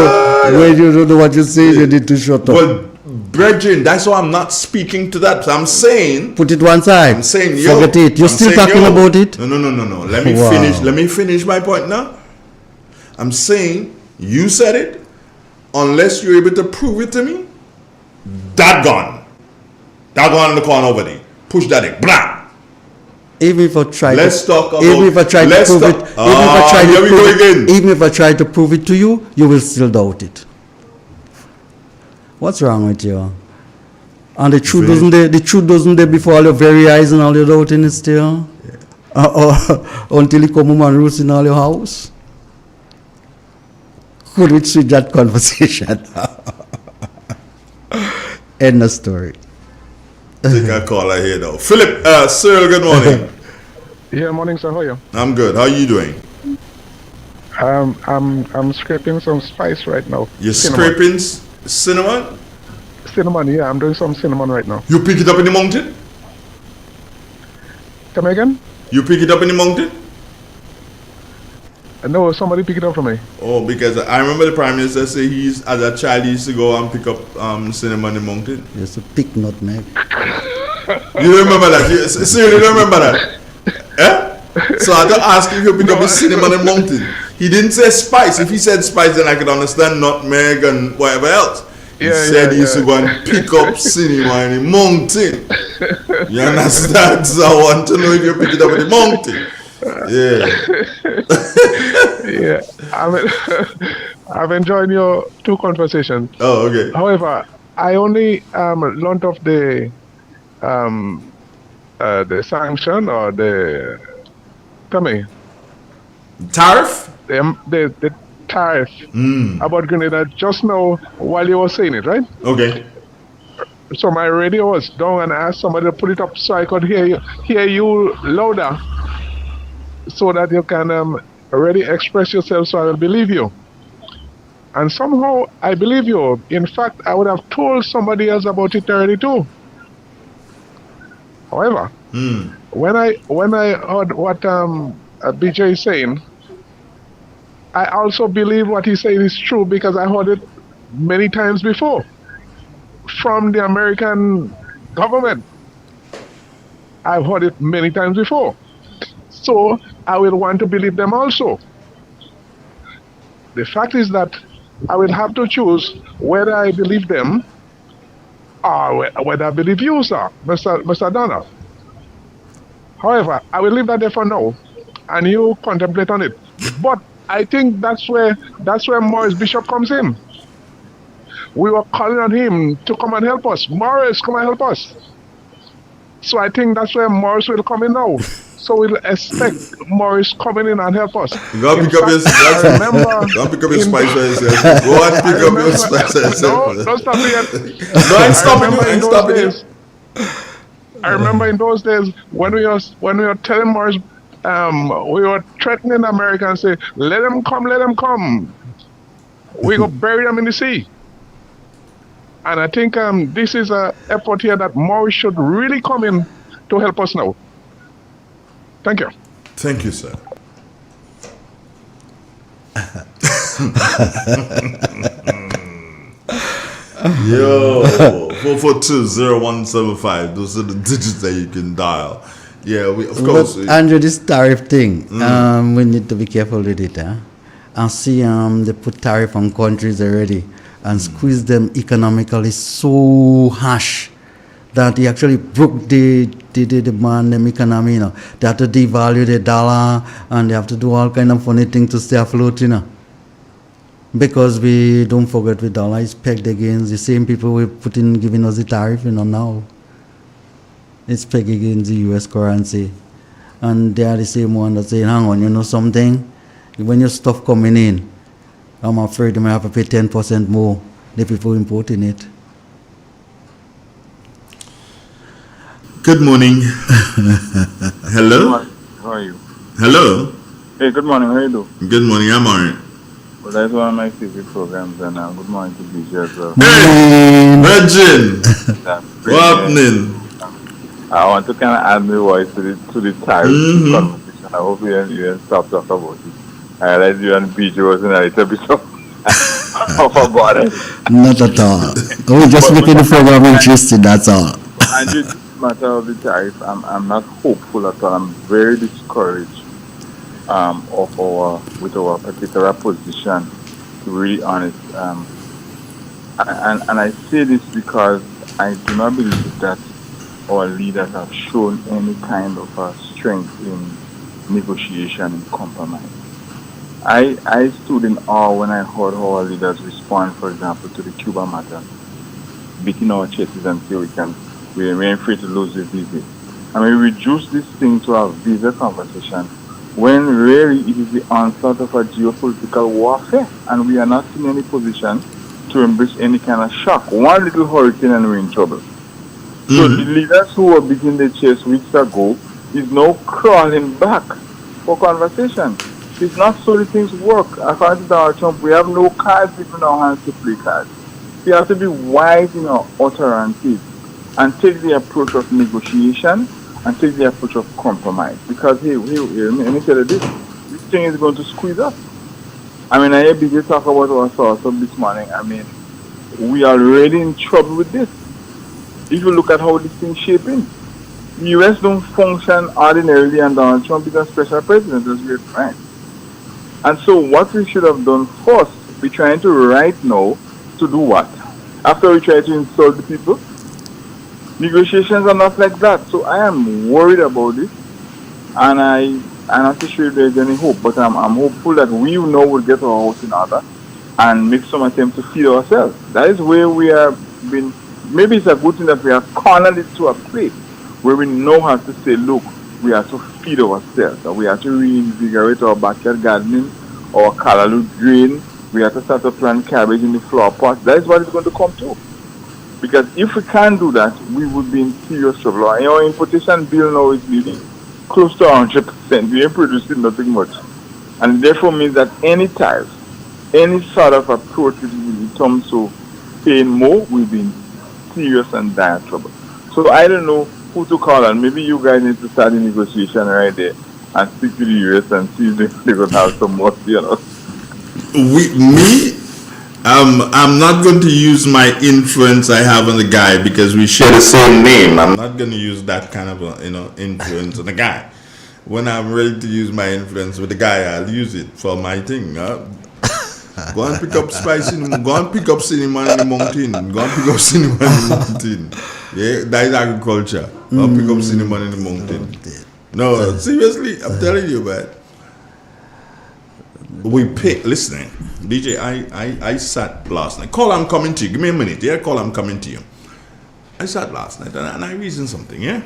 don't know what you're saying, you need to shut up. Well, brethren, that's why I'm not speaking to that. I'm saying, put it one side. I'm saying, forget it. You're still talking about it. No. Let me finish. Let me finish my point now. I'm saying you said it. Unless you're able to prove it to me, that gone in the corner over there. Push that in. Blah. Even if I try, let's talk about. Even if I try to prove it, even if I try to prove it to you, you will still doubt it. What's wrong with you? And the truth doesn't there before all your very eyes and all your doubting it still? Yeah. Until you come home and roost in all your house? Could we switch that conversation? End the story. Take a caller here though. Philip, Cyril, good morning. Yeah, morning sir, how are you? I'm good. How are you doing? I'm scraping some spice right now. You're scraping cinnamon? Cinnamon, yeah, I'm doing some cinnamon right now. You pick it up in the mountain? Come again? You pick it up in the mountain? No, somebody pick it up for me. Oh, because I remember the Prime Minister say as a child, he used to go and pick up cinnamon in the mountain. He used to pick nutmeg. You don't remember that? Seriously, you don't remember that? Eh? So I don't ask if you pick up the cinnamon in the mountain. He didn't say spice. If he said spice, then I could understand nutmeg and whatever else. He said he used to go and pick up cinnamon in the mountain. You understand? So I want to know if you pick it up in the mountain. Yeah. I've enjoyed your two conversations. Oh, okay. However, I only learned of the sanction or the tariff. The tariff about Grenada just now while you were saying it, right? Okay. So my radio was down and I asked somebody to put it up so I could hear you louder, so that you can already express yourself. So I will believe you. And somehow I believe you. In fact, I would have told somebody else about it already too. However, when I heard what BJ is saying, I also believe what he's saying is true because I heard it many times before from the American government. I've heard it many times before. So I will want to believe them also. The fact is that I will have to choose whether I believe them or whether I believe you, sir, Mr. Donald. However, I will leave that there for now, and you contemplate on it. But I think that's where Morris Bishop comes in. We were calling on him to come and help us. Morris, come and help us. So I think that's where Morris will come in now. So we'll expect Morris coming in and help us. Go and pick up your spice. Go and pick up your spice for yourself. Go and pick up your spice for yourself. No, don't stop me yet. No, I ain't stopping you. I ain't stopping you. I remember in those days when we were telling Morris, we were threatening America and say, let them come. We go bury them in the sea. And I think this is an effort here that Morris should really come in to help us now. Thank you. Thank you, sir. Yo, 442-0175. Those are the digits that you can dial. Yeah, of course. But Andrew, this tariff thing, we need to be careful with it. And see, they put tariff on countries already and squeeze them economically so harsh that they actually broke the demand, the economy. You know, they have to devalue the dollar and they have to do all kind of funny things to stay afloat. You know, because we don't forget the dollar is pegged against the same people we giving us the tariff. You know, now it's pegged against the U.S. currency, and they are the same one that say, "Hang on, you know something? When your stuff coming in, I'm afraid you may have to pay 10% more the people importing it." Good morning. Hello? How are you? Hello? Hey, good morning. How are you doing? Good morning. I'm alright. Well, that's one of my favorite programs, and good morning to BJ as well. Hey, Virgin. What's happening? I want to kind of add my voice to the tariff conversation. I hope you stop talking about it. I realized you and BJ was in a little bit of about it. Not at all. We're just making the program interesting, that's all. And this matter of the tariff, I'm not hopeful at all. I'm very discouraged with our particular position, to be really honest. And I say this because I do not believe that our leaders have shown any kind of strength in negotiation and compromise. I stood in awe when I heard how our leaders respond, for example, to the Cuba matter, beating our chests and say we're afraid to lose the visa. And we reduce this thing to a visa conversation when really it is the onslaught of a geopolitical warfare, and we are not in any position to embrace any kind of shock. One little hurricane and we're in trouble. So the leaders who were beating the chest weeks ago is now crawling back for conversation. It's not so the things work. According to Donald Trump, we have no cards in our hands to play cards. we have to be wise in our utterances and take the approach of negotiation and take the approach of compromise. Because let me tell you this thing is going to squeeze us. I mean, I hear BJ talk about our source of this morning. I mean, we are already in trouble with this. If you look at how this thing is shaping, the US don't function ordinarily, and Donald Trump is a special president, as we're friends. And so what we should have done first, we're trying to right now to do what? After we try to insult the people, negotiations are not like that. So I am worried about it, and I'm not too sure if there's any hope, but I'm hopeful that we now will get our house in order and make some attempt to feed ourselves. That is where we have been. Maybe it's a good thing that we have cornered it to a place where we now have to say, look, we have to feed ourselves, and we have to reinvigorate our backyard gardening, our callaloo drain. We have to start to plant cabbage in the flower pot. That is what it's going to come to. Because if we can't do that, we would be in serious trouble. And our importation bill now is nearly close to 100%. We ain't producing nothing much. And therefore means that any tariffs, any sort of approach in terms of paying more, will be in serious and dire trouble. So I don't know who to call on. Maybe you guys need to start a negotiation right there and speak to the US and see if they're going to have some mercy on us. I'm not going to use my influence I have on the guy because we share the same name. I'm not going to use that kind of influence on the guy. When I'm ready to use my influence with the guy, I'll use it for my thing. Go and pick up go and pick up cinnamon in the mountain. Go and pick up cinnamon in the mountain. Yeah, that is agriculture. Go and pick up cinnamon in the mountain. No, seriously, I'm telling you, man. We pay. Listening, DJ. I sat last night. Call, I'm coming to you. Give me a minute. Yeah, call, I'm coming to you. I sat last night and I reasoned something. Yeah,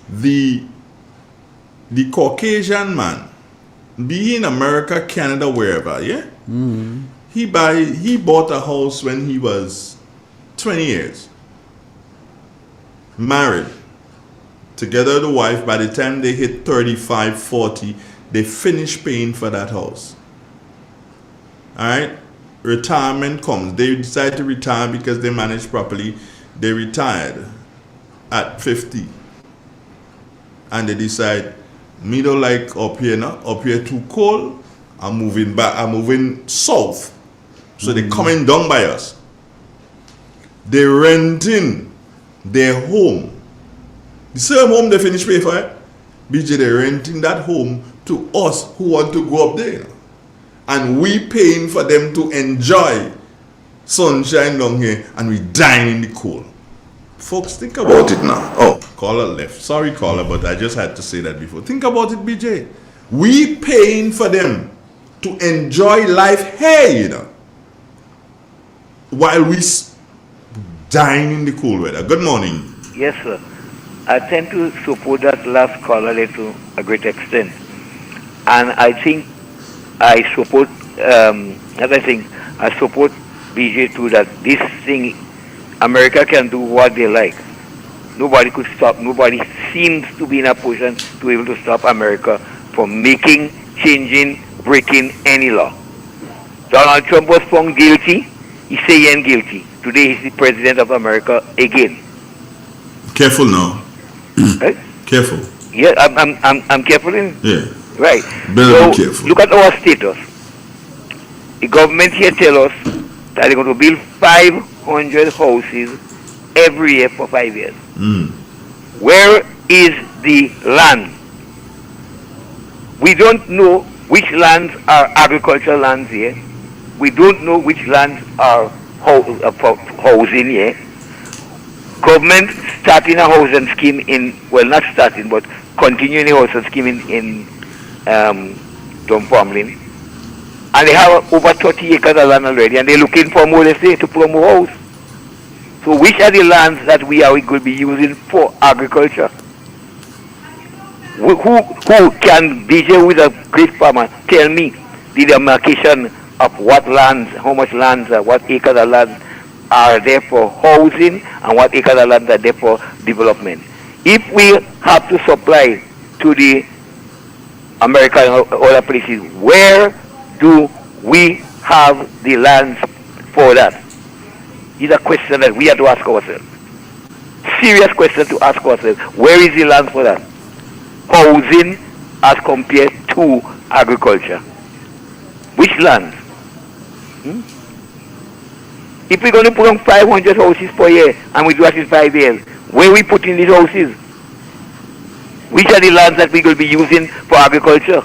the Caucasian man, be in America, Canada, wherever. Yeah, he bought a house when he was 20 years, married, together with the wife. By the time they hit 35, 40. They finish paying for that house. Alright? Retirement comes. They decide to retire because they managed properly. They retired at 50. And they decide, me don't like up here now. Up here too cold. I'm moving back. I'm moving south. So they coming down by us. They renting their home. The same home they finish paying for it. BJ, they renting that home to us who want to go up there, and we paying for them to enjoy sunshine down here, and we dying in the cold. Folks, think about it now. Oh, caller left. Sorry, caller, but I just had to say that before. Think about it, BJ. We paying for them to enjoy life here, while we dying in the cold weather. Good morning. Yes, sir. I tend to support that last caller to a great extent. And I think I support, I support BJ too, that this thing, America can do what they like. Nobody could stop, nobody seems to be in a position to be able to stop America from making, changing, breaking any law. Donald Trump was found guilty, he say he ain't guilty. Today he's the president of America again. Careful now. Right? Careful. Yeah, I'm careful in. Yeah. Right. Better be careful. Look at our status. The government here tell us that they're going to build 500 houses every year for 5 years. Where is the land? We don't know which lands are agricultural lands here. We don't know which lands are for housing here. Government starting a housing scheme in, well, not starting, but continuing a housing scheme in Dunfermline. And they have over 30 acres of land already, and they're looking for more, they say, to put more house. So which are the lands that we are going to be using for agriculture? Who can, BJ, with a great farmer, tell me the demarcation of what lands, how much lands, what acres of land are there for housing and what acres of land are there for development? If we have to supply to the America and other places, where do we have the lands for that? is a question that we have to ask ourselves. Serious question to ask ourselves. Where is the land for that? Housing as compared to agriculture. Which land? If we're going to put on 500 houses per year and we do that in 5 years, where we put in these houses? Which are the lands that we're going to be using for agriculture?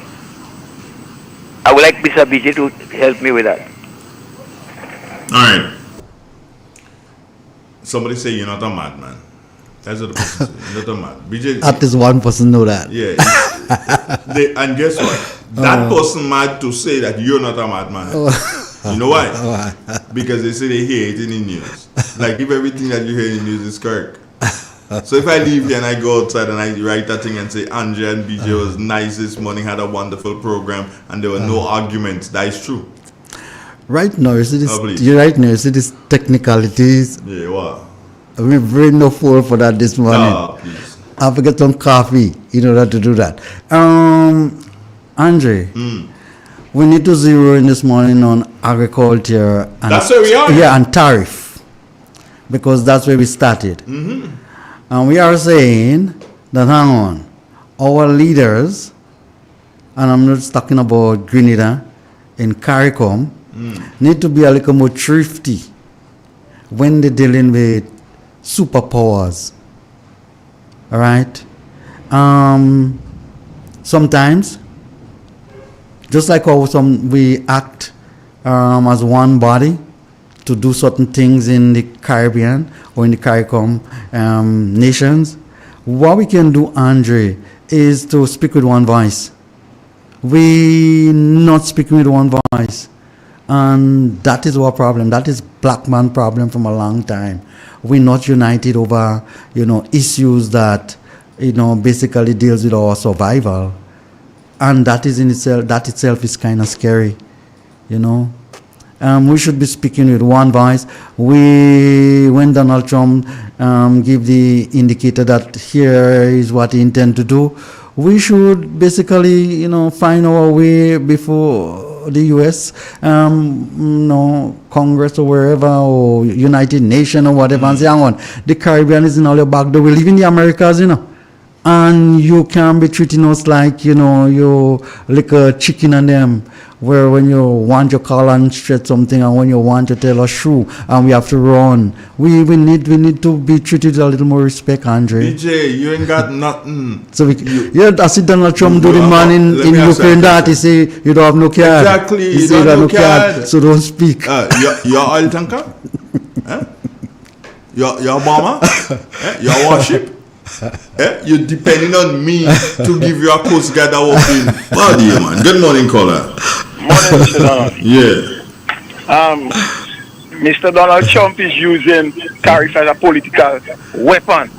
I would like Mr. BJ to help me with that. All right. Somebody say you're not a madman. That's what the person says. You're not a mad. BJ. At least one person know that. Yeah. And guess what? That person mad to say that you're not a madman. You know why? Because they say they hear it in the news. Like if everything that you hear in the news is correct. So if I leave here and I go outside and I write that thing and say Andre and BJ was nice this morning, had a wonderful program, and there were no arguments, that is true. Right now, you see this. Right now, you see these technicalities. Yeah, what? We bring no fool for that this morning. Please. I have to get some coffee in order to do that. Andre, we need to zero in this morning on agriculture. And that's where we are. Yeah, and tariff, because that's where we started. And we are saying that, hang on, our leaders, and I'm not talking about Grenada, in CARICOM, need to be a little more thrifty when they're dealing with superpowers. All right? Sometimes, just like how we act as one body to do certain things in the Caribbean or in the CARICOM nations, what we can do, Andre, is to speak with one voice. We not speaking with one voice. And that is our problem. That is black man problem from a long time. We're not united over, issues that, basically deals with our survival. And that itself is kind of scary, we should be speaking with one voice. When Donald Trump give the indicator that here is what he intends to do, we should basically, find our way before the U.S., Congress or wherever, or United Nations or whatever, and say, hang on, the Caribbean is in all your back door. We live in the Americas, and you can't be treating us like, you're like a chicken and them, where when you want to call and stretch something, and when you want to tell us true, and we have to run. We need to be treated with a little more respect, Andre. BJ, you ain't got nothing. So I see Donald Trump do the man in Ukraine that he say you don't have no card. Exactly, he say you don't have no card, so don't speak. Your oil tanker, your bomber, your warship. You're depending on me to give you a Coast Guard that walk in. Body, man. Good morning, caller. Morning, Mr. Donald. Yeah. Mr. Donald Trump is using tariff as a political weapon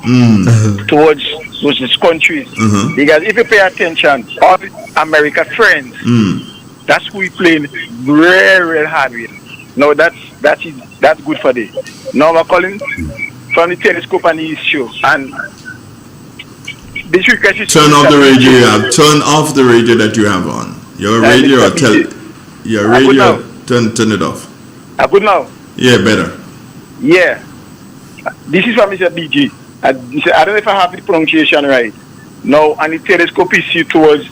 towards those countries. Because if you pay attention, all the America friends, that's who we playing real hard with. No, that's good for them. Now we're calling from the telescope and the issue. And this request is turn off the radio you have. Turn off the radio that you have on. Your radio or your radio, turn it off. I could now. Yeah, better. Yeah. This is from Mr. BG. I don't know if I have the pronunciation right. Now, and the telescope is see towards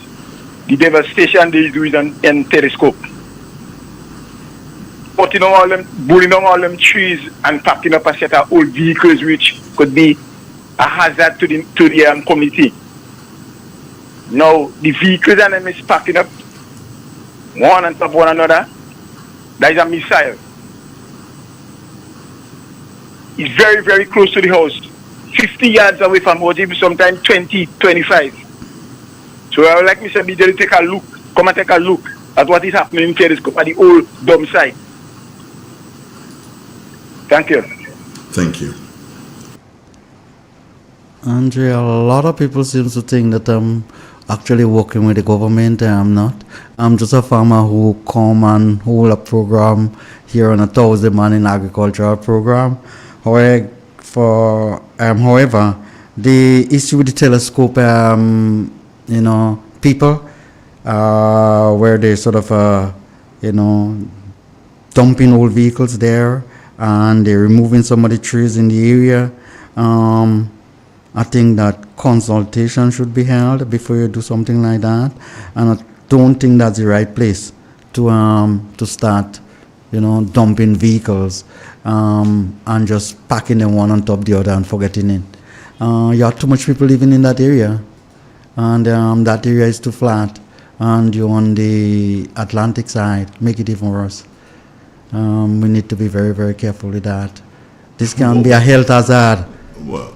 the devastation they do in telescope. Putting on all them, burning on all them trees and packing up a set of old vehicles which could be a hazard to the community. Now, the vehicles and them is packing up one on top of one another. That is a missile. It's very, very close to the house. 50 yards away from house, even sometimes 20, 25. So I would like Mr. BJ to take a look, come and take a look at what is happening in Telescope at the old dump site. Thank you. Thank you. Andre, a lot of people seem to think that I'm actually working with the government, and I'm not. I'm just a farmer who come and hold a program here on a Thursday morning agricultural program. However, the issue with the telescope, people, where they sort of, dumping old vehicles there, and they're removing some of the trees in the area. I think that consultation should be held before you do something like that, and I don't think that's the right place to start, dumping vehicles and just packing them one on top of the other and forgetting it. You have too much people living in that area, and that area is too flat, and you're on the Atlantic side, make it even worse. We need to be very, very careful with that. This can be a health hazard. Well,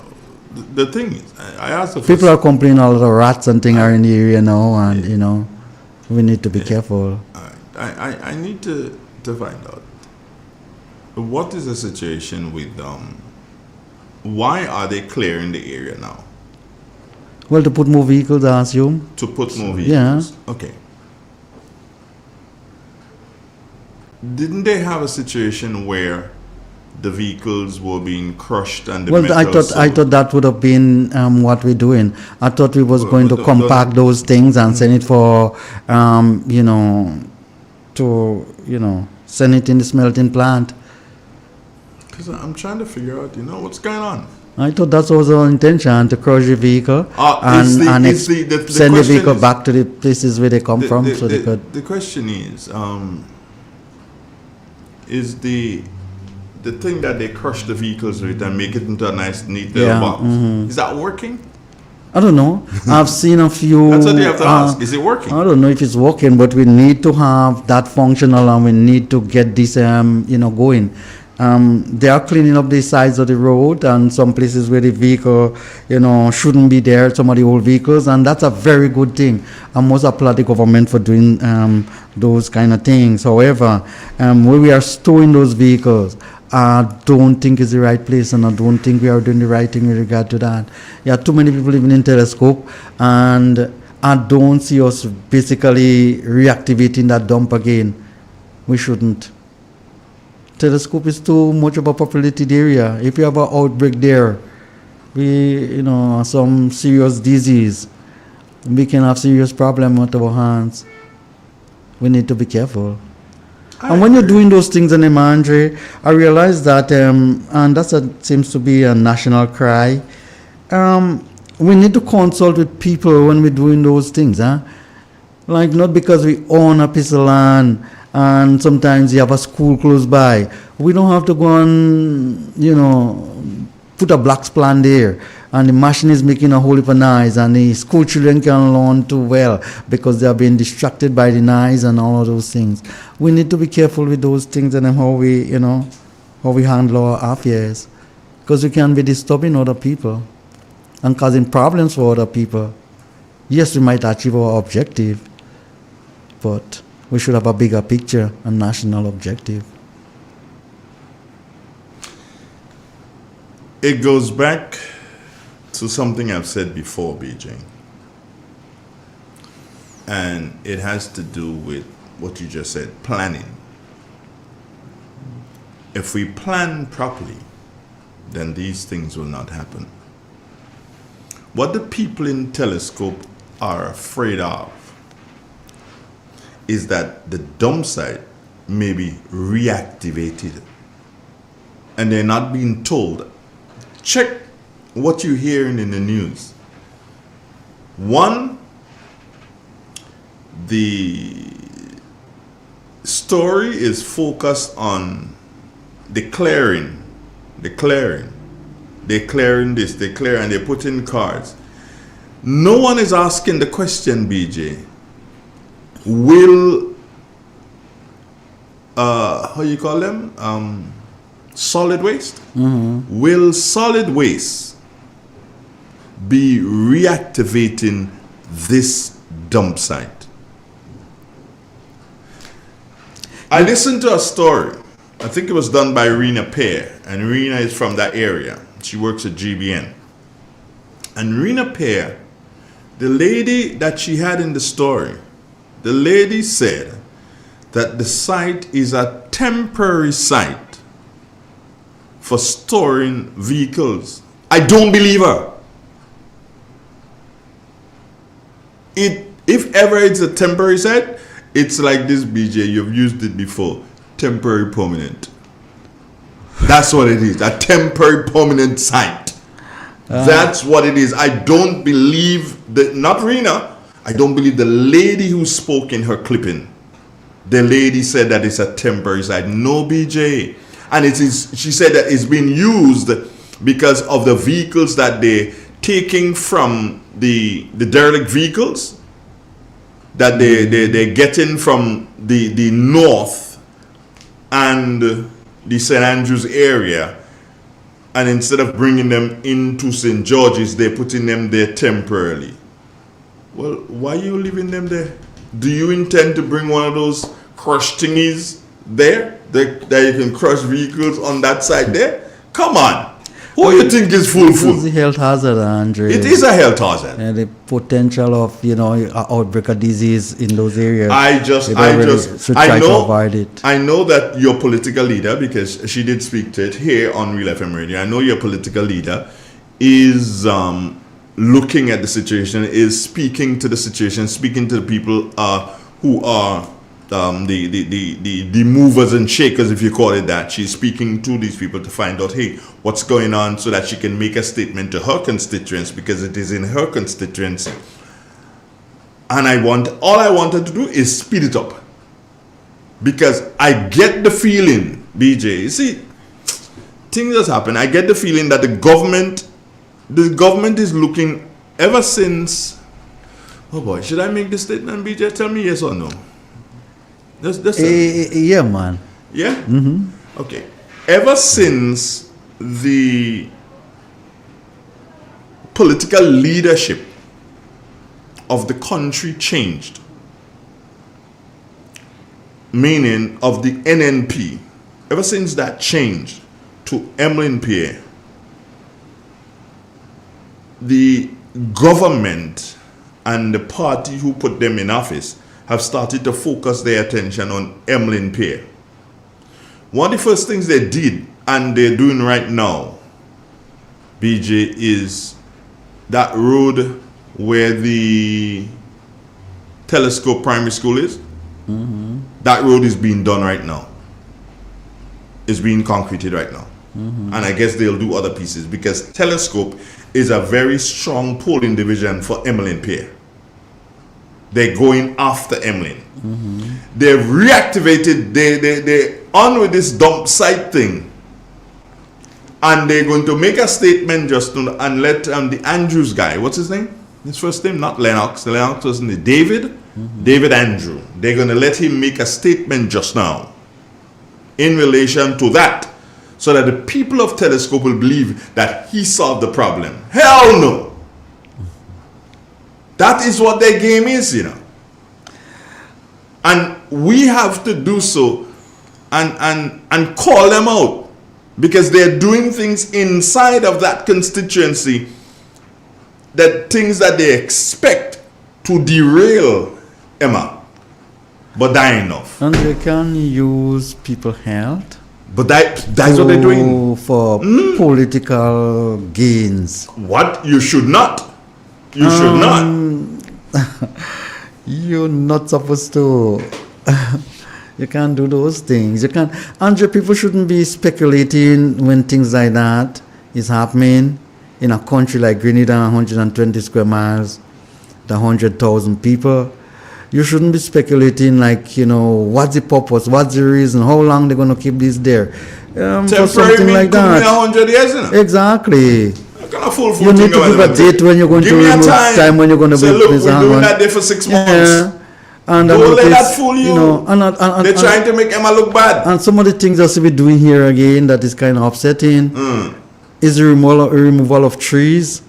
the thing is, I asked the people are complaining all the rats and things are in the area now, and we need to be careful. I need to find out what is the situation with why are they clearing the area now? Well, to put more vehicles, I assume. To put more vehicles? Yeah. Okay. Didn't they have a situation where the vehicles were being crushed and the I thought that would have been what we're doing. I thought we was going to compact those things and send it for send it in the smelting plant. Because I'm trying to figure out, what's going on. I thought that was our intention, to crush the vehicle and send the vehicle back to the places where they come from. The question is the thing that they crush the vehicles with and make it into a nice, neat little box. Is that working? I don't know. I've seen a few. That's what you have to ask. Is it working? I don't know if it's working, but we need to have that functional, and we need to get this, going. They are cleaning up the sides of the road and some places where the vehicle, shouldn't be there, some of the old vehicles, and that's a very good thing. I must applaud the government for doing those kind of things. However, where we are storing those vehicles, I don't think is the right place, and I don't think we are doing the right thing with regard to that. There are too many people living in Telescope, and I don't see us basically reactivating that dump again. We shouldn't. Telescope is too much of a populated area. If you have an outbreak there, some serious disease, we can have serious problem with our hands. We need to be careful. And when you're doing those things in Andre, I realize that, and that seems to be a national cry, we need to consult with people when we're doing those things. Like, not because we own a piece of land and sometimes you have a school close by. We don't have to go and, put a blocks plan there. And the machine is making a whole heap of noise, and the school children can learn too well because they are being distracted by the noise and all of those things. We need to be careful with those things and how we handle our affairs, because we can be disturbing other people and causing problems for other people. Yes, we might achieve our objective, but we should have a bigger picture, a national objective. It goes back to something I've said before, BJ. And it has to do with what you just said, planning. If we plan properly, then these things will not happen. What the people in Telescope are afraid of is that the dump site may be reactivated. And they're not being told. Check what you're hearing in the news. One, the story is focused on declaring. They're clearing this, they're clearing, and they put in cards. No one is asking the question, BJ. Will, how you call them? Solid waste? Mm-hmm. Will solid waste be reactivating this dump site? I listened to a story. I think it was done by Rena Pear, and Rena is from that area. She works at GBN. And Rena Pear, the lady that she had in the story, the lady said that the site is a temporary site for storing vehicles. I don't believe her. If ever it's a temporary site, it's like this, BJ. You've used it before. Temporary, permanent. That's what it is. A temporary permanent site. That's what it is. I don't believe that, not Rena, I don't believe the lady who spoke in her clipping. The lady said that it's a temporary site. No, BJ. And it is, she said that it's been used because of the vehicles that they're taking from the derelict vehicles that they're getting from the north and the St. Andrews area. And instead of bringing them into St. George's, they're putting them there temporarily. Well, why are you leaving them there? Do you intend to bring one of those crush thingies there? That you can crush vehicles on that side there? Come on. Who do you think is full? It's a health hazard, Andre. It is a health hazard. And the potential of, outbreak of disease in those areas. I know that your political leader, because she did speak to it here on Real FM Radio, I know your political leader is looking at the situation, is speaking to the situation, speaking to the people who are the movers and shakers, if you call it that. She's speaking to these people to find out, hey, what's going on, so that she can make a statement to her constituents, because it is in her constituency. And all I wanted to do is speed it up, because I get the feeling, BJ, you see, things just happen. I get the feeling that the government is looking ever since. Oh boy, should I make this statement, BJ? Tell me yes or no. Yeah, man. Yeah? Mm-hmm. Okay. Ever since the political leadership of the country changed, meaning of the NNP, ever since that changed to Emlyn Pierre, the government and the party who put them in office have started to focus their attention on Emlyn Pierre. One of the first things they did, and they're doing right now, BJ, is that road where the Telescope Primary School is. Mm-hmm. That road is being done right now. It's being concreted right now. Mm-hmm. And I guess they'll do other pieces, because Telescope is a very strong polling division for Emlyn Pierre. They're going after Emlyn. Mm-hmm. They've reactivated, they're on with this dump site thing. And they're going to make a statement just to, and let the Andrews guy, what's his name? His first name, not Lennox. Lennox wasn't it? David? Mm-hmm. David Andrew. They're going to let him make a statement just now in relation to that, so that the people of Telescope will believe that he solved the problem. Hell no! That is what their game is, And we have to do so and call them out, because they're doing things inside of that constituency, that things that they expect to derail Emma, but that enough. And they can use people's health. But that's what they're doing. For political gains. What? You should not. You should not. You're not supposed to. You can't do those things. You can't. Andre, people shouldn't be speculating when things like that is happening in a country like Grenada, 120 square miles, the 100,000 people. You shouldn't be speculating what's the purpose, what's the reason, how long they're going to keep this there. For something like that. 100 years, isn't it? Exactly. You need to give a date when you're going to remove time when you're going to be look, we're doing that there for 6 months. Yeah. And don't let that fool you. They're trying to make Emma look bad. And some of the things that we're doing here again that is kind of upsetting is the removal of trees.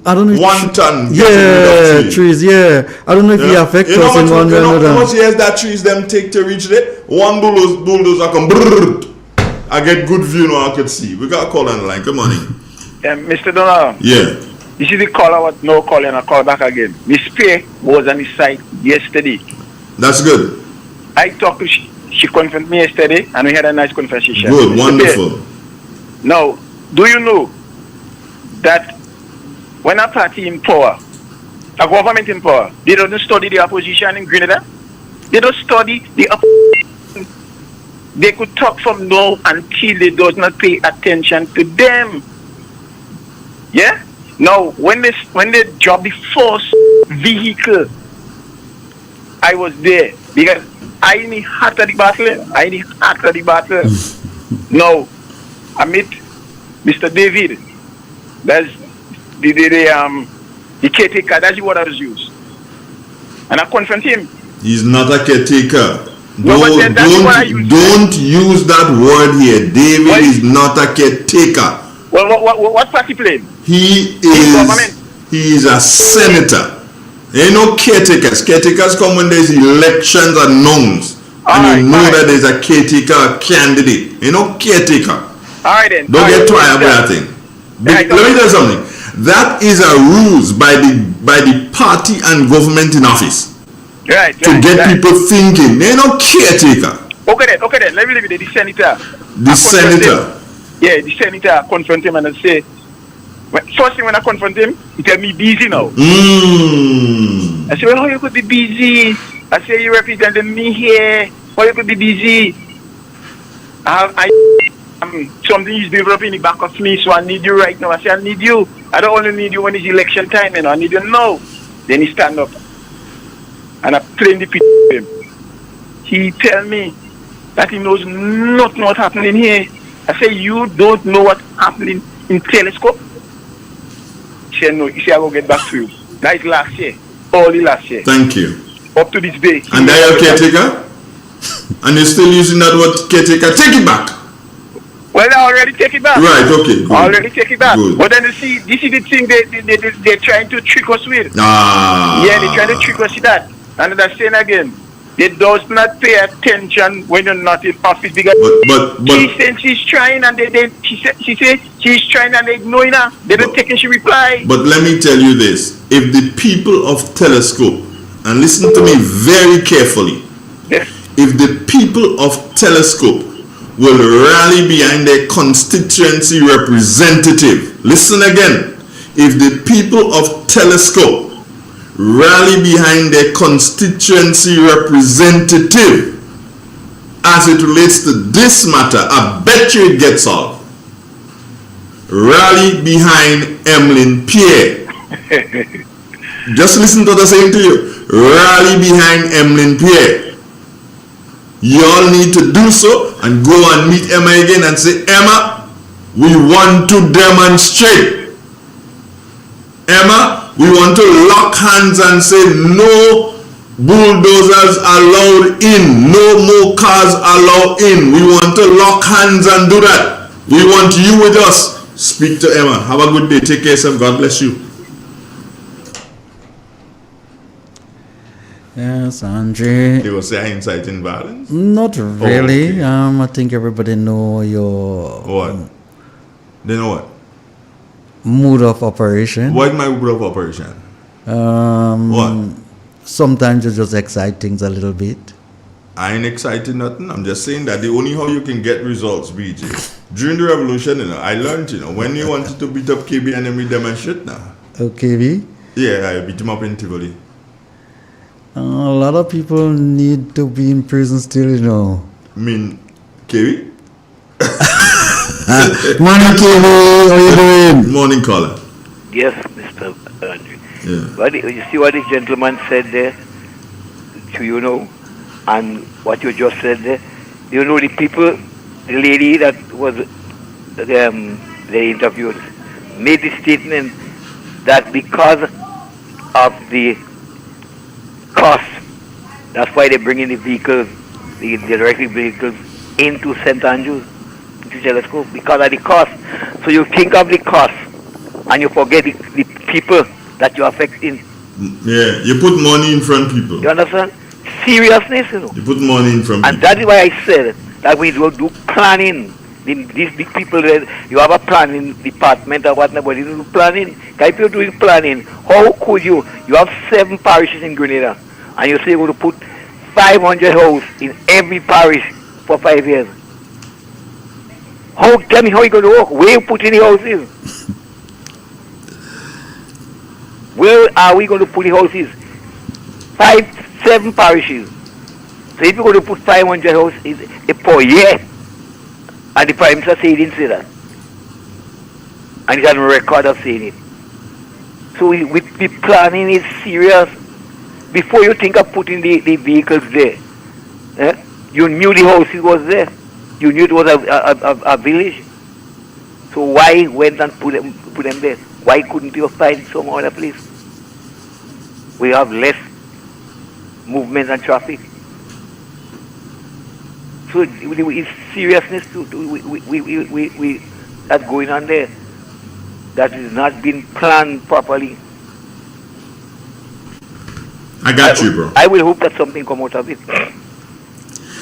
I don't know. 1 ton. Yeah, trees. Yeah. I don't know if it affects us in one way or another. How much years that trees them take to reach there? One bulldozer come. Brrr, I get good view now. I can see. We got a call on the line. Come on in. Mr. Donald. Yeah. You see the caller what no call and I call back again. Miss P was on his site yesterday. That's good. I talked to she confirmed me yesterday and we had a nice conversation. Good, Mr. wonderful. P. Now, do you know that when a party in power, a government in power, they don't study the opposition in Grenada? They don't study the opposition. they could talk from now until they does not pay attention to them. Yeah? Now, when they drop the first vehicle, I was there because I in the heart of the battle. Now, I met Mr. David. That's the caretaker. That's the word I was used. And I confront him. He's not a caretaker. Don't use that word here. David is not a caretaker. Well, what party playing? He is a senator. There ain't no caretakers. Caretakers come when there's elections announced. And you know that there's a caretaker candidate. Ain't no caretaker. Alright then. Don't get tired of that thing. Let me tell you something. That is a ruse by the party and government in office. To get people thinking. There ain't no caretaker. Okay then. Let me leave it. The senator. The senator. Yeah, the senator. I confront him and I say, first thing when I confront him, he tell me busy now. I say, well, how you could be busy? I say, you representing me here. How you could be busy? Something is developing in the back of me, so I need you right now. I say, I need you. I don't only need you when it's election time, I need you now. Then he stand up. And I plain the with him. He tell me that he knows nothing what's happening here. I say, you don't know what's happening in telescope? He said, no. He said, I will get back to you. That is last year. Only last year. Thank you. Up to this day. And they are caretaker? And you're still using that word caretaker? Take it back. Well, I already take it back. Right, okay. Good. I already take it back. Good. But then you see, this is the thing they're trying to trick us with. Yeah, they're trying to trick us with that. And that's saying again, they does not pay attention when you're not in office because she said she's trying and she said she's trying and they're ignoring her. They don't take it, she reply. But let me tell you this. If the people of Telescope, and listen to me very carefully, if the people of Telescope will rally behind their constituency representative, listen again, if the people of Telescope rally behind their constituency representative as it relates to this matter, I bet you it gets solved. Rally behind Emlyn Pierre. Just listen to what I'm saying to you. Rally behind Emlyn Pierre. You all need to do so and go and meet Emma again and say, Emma, we want to demonstrate. Emma, we want to lock hands and say no bulldozers allowed in, no more cars allowed in. We want to lock hands and do that. We want you with us. Speak to Emma. Have a good day. Take care of yourself. God bless you. Yes, Andre. They will say inciting violence? Not really. I think everybody know your... What? They know what? Mode of operation. What is my mode of operation? What? Sometimes you just excite things a little bit. I ain't excited nothing. I'm just saying that the only how you can get results, BJ. During the revolution, I learned, when you wanted to beat up KB and then we demonstrate now. Oh, KB? Yeah, I beat him up in Tivoli. A lot of people need to be in prison still, Mean KB? Morning, KB. How you doing? Morning, caller. Yes, Mr. Andrew. Yeah. You see what this gentleman said there? To and what you just said there? The people, the lady that was they interviewed, made the statement that because of the cost, that's why they bring in the vehicles, the electric vehicles into St. Andrews, into Telescope, because of the cost. So you think of the cost and you forget the people that you're affecting. Yeah, you put money in front of people. You understand? Seriousness, You put money in front of people. And that is why I said that we don't do planning. These big people, you have a planning department or whatnot, but you do planning. If you're doing planning, how could you have 7 parishes in Grenada, and you say you're going to put 500 houses in every parish for 5 years? Tell me how you're going to work. Where you put in the houses? Where are we going to put the houses? 5, 7 parishes. So if you're going to put 500 houses per year, and the Prime Minister said he didn't say that, and he's on record of saying it. So the planning is serious. Before you think of putting the vehicles there, you knew the houses was there. You knew it was a village. So why went and put them there? Why couldn't you find some other place? We have less movement and traffic. So it's seriousness we that's going on there. That is not being planned properly. I got you, bro. I will hope that something come out of it.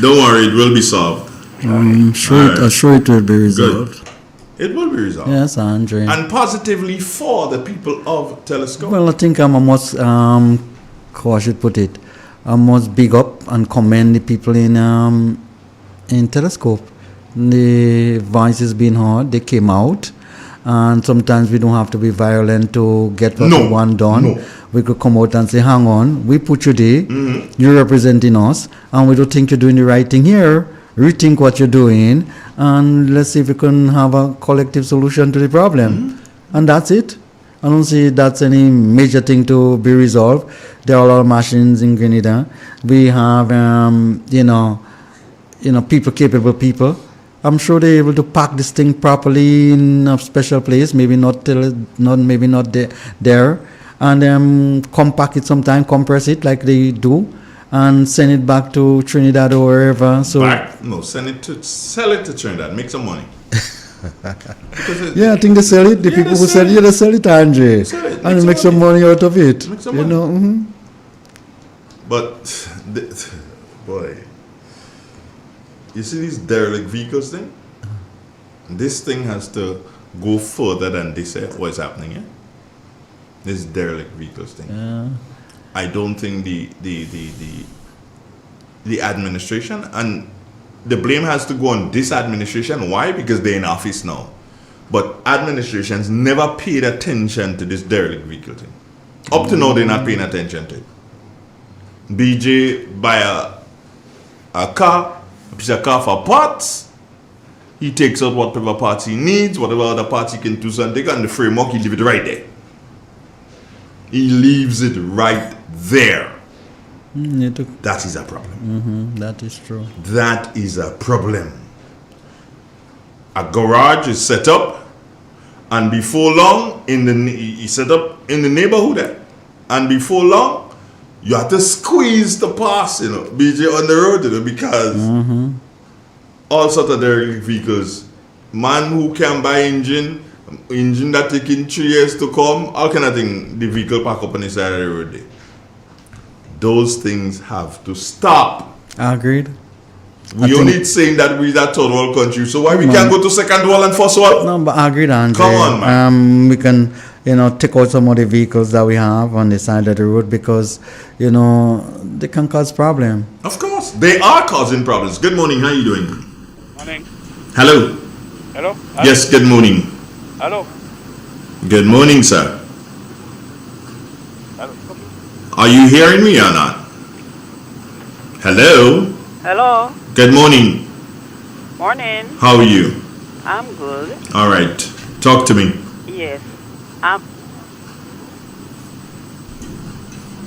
Don't worry, it will be solved. I'm sure it will be resolved. It will be resolved. Yes, Andre. And positively for the people of Telescope. Well, I think I must, how I should put it, I must big up and commend the people in Telescope. The voice is being heard. They came out. And sometimes we don't have to be violent to get what we want done. No. We could come out and say, hang on, we put you there, you're representing us, and we don't think you're doing the right thing here. Rethink what you're doing, and let's see if we can have a collective solution to the problem. And that's it. I don't see that's any major thing to be resolved. There are a lot of machines in Grenada. We have, people, capable people. I'm sure they're able to pack this thing properly in a special place, maybe not there, and compact it sometime, compress it like they do, and send it back to Trinidad or wherever. So sell it to Trinidad, make some money. Yeah, I think they sell it. The people who sell it, they sell it, Andre, and make some money out of it. Make some money. But boy. You see these derelict vehicles thing? This thing has to go further than this. What's happening here? This derelict vehicles thing. Yeah. I don't think the administration, and the blame has to go on this administration. Why? Because they're in office now. But administrations never paid attention to this derelict vehicle thing. Up to now, they're not paying attention to it. BJ buy a car. A piece of car for parts. He takes out whatever parts he needs, whatever other parts he can do something, and the framework, he leave it right there. He leaves it right there. That is a problem. That is true. That is a problem. A garage is set up, and before long, he set up in the neighborhood, and before long, you have to squeeze to pass, BJ on the road, because all sorts of derelict vehicles. Man who can buy engine that taking 3 years to come, all kind of thing, the vehicle park up on the side of the road there. Those things have to stop. Agreed. We only saying that we're that third world country, so why we can't go to second world and first world? No, but I agreed, Andre. Come on, man. We can, take out some of the vehicles that we have on the side of the road because, they can cause problem. Of course, they are causing problems. Good morning. How are you doing? Morning. Hello. Hello. Yes. Good morning. Hello. Good morning, sir. Hello. Are you hearing me or not? Hello. Hello. Good morning. Morning. How are you? I'm good. All right. Talk to me. Yes.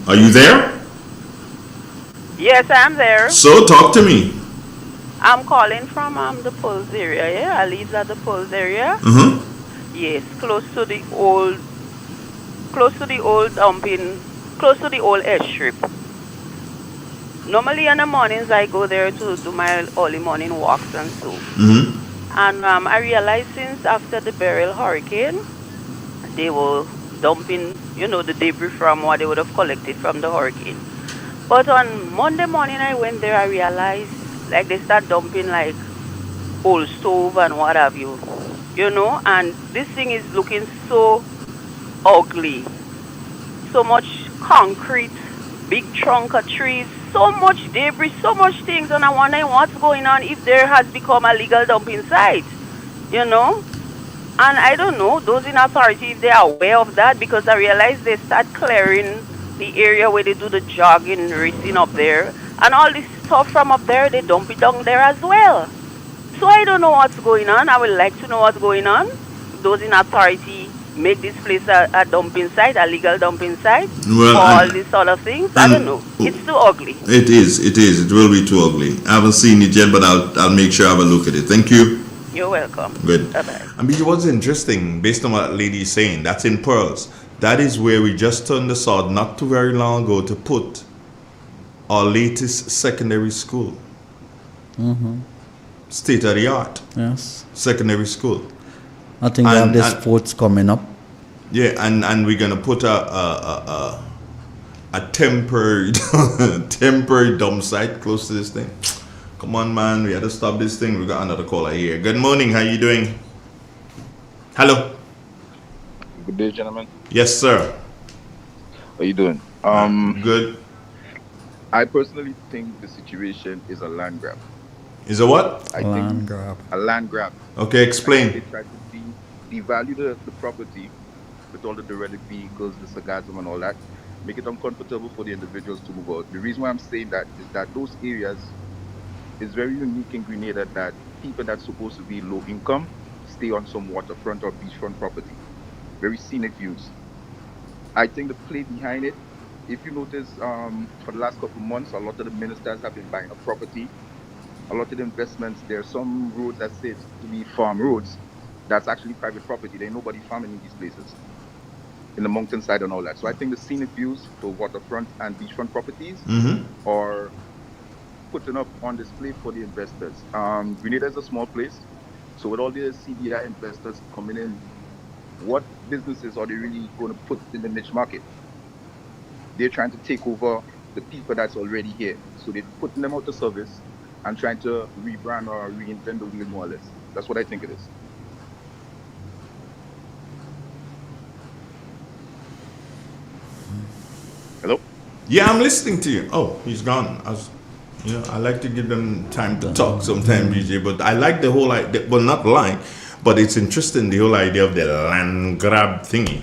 Are you there? Yes, I'm there. So talk to me. I'm calling from the Pulse area. Yeah, I live at the Pulse area. Yes, close to the old dumping, close to the old airstrip. Normally in the mornings I go there to do my early morning walks and so. And I realized since after the Beryl hurricane, they were dumping, the debris from what they would have collected from the hurricane. But on Monday morning I went there, I realized like they start dumping like old stove and what have you, and this thing is looking so ugly. So much concrete, big trunk of trees, so much debris, so much things, and I'm wondering what's going on if there has become a legal dumping site, And I don't know, those in authority, if they are aware of that, because I realize they start clearing the area where they do the jogging, racing up there, And all this stuff from up there, they dump it down there as well. So I don't know what's going on. I would like to know what's going on. Those in authority make this place a dumping site, a legal dumping site for all these sort of things. I don't know. It's too ugly. It is. It will be too ugly. I haven't seen it yet, but I'll make sure I have a look at it. Thank you. You're welcome. Good. Bye-bye. I mean, what's interesting, based on what that lady is saying, that's in Pearls. That is where we just turned the sod not too very long ago to put our latest secondary school. Mm-hmm. State of the art. Yes. Secondary school. I think we have the sports coming up. Yeah, and we're gonna put a temporary temporary dump site close to this thing. Come on, man, we had to stop this thing. We got another caller here. Good morning. How you doing? Hello. Good day, gentlemen. Yes, sir. How you doing? Good. I personally think the situation is a land grab. Is a what? I think a land grab. Okay, explain. They try to devalue the property with all the derelict vehicles, the sargassum and all that, make it uncomfortable for the individuals to move out. The reason why I'm saying that is that those areas is very unique in Grenada that people that's supposed to be low income stay on some waterfront or beachfront property. Very scenic views. I think the play behind it, if you notice, for the last couple of months, a lot of the ministers have been buying a property. A lot of the investments, there are some roads that say to be farm roads. That's actually private property. There ain't nobody farming in these places, in the mountainside and all that. So I think the scenic views for waterfront and beachfront properties are putting up on display for the investors. Grenada is a small place, so with all the CDI investors coming in, what businesses are they really going to put in the niche market? They're trying to take over the people that's already here. So they're putting them out of service and trying to rebrand or reinvent the wheel more or less. That's what I think it is. Hello? Yeah, I'm listening to you. Oh, he's gone. I like to give them time to talk sometimes, BJ, but I like the whole idea, well, not like, but it's interesting, the whole idea of the land grab thingy.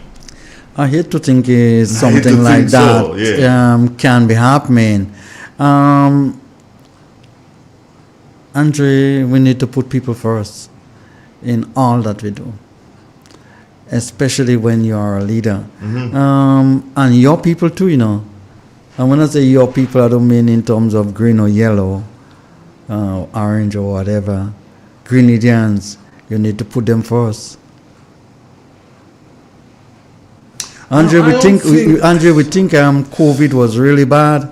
I hate to think something like that can be happening. Andre, we need to put people first in all that we do, especially when you are a leader. And your people too, you know. And when I say your people, I don't mean in terms of green or yellow, orange or whatever. Grenadians, you need to put them first. Andre, we think COVID was really bad.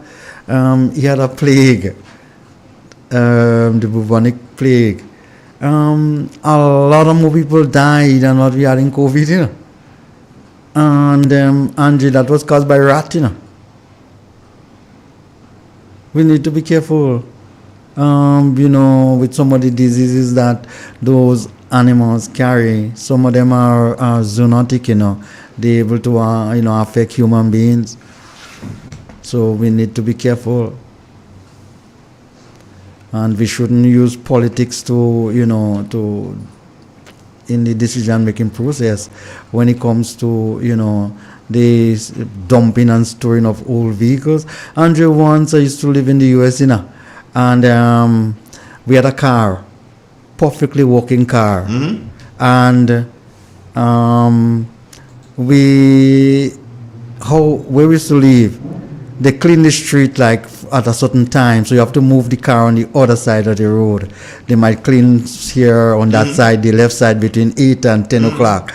He had a plague, the bubonic plague. A lot of more people died than what we had in COVID, you know. And Andre, that was caused by rat, you know. We need to be careful, you know, with some of the diseases that those animals carry. Some of them are zoonotic, you know. They're able to, affect human beings. So we need to be careful. And we shouldn't use politics to in the decision-making process when it comes to, the dumping and storing of old vehicles. Andre, once I used to live in the US, you know, and we had a car, perfectly working car. And where we used to live, they clean the street like at a certain time, so you have to move the car on the other side of the road. They might clean here on that side, the left side, between 8 and 10 o'clock.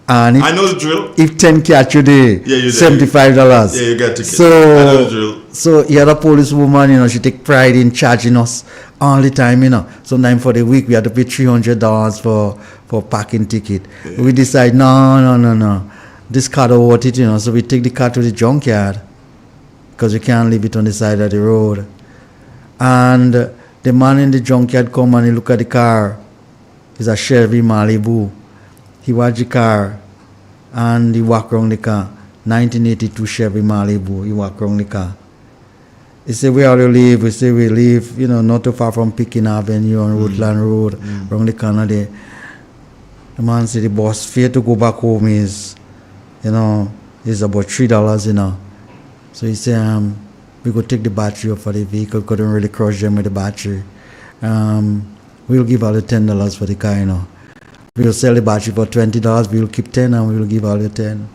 And I know the drill. If 10 catch you there, $75. Yeah, you got to get. So, I know the drill. So you had a policewoman, you know, she take pride in charging us all the time, you know. Sometimes for the week we had to pay $300 for parking ticket. Yeah. We decide, no. This car don't worth it, you know. So we take the car to the junkyard because you can't leave it on the side of the road. And the man in the junkyard come and he look at the car. It's a Chevy Malibu. He watch the car and he walk around the car. 1982 Chevy Malibu. He walk around the car. He said, where do you live? We say, we live, you know, not too far from Picking Avenue on Woodland Road, around the corner there. The man said, the bus fare to go back home is, you know, is about $3, you know. So he said, we could take the battery off for the vehicle, couldn't really crush them with the battery. We'll give all the $10 for the car, you know. We'll sell the battery for $20, we'll keep 10 and we'll give all the 10.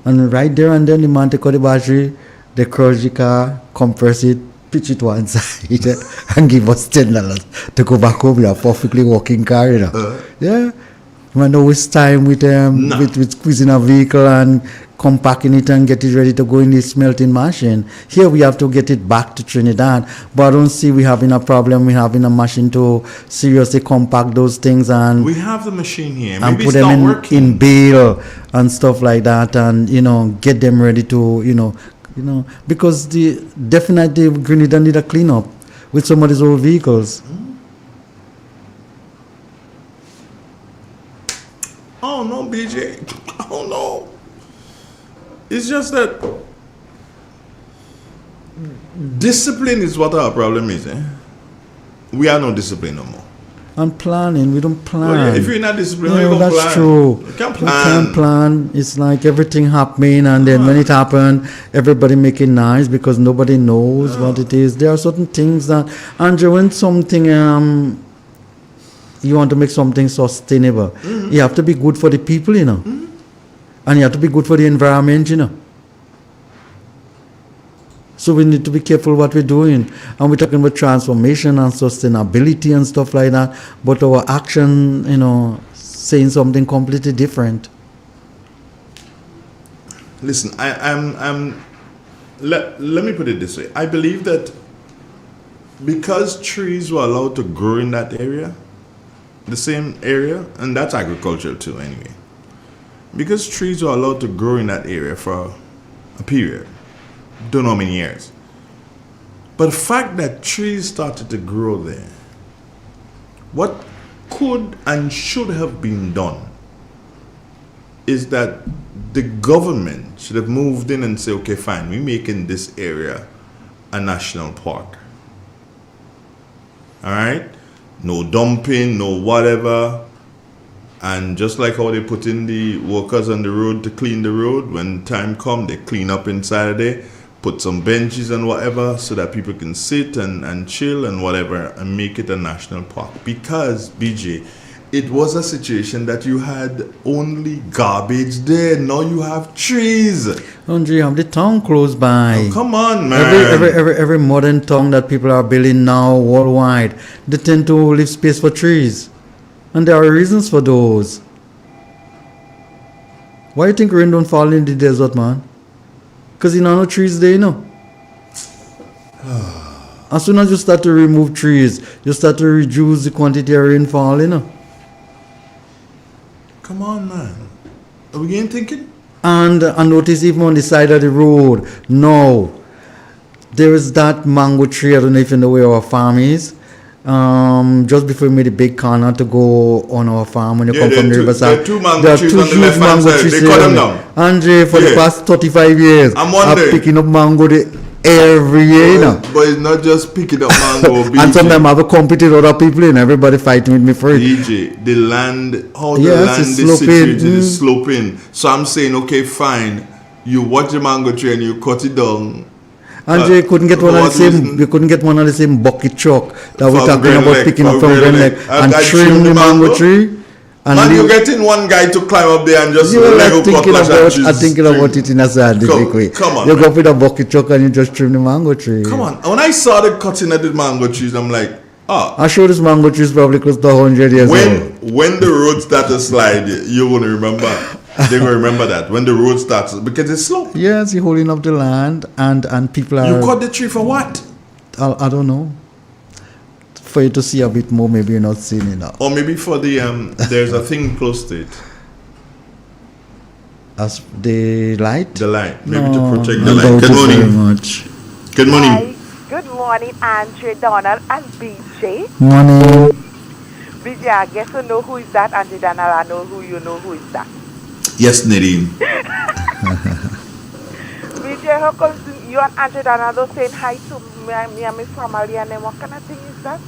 And right there and then the man take out the battery, they crush the car, compress it, pitch it one side and give us $10 to go back home with a perfectly working car, you know. Yeah. We don't waste time with squeezing a vehicle and compacting it and get it ready to go in the smelting machine. Here we have to get it back to Trinidad, but I don't see we having a problem. We having a machine to seriously compact those things and we have the machine here. and Maybe put it's them not in working. bale and stuff like that, and get them ready to because the definitely Grenada need a cleanup with some of these old vehicles. Oh no, BJ. Oh no. It's just that discipline is what our problem is. We are no discipline no more. And planning, we don't plan. Well, yeah, if you're not disciplined, you don't that's plan. true. You can't We plan. can't plan. It's like everything happening, and then when it happened, everybody making noise because nobody knows what it is. There are certain things that, Andrew, when something you want to make something sustainable, you have to be good for the people, and you have to be good for the environment, So we need to be careful what we're doing. And we're talking about transformation and sustainability and stuff like that. But our action, saying something completely different. Listen, let me put it this way. I believe that because trees were allowed to grow in that area, the same area, and that's agricultural too anyway. Because trees were allowed to grow in that area for a period, don't know how many years. But the fact that trees started to grow there, what could and should have been done is that the government should have moved in and say, okay, fine, we're making this area a national park. All right? No dumping, no whatever. And just like how they put in the workers on the road to clean the road, when time comes, they clean up inside of there, put some benches and whatever so that people can sit and chill and whatever and make it a national park. Because, BJ, it was a situation that you had only garbage there. Now you have trees. Andre, you have the town close by. Oh, come on, man. Every modern town that people are building now worldwide, they tend to leave space for trees. And there are reasons for those. Why you think rain don't fall in the desert, man? Because you know no trees there, As soon as you start to remove trees, you start to reduce the quantity of rainfall, Come on, man. Are we getting thinking? And I notice even on the side of the road, no, there is that mango tree. I don't know if you know where our farm is. Just before we made a big corner to go on our farm when you come from the riverside, there are two mango trees on the left hand side. They cut them down. Andre, for the past 35 years, I'm wondering. picking up mango every year, But it's not just picking up mango. And sometimes I have to compete with other people, and everybody fighting with me for it. DJ, the land, how the Yes, land it's is sloping. situated is sloping. So I'm saying, okay, fine. You watch the mango tree and you cut it down. Andre, you couldn't get one of the same. You couldn't get one of the same bucket truck that we're talking about picking up from Grand Lake and trim the mango tree. And man, you're getting one guy to climb up there and just I'm thinking about it in a scientific way. Come on, you man. go with a bucket truck and you just trim the mango tree. Come on. When I saw the cutting of the mango trees, I'm like, I'm sure this mango tree is probably close to 100 years old. When the road starts to slide, you will remember. They're going to remember that. When the road starts, because it's slow. Yes, you're holding up the land and people are... You cut the tree for what? I don't know. For you to see a bit more, maybe you're not seeing enough. Or maybe for the, there's a thing close to it. As the light? The light. Maybe No, to protect I the light. doubt Good it morning. very much. Good morning. Good morning, Andre, Donald, and BJ. Morning. BJ, I guess you know who is that. Andre, Donald, I know who you know who is that. Yes, Nadine. BJ, how come you and Andre Donald saying hi to me and my family and then what kind of thing is that?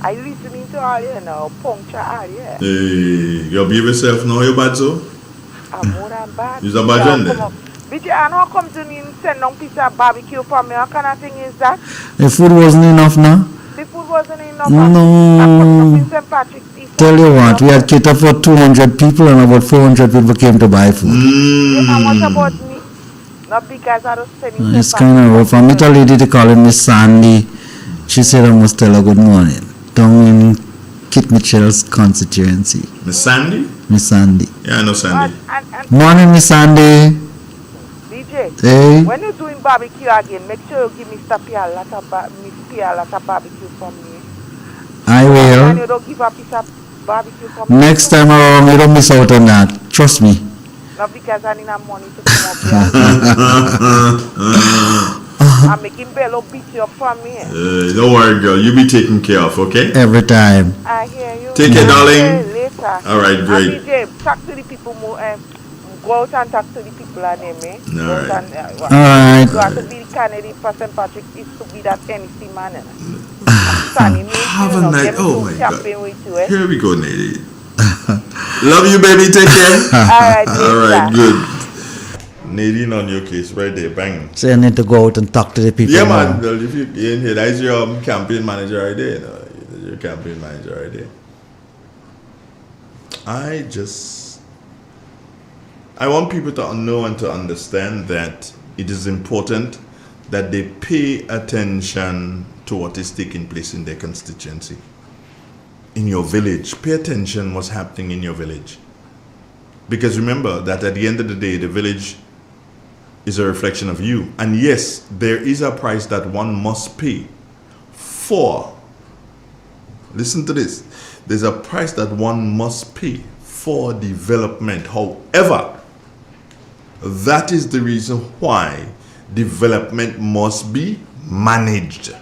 I listening to all you now, puncture all you. Hey, you behave yourself now, you bad so? I'm more than bad. You're a bad Yeah, then? BJ, and how comes you didn't send down piece of barbecue for me? What kind of thing is that? The food wasn't enough now. The food wasn't enough. No. St. Patrick's Day. Tell you what, we had catered for 200 people and about 400 people came to buy food. And what about me? Not because I don't send you. It's kind of rough. I meet a lady, they call her Miss Sandy. She said I must tell her good morning. Down in Kit Mitchell's constituency. Miss Sandy? Miss Sandy. Yeah, I know Sandy. Morning, Miss Sandy. BJ, Hey. when you're doing barbecue again, make sure you give Mr. Pierre a lot of barbecue from me. I will. And you don't give a piece of barbecue from me. Next time around, you don't miss out on that. Trust me. Not because I need money to come up here. I'm making Bello beat you up for me. Don't worry, girl. You be taken care of, okay? Every time. I hear you. Take care, darling. Later. All right, great. And BJ, talk to the people more. Go out and talk to the people and them, eh? All right. All right. You have to be the candidate for St. Patrick is to be that NC man. Have a night. Oh my God. With you, eh? Here we go, Nadine. Love you, baby. Take care. All right, good. Nadine on your case right there, bang. So you need to go out and talk to the people. Yeah, now. man. Well, if you're in here, that's your campaign manager right there. That's your campaign manager right there. I want people to know and to understand that it is important that they pay attention to what is taking place in their constituency. In your village, pay attention what's happening in your village. Because remember that at the end of the day, the village is a reflection of you. And yes, there is a price that one must pay for. Listen to this. There's a price that one must pay for development. However, that is the reason why development must be managed.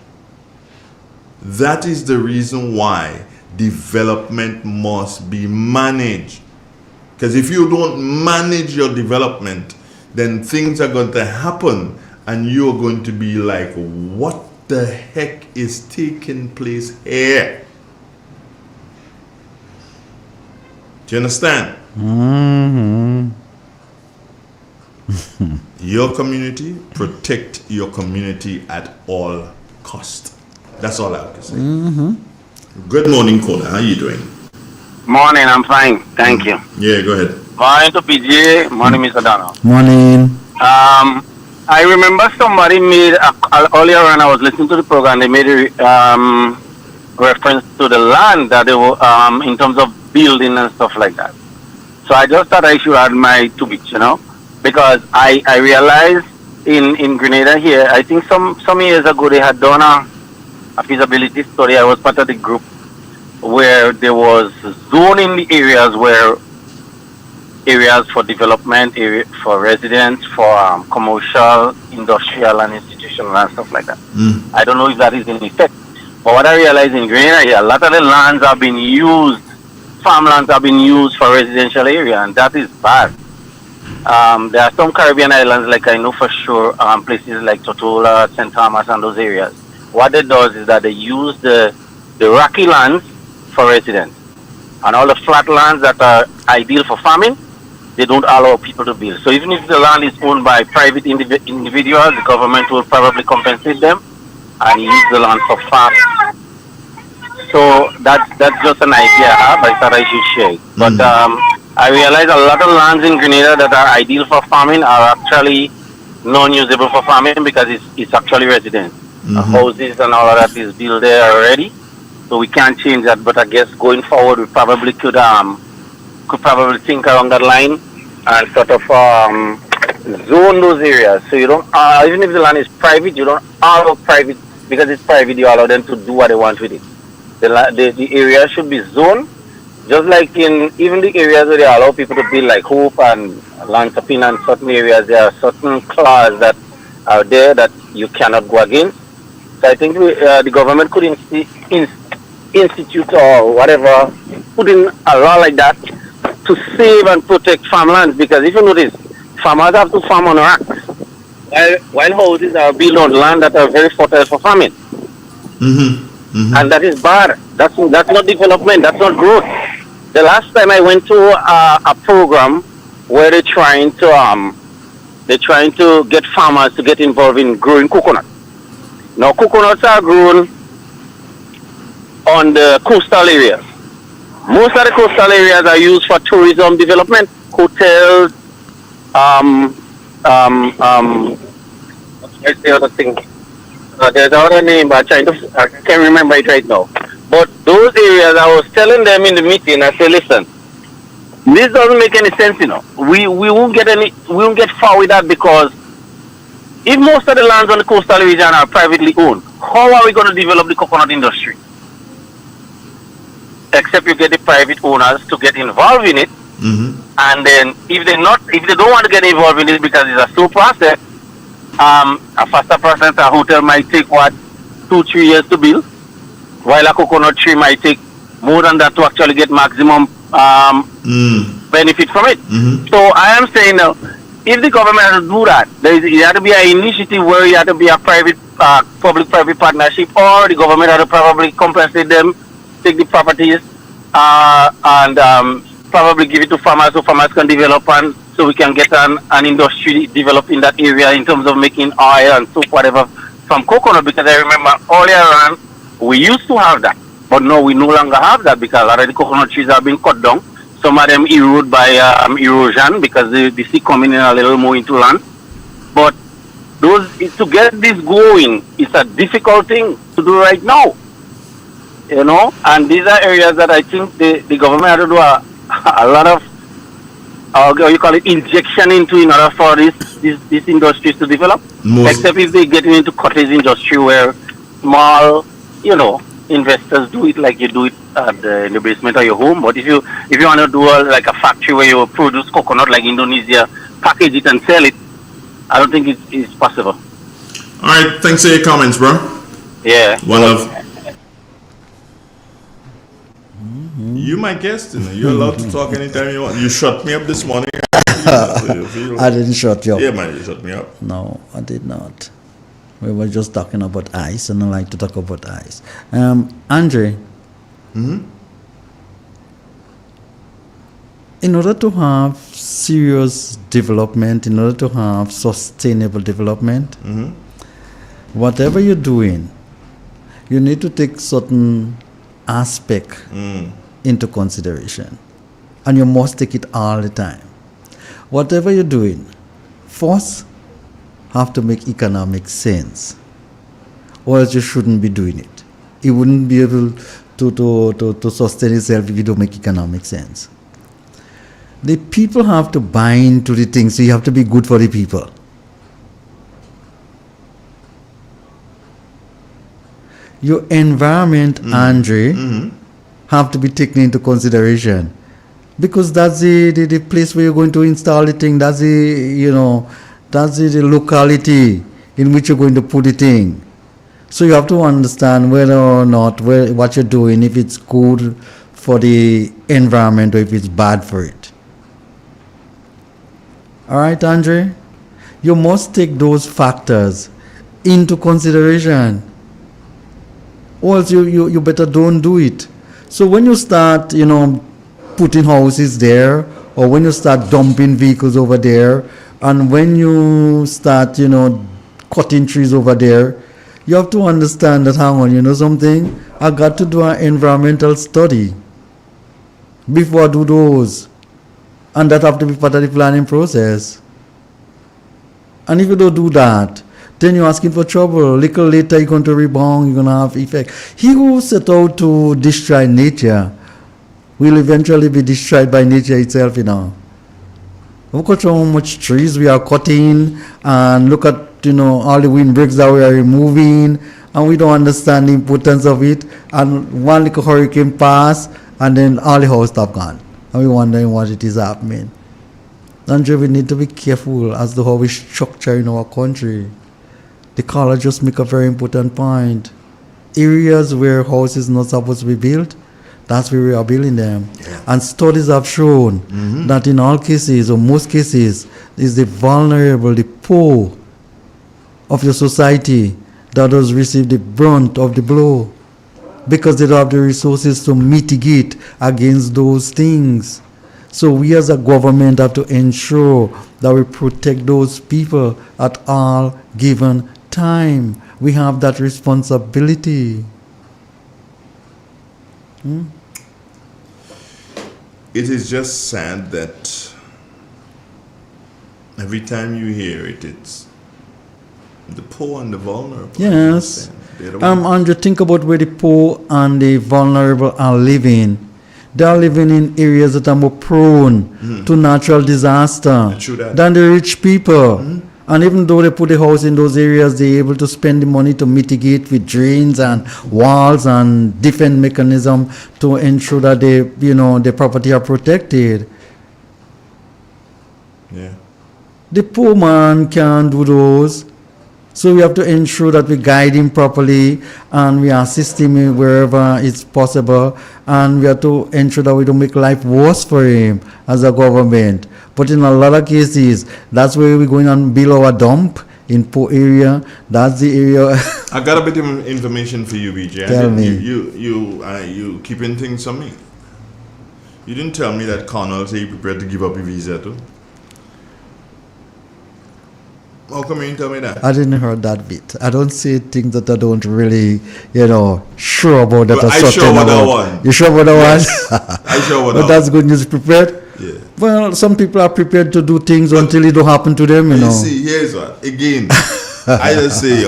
That is the reason why development must be managed. Because if you don't manage your development, then things are going to happen and you're going to be like, what the heck is taking place here? Do you understand? Mm-hmm. Your community, protect your community at all cost. That's all I have to say. Mm-hmm. Good morning, Kola. How are you doing? Morning, I'm fine. Thank you. Yeah, go ahead. Morning to PJ. Morning, Mr. Donald. Morning. I remember somebody made, earlier when I was listening to the program, they made a reference to the land that they were, in terms of building and stuff like that. So I just thought I should add my 2 bits, because I realized in Grenada here, I think some years ago they had done a feasibility study. I was part of the group where there was zoning the areas for development, for residents, for commercial, industrial, and institutional and stuff like that. I don't know if that is in effect. But what I realized in Grenada here, a lot of the lands have been used, farmlands have been used for residential area, and that is bad. There are some Caribbean islands, like I know for sure, places like Tortola, St. Thomas, and those areas. What they do is that they use the rocky lands for residents. And all the flat lands that are ideal for farming, they don't allow people to build. So even if the land is owned by private individuals, the government will probably compensate them and use the land for farming. So that's just an idea I have. I thought I should share it. But I realize a lot of lands in Grenada that are ideal for farming are actually non-usable for farming because it's actually residence. Houses and all of that is built there already. So we can't change that. But I guess going forward, we probably could probably think along that line and sort of zone those areas. So you don't, even if the land is private, you don't allow private, because it's private, you allow them to do what they want with it. The area should be zoned, just like in even the areas where they allow people to build, like Hope and Lansapin and certain areas, there are certain clauses that are there that you cannot go against. So I think the government could institute or whatever, put in a law like that to save and protect farmlands, because if you notice, farmers have to farm on rocks, while houses are built on land that are very fertile for farming. And that is bad. That's not development, that's not growth. The last time I went to a program where they're trying to they're trying to get farmers to get involved in growing coconut. Now, coconuts are grown on the coastal areas. Most of the coastal areas are used for tourism development, hotels, what's the other thing? There's another name, but I can't remember it right now. But those areas, I was telling them in the meeting, I said, listen, this doesn't make any sense, We won't get far with that, because if most of the lands on the coastal region are privately owned, how are we going to develop the coconut industry? Except you get the private owners to get involved in it, and then if they don't want to get involved in it because it's a slow process, a faster process, a hotel might take 2-3 years to build, while a coconut tree might take more than that to actually get maximum benefit from it. So I am saying now, if the government has to do that, there has to be an initiative where you have to be a private, public-private partnership, or the government has to probably compensate them, take the properties, and probably give it to farmers so farmers can develop, and so we can get an industry developed in that area in terms of making oil and soap, whatever, from coconut. Because I remember earlier on, we used to have that, but now we no longer have that because a lot of the coconut trees are being cut down. Some of them erode by erosion because the sea coming in a little more into land. But to get this going, it's a difficult thing to do right now. And these are areas that I think the government had to do a lot of, injection into in order for these industries to develop. Except if they get into cottage industry where small, investors do it like you do it in the basement of your home. But if you want to do like a factory where you produce coconut like Indonesia, package it and sell it, I don't think it's possible. All right, thanks for your comments, bro. Yeah. One love. You my guest, you're allowed to talk anytime you want. You shut me up this morning. I didn't shut you up. Yeah, man, you shut me up. No, I did not. We were just talking about ice, and I like to talk about ice. Andre, in order to have serious development, in order to have sustainable development, whatever you're doing, you need to take certain aspect into consideration, and you must take it all the time. Whatever you're doing, first have to make economic sense, or else you shouldn't be doing it. It wouldn't be able to sustain itself if you don't make economic sense. The people have to buy into the things, so you have to be good for the people. Your environment, Andre, have to be taken into consideration, because that's the place where you're going to install the thing. That's the locality in which you're going to put the thing. So you have to understand whether or not what you're doing, if it's good for the environment or if it's bad for it. All right, Andre? You must take those factors into consideration, or else you better don't do it. So when you start, putting houses there, or when you start dumping vehicles over there, and when you start, cutting trees over there, you have to understand that, hang on, something? I got to do an environmental study before I do those. And that have to be part of the planning process. And if you don't do that, then you're asking for trouble. A little later, you're going to rebound, you're going to have effect. He who set out to destroy nature will eventually be destroyed by nature itself, Look at how much trees we are cutting, and look at, all the windbreaks that we are removing, and we don't understand the importance of it. And one little hurricane pass, and then all the house stuff gone. And we wondering what it is happening. Andre, we need to be careful as to how we structure in our country. The caller just make a very important point. Areas where houses not supposed to be built, that's where we are building them. Yeah. And studies have shown that in all cases, or most cases, is the vulnerable, the poor of your society that does receive the brunt of the blow, because they don't have the resources to mitigate against those things. So we as a government have to ensure that we protect those people at all given time. We have that responsibility. It is just sad that every time you hear it, it's the poor and the vulnerable. Yes. Andrew, think about where the poor and the vulnerable are living. They are living in areas that are more prone to natural disaster than the rich people. And even though they put a house in those areas, they're able to spend the money to mitigate with drains and walls and different mechanism to ensure that their property are protected. Yeah. The poor man can't do those. So we have to ensure that we guide him properly and we assist him wherever it's possible, and we have to ensure that we don't make life worse for him as a government. But in a lot of cases, that's where we're going and build our dump in poor area. That's the area. I got a bit of information for you, BJ. Tell me. You keeping things on me. You didn't tell me that Connell said he prepared to give up his visa too. How come you didn't tell me that? I didn't hear that bit. I don't say things that I don't really, sure about that. Well, I sure about that one. You sure about that Yes. one? I sure about But that that's good news. Prepared? Yeah. Well, some people are prepared to do things until it don't happen to them, You see, here's what. Again, I just say,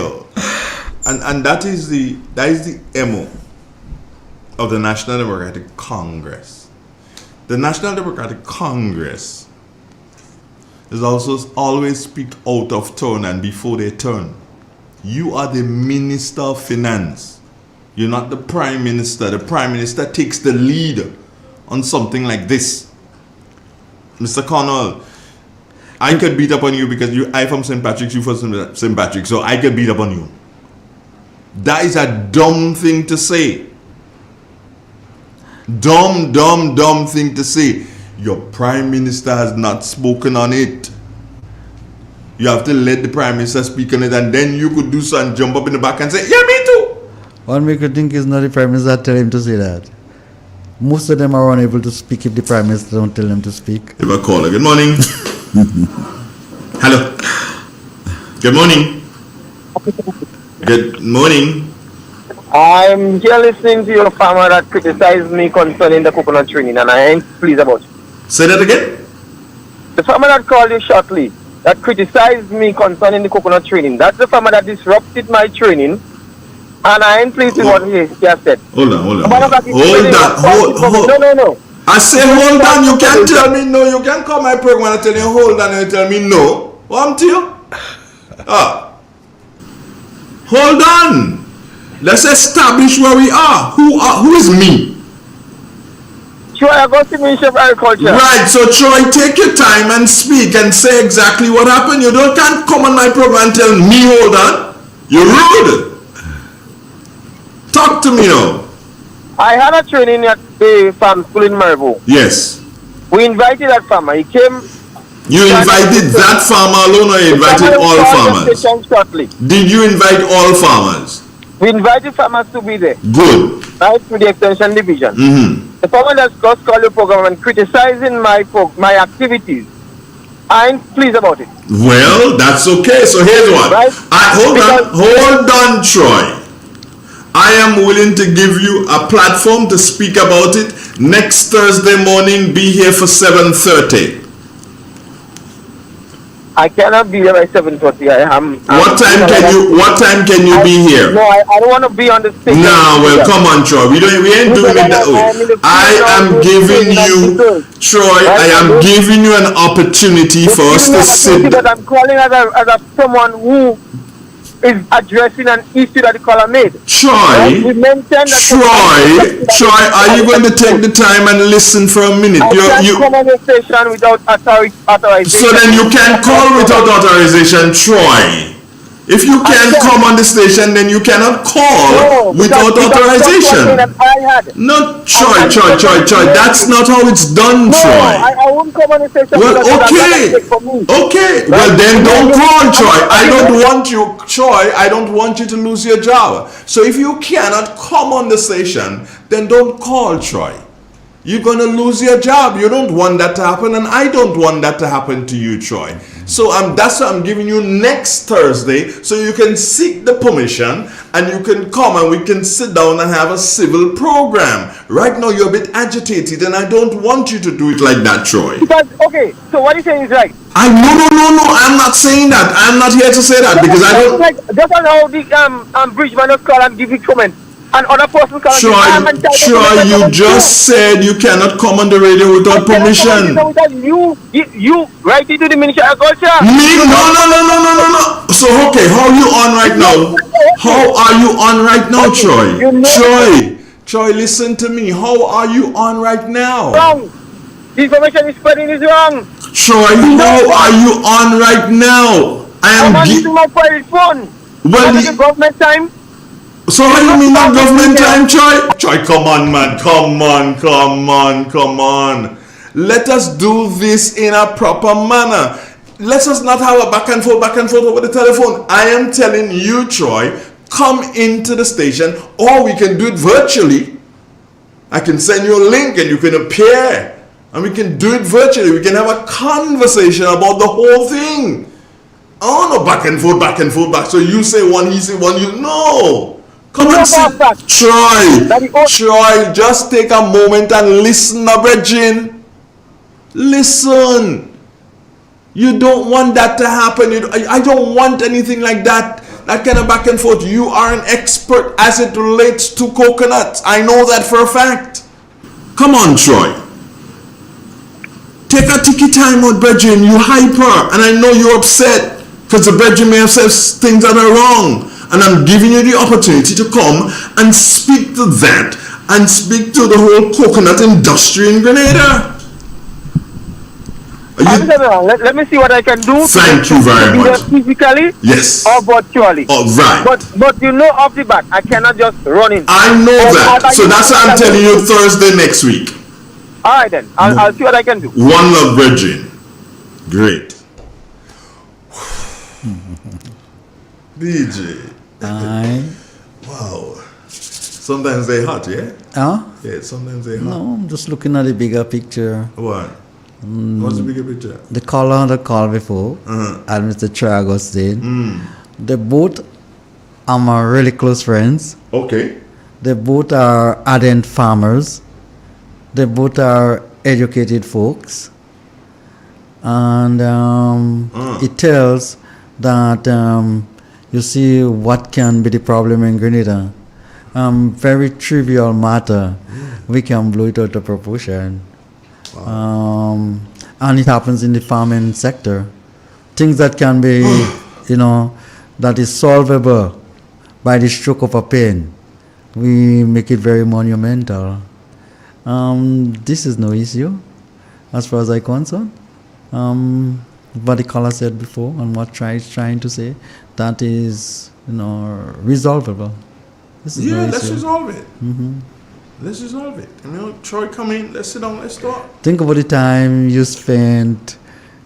and that is the MO of the National Democratic Congress. The National Democratic Congress is also always speak out of turn and before they turn. You are the Minister of Finance. You're not the Prime Minister. The Prime Minister takes the lead on something like this. Mr. Connell, I could beat up on you because I from St. Patrick's, you from St. Patrick's, so I could beat up on you. That is a dumb thing to say. Dumb thing to say. Your Prime Minister has not spoken on it. You have to let the Prime Minister speak on it, and then you could do something, jump up in the back and say, yeah, me too. One we could think is not the Prime Minister tell him to say that. Most of them are unable to speak if the Prime Minister don't tell them to speak. If I call her, good morning. Hello. Good morning. Good morning. I'm here listening to your farmer that criticized me concerning the coconut training, and I ain't pleased about it. Say that again? The farmer that called you shortly, that criticized me concerning the coconut training, that's the farmer that disrupted my training, and I ain't pleased with what he has said. Hold on. No. I say hold on, you can't tell me no. You can't call my program and I tell you hold on and you tell me no. What I'm to you? Hold on. Let's establish where we are. Who is me? Troy, Minister of Agriculture. Right, so Troy, take your time and speak and say exactly what happened. You can't come on my program and tell me hold on. You're rude. Talk to me now. I had a training at the farm school in Maribor. Yes. We invited that farmer. He came. You invited that farmer alone, or you invited all farmers? Did you invite all farmers? We invited farmers to be there. Good. Right, to the extension division. The farmer that's just called the program and criticizing my activities. I ain't pleased about it. Well, that's okay. So here's what. Right? Hold on, Troy. I am willing to give you a platform to speak about it. Next Thursday morning, be here for 7:30. I cannot be here by 7:30. What time can you be here? No, I don't want to be on the stage. No, well, come on, Troy. We ain't doing it that way. I am giving you, Troy. I am giving you an opportunity for us to sit. But I'm calling as someone who is addressing an issue that the caller made. Troy, are you going to take the time and listen for a minute? I can't come on the station without authorization. So then you can call without authorization, Troy. If you can't come on the station, then you cannot call without authorization. No, Troy. That's not how it's done, Troy. I won't come on the station. Well, okay. Well, then don't call, Troy. I don't want you, Troy. I don't want you to lose your job. So if you cannot come on the station, then don't call, Troy. you're going to lose your job. You don't want that to happen, and I don't want that to happen to you, Troy. So that's what I'm giving you next Thursday, so you can seek the permission and you can come and we can sit down and have a civil program. Right now you're a bit agitated, and I don't want you to do it like that, Troy. But okay, so what you're saying is right. No, I'm not saying that. I'm not here to say that because I don't. Like just on how the Bridgeman will call and give you comment, and other person call. Troy, you just said you cannot come on the radio without permission. You right into the Ministry of Culture. Me? No. So okay, how are you on right now? How are you on right now, Troy? Troy, listen to me. How are you on right now? Wrong. The information is spreading is wrong. Troy, how are you on right now? I'm on using my private phone. Well, the government time. So how you mean not government time, Troy? Troy, come on, man. Come on. Let us do this in a proper manner. Let us not have a back and forth over the telephone. I am telling you, Troy, come into the station, or we can do it virtually. I can send you a link and you can appear. And we can do it virtually. We can have a conversation about the whole thing. Oh, no, back and forth. So you say one, he say one, you no. Come on, Troy, just take a moment and listen, Bridget. Listen. You don't want that to happen. I don't want anything like that. That kind of back and forth. You are an expert as it relates to coconuts. I know that for a fact. Come on, Troy. Take a ticky time out, Bridget. You hyper. And I know you're upset because the Bridget may have said things that are wrong. And I'm giving you the opportunity to come and speak to that and speak to the whole coconut industry in Grenada. Let me see what I can do. Thank you very much. Physically, yes, or virtually. Oh, right. But you know off the bat, I cannot just run in. I know that. So that's why I'm telling you Thursday next week. All right then. I'll see what I can do. One love, Virgin. Great. DJ. Wow. Sometimes they hot, yeah? Yeah, sometimes they hot. No, I'm just looking at the bigger picture. What? What's the bigger picture? The caller on the call before, and Mr. Troy Augustine. They both are my really close friends. Okay. They both are ardent farmers. They both are educated folks. And it tells that you see what can be the problem in Grenada. Very trivial matter. We can blow it out of proportion. Wow. And it happens in the farming sector. Things that can be, that is solvable by the stroke of a pen. We make it very monumental. This is no issue, as far as I'm concerned. What the caller said before and what Troy is trying to say, that is, resolvable. This is no let's issue. resolve it. Let's resolve it. Troy, come in. Let's sit down. Let's talk. Think about the time you spent,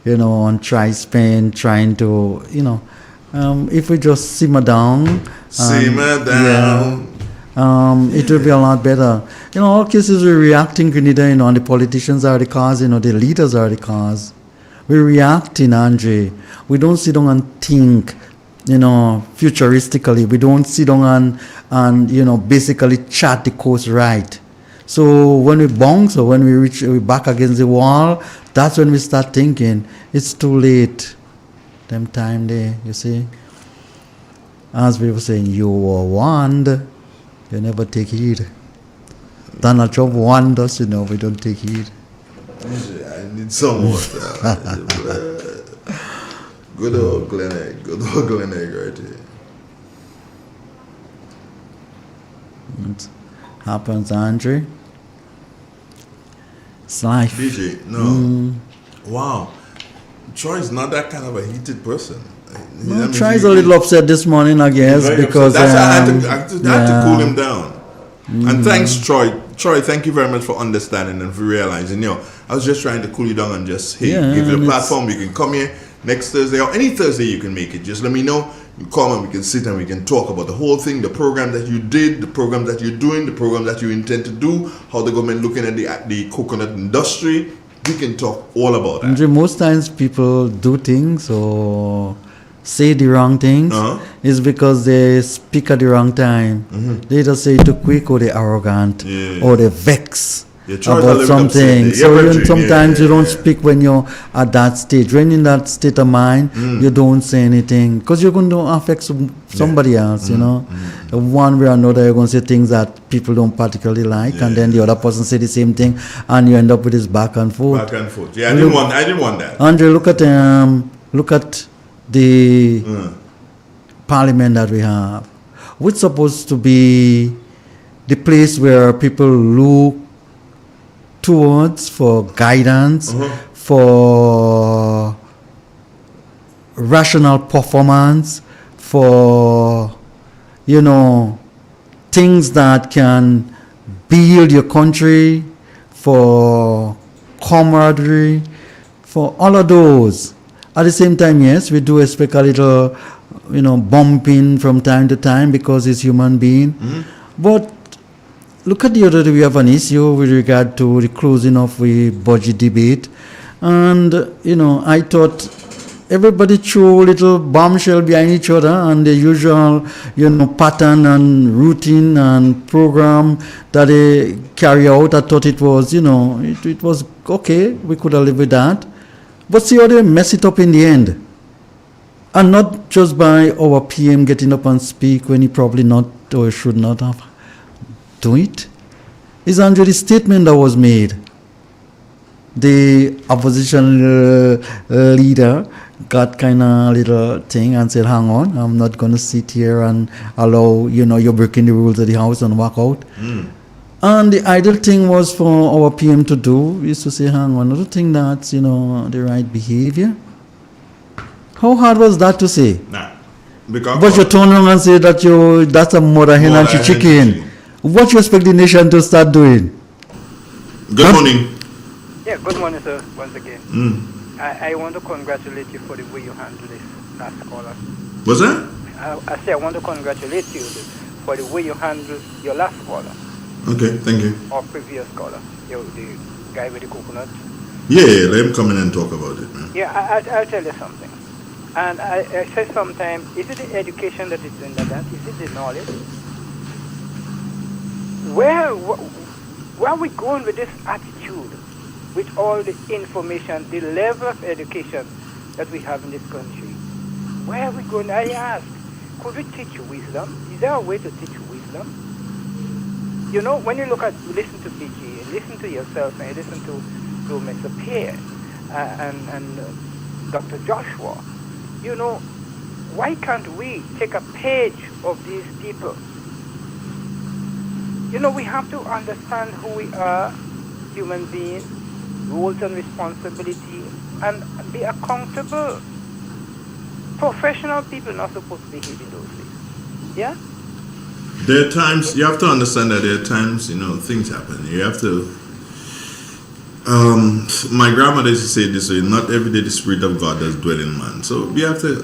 on trying to, if we just simmer down. It will be a lot better. In all cases, we react in Grenada, and the politicians are the cause, the leaders are the cause. We react in Andre. We don't sit down and think, futuristically. We don't sit down and basically chart the course right. So when we bounce or when we back against the wall, that's when we start thinking, it's too late. Them time there, you see. As we were saying, you were warned, you never take heed. Donald Trump warned us, we don't take heed. I need some water. Good old Glen Egg right here. It happens, Andre. It's life. BJ, no. Wow. Troy's not that kind of a heated person. No, Troy's a little upset this morning, I guess, because that's why I had to cool him down. And thanks, Troy. Troy, thank you very much for understanding and for realizing. I was just trying to cool you down and just give you a platform. You can come here next Thursday or any Thursday you can make it. Just let me know. You come and we can sit and we can talk about the whole thing, the program that you did, the program that you're doing, the program that you intend to do, how the government looking at the coconut industry. We can talk all about that. Andre, most times people do things or say the wrong things is because they speak at the wrong time. They just say too quick, or they're arrogant, or they vex about something. So sometimes you don't speak when you're at that stage. When in that state of mind, you don't say anything because you're going to affect somebody else. You know, one way or another, you're going to say things that people don't particularly like, and then the other person say the same thing, and you end up with this back and forth. Back and forth. Yeah, I didn't want that. Andre, look at the parliament that we have, which is supposed to be the place where people look towards for guidance, for rational performance, for things that can build your country, for camaraderie, for all of those. At the same time, yes, we do expect a little, bumping from time to time because it's human being. But look at the other day, we have an issue with regard to the closing of the budget debate. And, I thought everybody threw a little bombshell behind each other and the usual, pattern and routine and program that they carry out. I thought it was, it was okay. We could have lived with that. But see how they mess it up in the end. And not just by our PM getting up and speak when he probably not or should not have done it. It's under the statement that was made. The opposition leader got kind of little thing and said, hang on, I'm not going to sit here and allow, you're breaking the rules of the house and walk out. And the ideal thing was for our PM to do is to say, hang on, I don't think that's, the right behavior. How hard was that to say? Nah. But you turn around and say that that's a mother hen and chicken. What you expect the nation to start doing? Good morning. Yeah, good morning, sir, once again. I want to congratulate you for the way you handled this last caller. What's that? I say I want to congratulate you for the way you handled your last caller. Okay, thank you. Or previous caller, the guy with the coconut. Yeah, let him come in and talk about it, man. Yeah, I'll tell you something. And I say sometimes, is it the education that is doing that? Is it the knowledge? Where are we going with this attitude, with all the information, the level of education that we have in this country? Where are we going? I ask, could we teach wisdom? Is there a way to teach wisdom? When you listen to BG, and listen to yourself, and you listen to Mr. Pierre and Dr. Joshua, why can't we take a page of these people? We have to understand who we are, human beings, roles and responsibility, and be accountable. Professional people are not supposed to behave in those ways. Yeah? There are times, you have to understand that there are times, things happen. You have to, my grandmother used to say this way, not every day the Spirit of God does dwell in man. So you have to,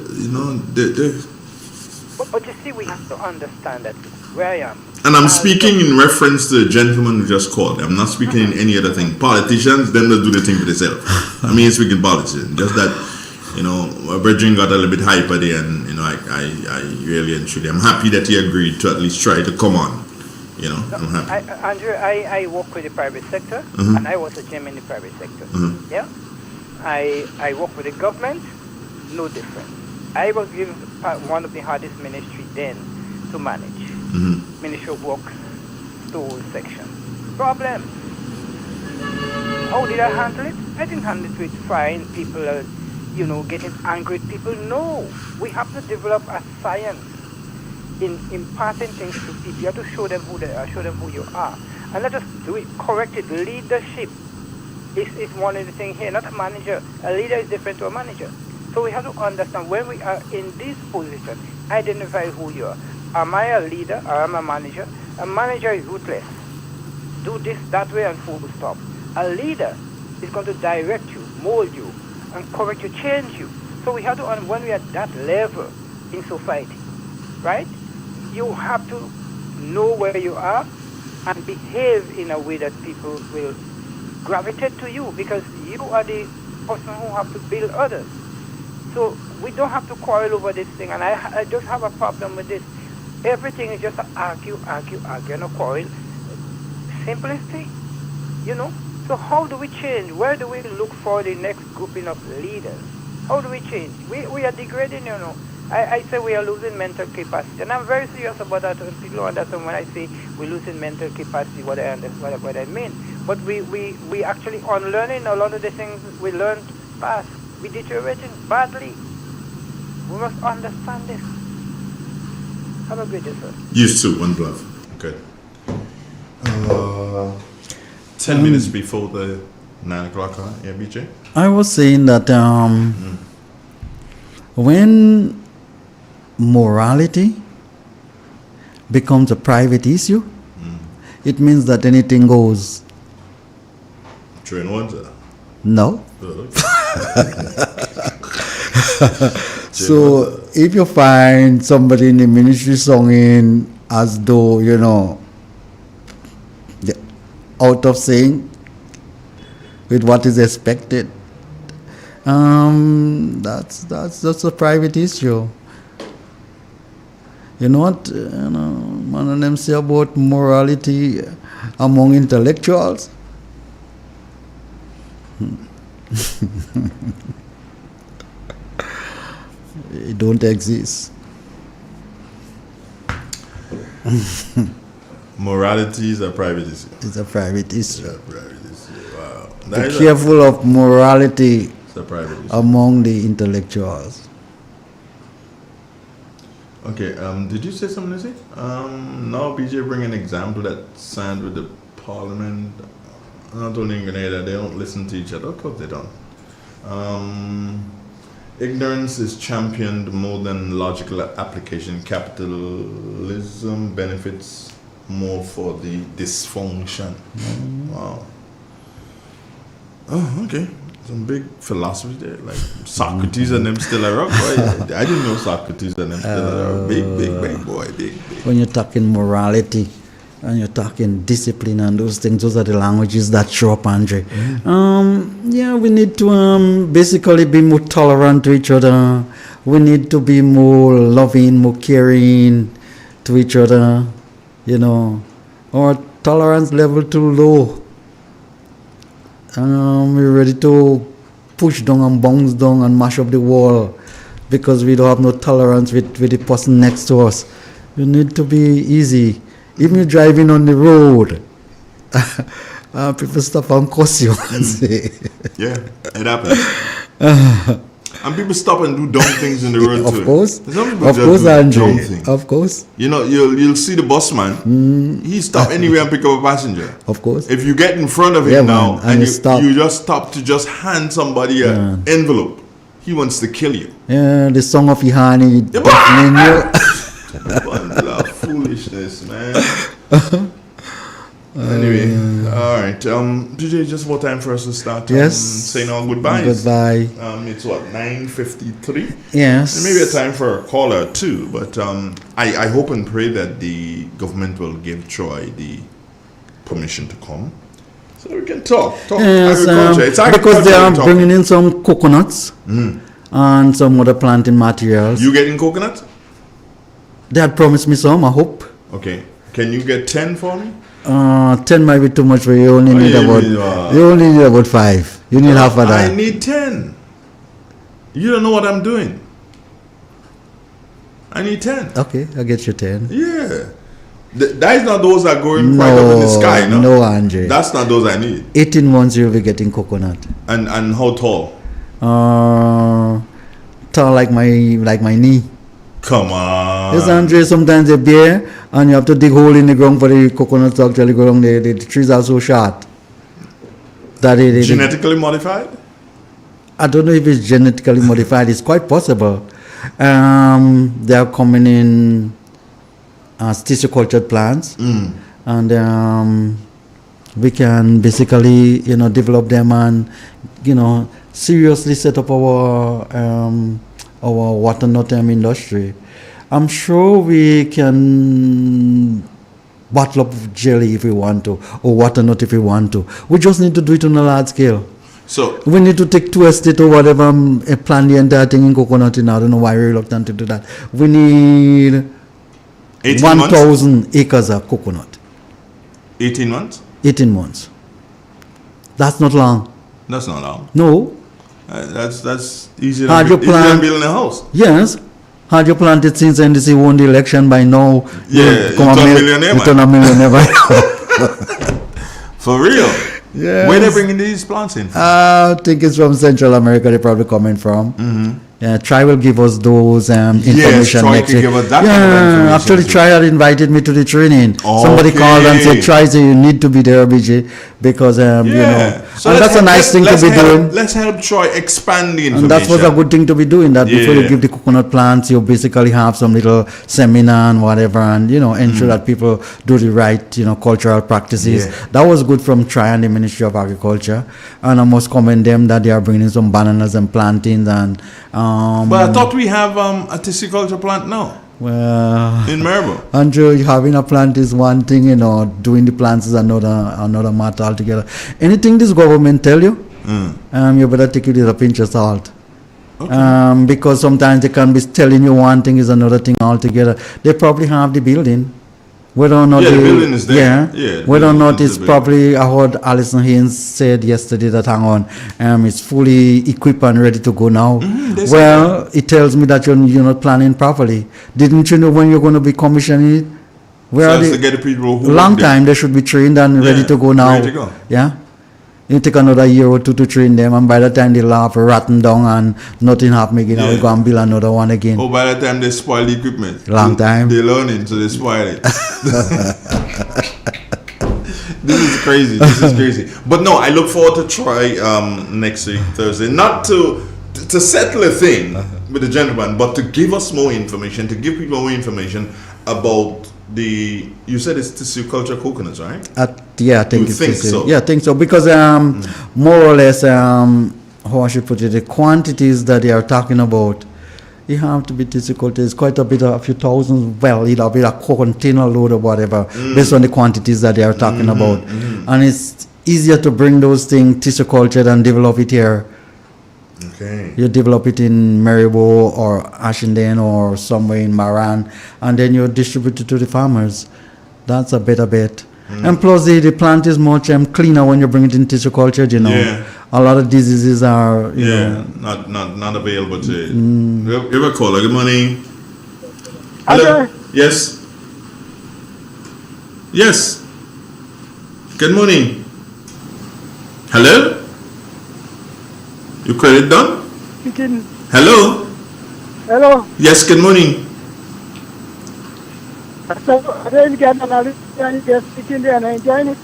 But you see, we have to understand that where I am. And I'm speaking in reference to the gentleman who just called. I'm not speaking in any other thing. Politicians, them that do the thing for themselves. I mean, speaking politicians. Just that, my brethren got a little bit hyper there, and I really and truly, I'm happy that he agreed to at least try to come on. I'm happy. Andrew, I work with the private sector, and I was a gem in the private sector. Yeah, I work with the government, no different. I was given one of the hardest ministry then to manage. Ministry of Works, Store section. Problem. How did I handle it? I didn't handle it with fine people, getting angry at people. No, we have to develop a science in imparting things to people. You have to show them who they are, show them who you are. And let us do it, correct it. Leadership is one of the things here, not a manager. A leader is different to a manager. So we have to understand when we are in this position, identify who you are. Am I a leader or am I a manager? A manager is ruthless. Do this that way and full stop. A leader is going to direct you, mold you, and correct you, change you. So we have to, when we are at that level, in society, right? You have to know where you are and behave in a way that people will gravitate to you, because you are the person who have to build others. So we don't have to quarrel over this thing, and I just have a problem with this. Everything is just argue, and a quarrel. Simplicity, you know. So how do we change? Where do we look for the next grouping of leaders? How do we change? We are degrading, you know. I say we are losing mental capacity, and I'm very serious about that. People understand when I say we're losing mental capacity, what I mean. But we actually unlearning a lot of the things we learned past. We deteriorating badly. We must understand this. Have a good day, sir. You too, one love. Good. 10 minutes before the 9 o'clock hour, yeah, BJ? I was saying that when morality becomes a private issue, it means that anything goes. Train water? No. Oh, So if you find somebody in the ministry singing as though, you know, out of sync with what is expected, that's a private issue. You know what? One of them say about morality among intellectuals. It don't exist. Morality is a private issue. It's a private issue. Wow. Be careful of morality a private issue. among the intellectuals. Okay, did you say something, Lizzie? Now BJ bring an example that signed with the parliament. Not only in Grenada, they don't listen to each other. Of course they don't. Ignorance is championed more than logical application. Capitalism benefits more for the dysfunction. Wow. Oh, okay. Some big philosophy there, like Socrates and them still around. Boy, I didn't know Socrates and them still around. Big boy, big. When you're talking morality and you're talking discipline and those things, those are the languages that show up, Andre. Yeah, we need to basically be more tolerant to each other. We need to be more loving, more caring to each other. You know, our tolerance level too low. We're ready to push down and bounce down and mash up the wall because we don't have no tolerance with the person next to us. You need to be easy. Even you're driving on the road, people stop and cuss you and say. Yeah, it happens. And people stop and do dumb things in the road Of too. course. Some people Of just course, do Andre. dumb things. Of course. You know, you'll see the bus man. He stop anywhere and pick up a passenger. Of course. If you get in front of him Yeah, now man, and you stop. you just stop to just hand somebody an envelope, he wants to kill you. Yeah, the song of Ihani. deafening you. Bundle of foolishness, man. Anyway, all right. DJ, just about time for us to start Yes. saying our goodbyes. Goodbye. It's what, 9:53? Yes. And maybe a time for a caller too. But I hope and pray that the government will give Troy the permission to come, so we can talk Yes, agriculture. It's agriculture because they are we're talking. bringing in some coconuts and some other planting materials. You getting coconut? They had promised me some, I hope. Okay. Can you get 10 for me? 10 might be too much for you. You only need about 5. You need half of that. I need 10. You don't know what I'm doing. I need 10. Okay, I'll get you 10. Yeah. That is not those that are going right up in the sky, no? No, Andre. That's not those I need. 18 months you'll be getting coconut. And how tall? Tall like my knee. Come on. Yes, Andre, sometimes they're bare and you have to dig hole in the ground for the coconuts to actually go along. The trees are so short. That Genetically modified? I don't know if it's genetically modified. It's quite possible. They are coming in as tissue cultured plants. And we can basically, develop them and, seriously set up our our water industry. I'm sure we can bottle up jelly if we want to, or water if we want to. We just need to do it on a large scale. So we need to take 2 estates or whatever and plant the entire thing in coconut. I don't know why we're reluctant to do that. We need 1,000 acres of coconut. 18 months? 18 months. That's not long. That's not long. No. That's easier Had you than plant, building a house. Yes. Had you planted since NDC won the election by now, Yeah, you turn a millionaire. You turn a millionaire by now. For real? Yes. Where they bringing these plants in from? I think it's from Central America. They probably coming from. Yeah, Try will give us those information Troy next can week. give us that kind of information Actually, too. Try had invited me to the training. Somebody called and said, Try, say you need to be there, BJ, because you know. So and that's a nice thing to be doing. Let's help Troy expand the information. And that was a good thing to be doing. That before you give the coconut plants, you basically have some little seminar and whatever, and ensure that people do the right, cultural practices. Yeah. That was good from Try and the Ministry of Agriculture, and I must commend them that they are bringing some bananas and plantains and. But I thought we have a tissueculture plant now. Well, in Maribor. Andrew, having a plant is one thing, doing the plants is another matter altogether. Anything this government tell you, you better take it with a pinch of salt. Okay. Because sometimes they can be telling you one thing is another thing altogether. They probably have the building. Whether or not the building is there. Whether or not it's probably, I heard Alison Haynes said yesterday that it's fully equipped and ready to go now. Well, it tells me that you're not planning properly. Didn't you know when you're going to be commissioning it? Where So are as they? to get the people who Long work there. time they should be trained and ready to go now. ready to go. Yeah. You take another year or two to train them, and by the time they laugh, rotten down, and nothing happen again, we go and build another one again. Oh, by the time they spoil the equipment. Long time. They're learning, so they spoil it. This is crazy. This is crazy. But no, I look forward to try next week, Thursday. Not to settle a thing with the gentleman, but to give us more information, to give people more information about you said it's tissueculture coconuts, right? Yeah, I think You think so? Yeah, I think so. Because more or less, how I should put it, the quantities that they are talking about, you have to be tissueculture. It's quite a bit, a few thousands, well, it'll be a container load or whatever, based on the quantities that they are talking about. And it's easier to bring those things tissueculture and develop it here. Okay. You develop it in Maribor or Ashendene or somewhere in Maran, and then you distribute it to the farmers. That's a better bet. And plus, the plant is much cleaner when you bring it in tissueculture. Yeah. A lot of diseases are not available to it. We have a caller. Good morning. Hello. Yes. Yes. Good morning. Hello. Your credit done? Speaking. Hello. Hello. Yes. Good morning. So, I didn't get another just speaking there and I enjoying it.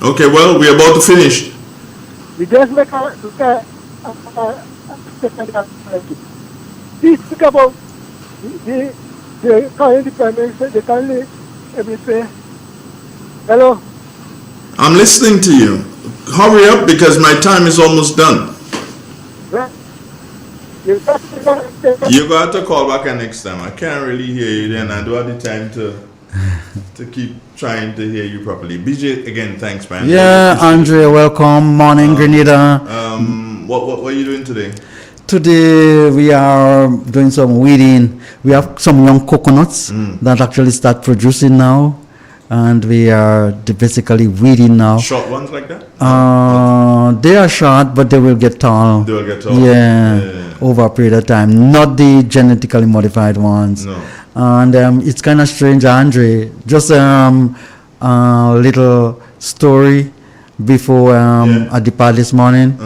Okay. Well, we're about to finish. We just make please speak about the current deployment, the current everything. Hello. I'm listening to you. Hurry up because my time is almost done. You got to call back next time. I can't really hear you then. I don't have the time to keep trying to hear you properly. BJ, again, thanks, man. Yeah, Andre, welcome. Morning, Grenada. What are you doing today? Today we are doing some weeding. We have some young coconuts that actually start producing now, and we are basically weeding now. Short ones like that? They are short, but they will get tall. They will get tall. Yeah, over a period of time. Not the genetically modified ones. No. And it's kind of strange, Andre. Just a little story before I depart this morning.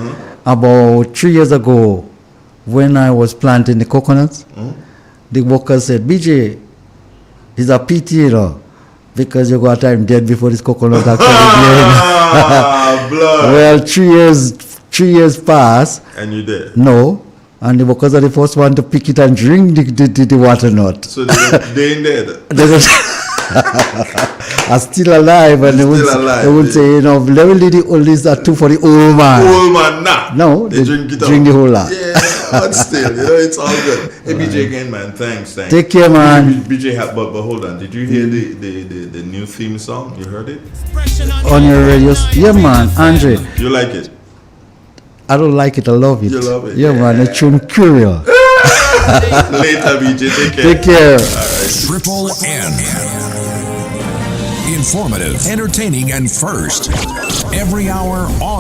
About 3 years ago, when I was planting the coconuts, the workers said, BJ, it's a pity, because you got time dead before this coconut actually blood. Well, 3 years passed. And you did? No. And the workers are the first one to pick it and drink the water nut. So they ain't dead? Are still alive, and they would say, let me leave the oldest at 2 for the old man. Old man, nah. No, they drink the whole lot. Yeah. But still, it's all good. Hey, BJ again, man. Thanks. Take care, man. BJ, but hold on. Did you hear the new theme song? You heard it? On your radio. Yeah, man. Andre. You like it? I don't like it. I love it. You love it? Yeah, man. The tune Curial. Later, BJ. Take care. Take care. Triple N. Informative, entertaining, and first. Every hour on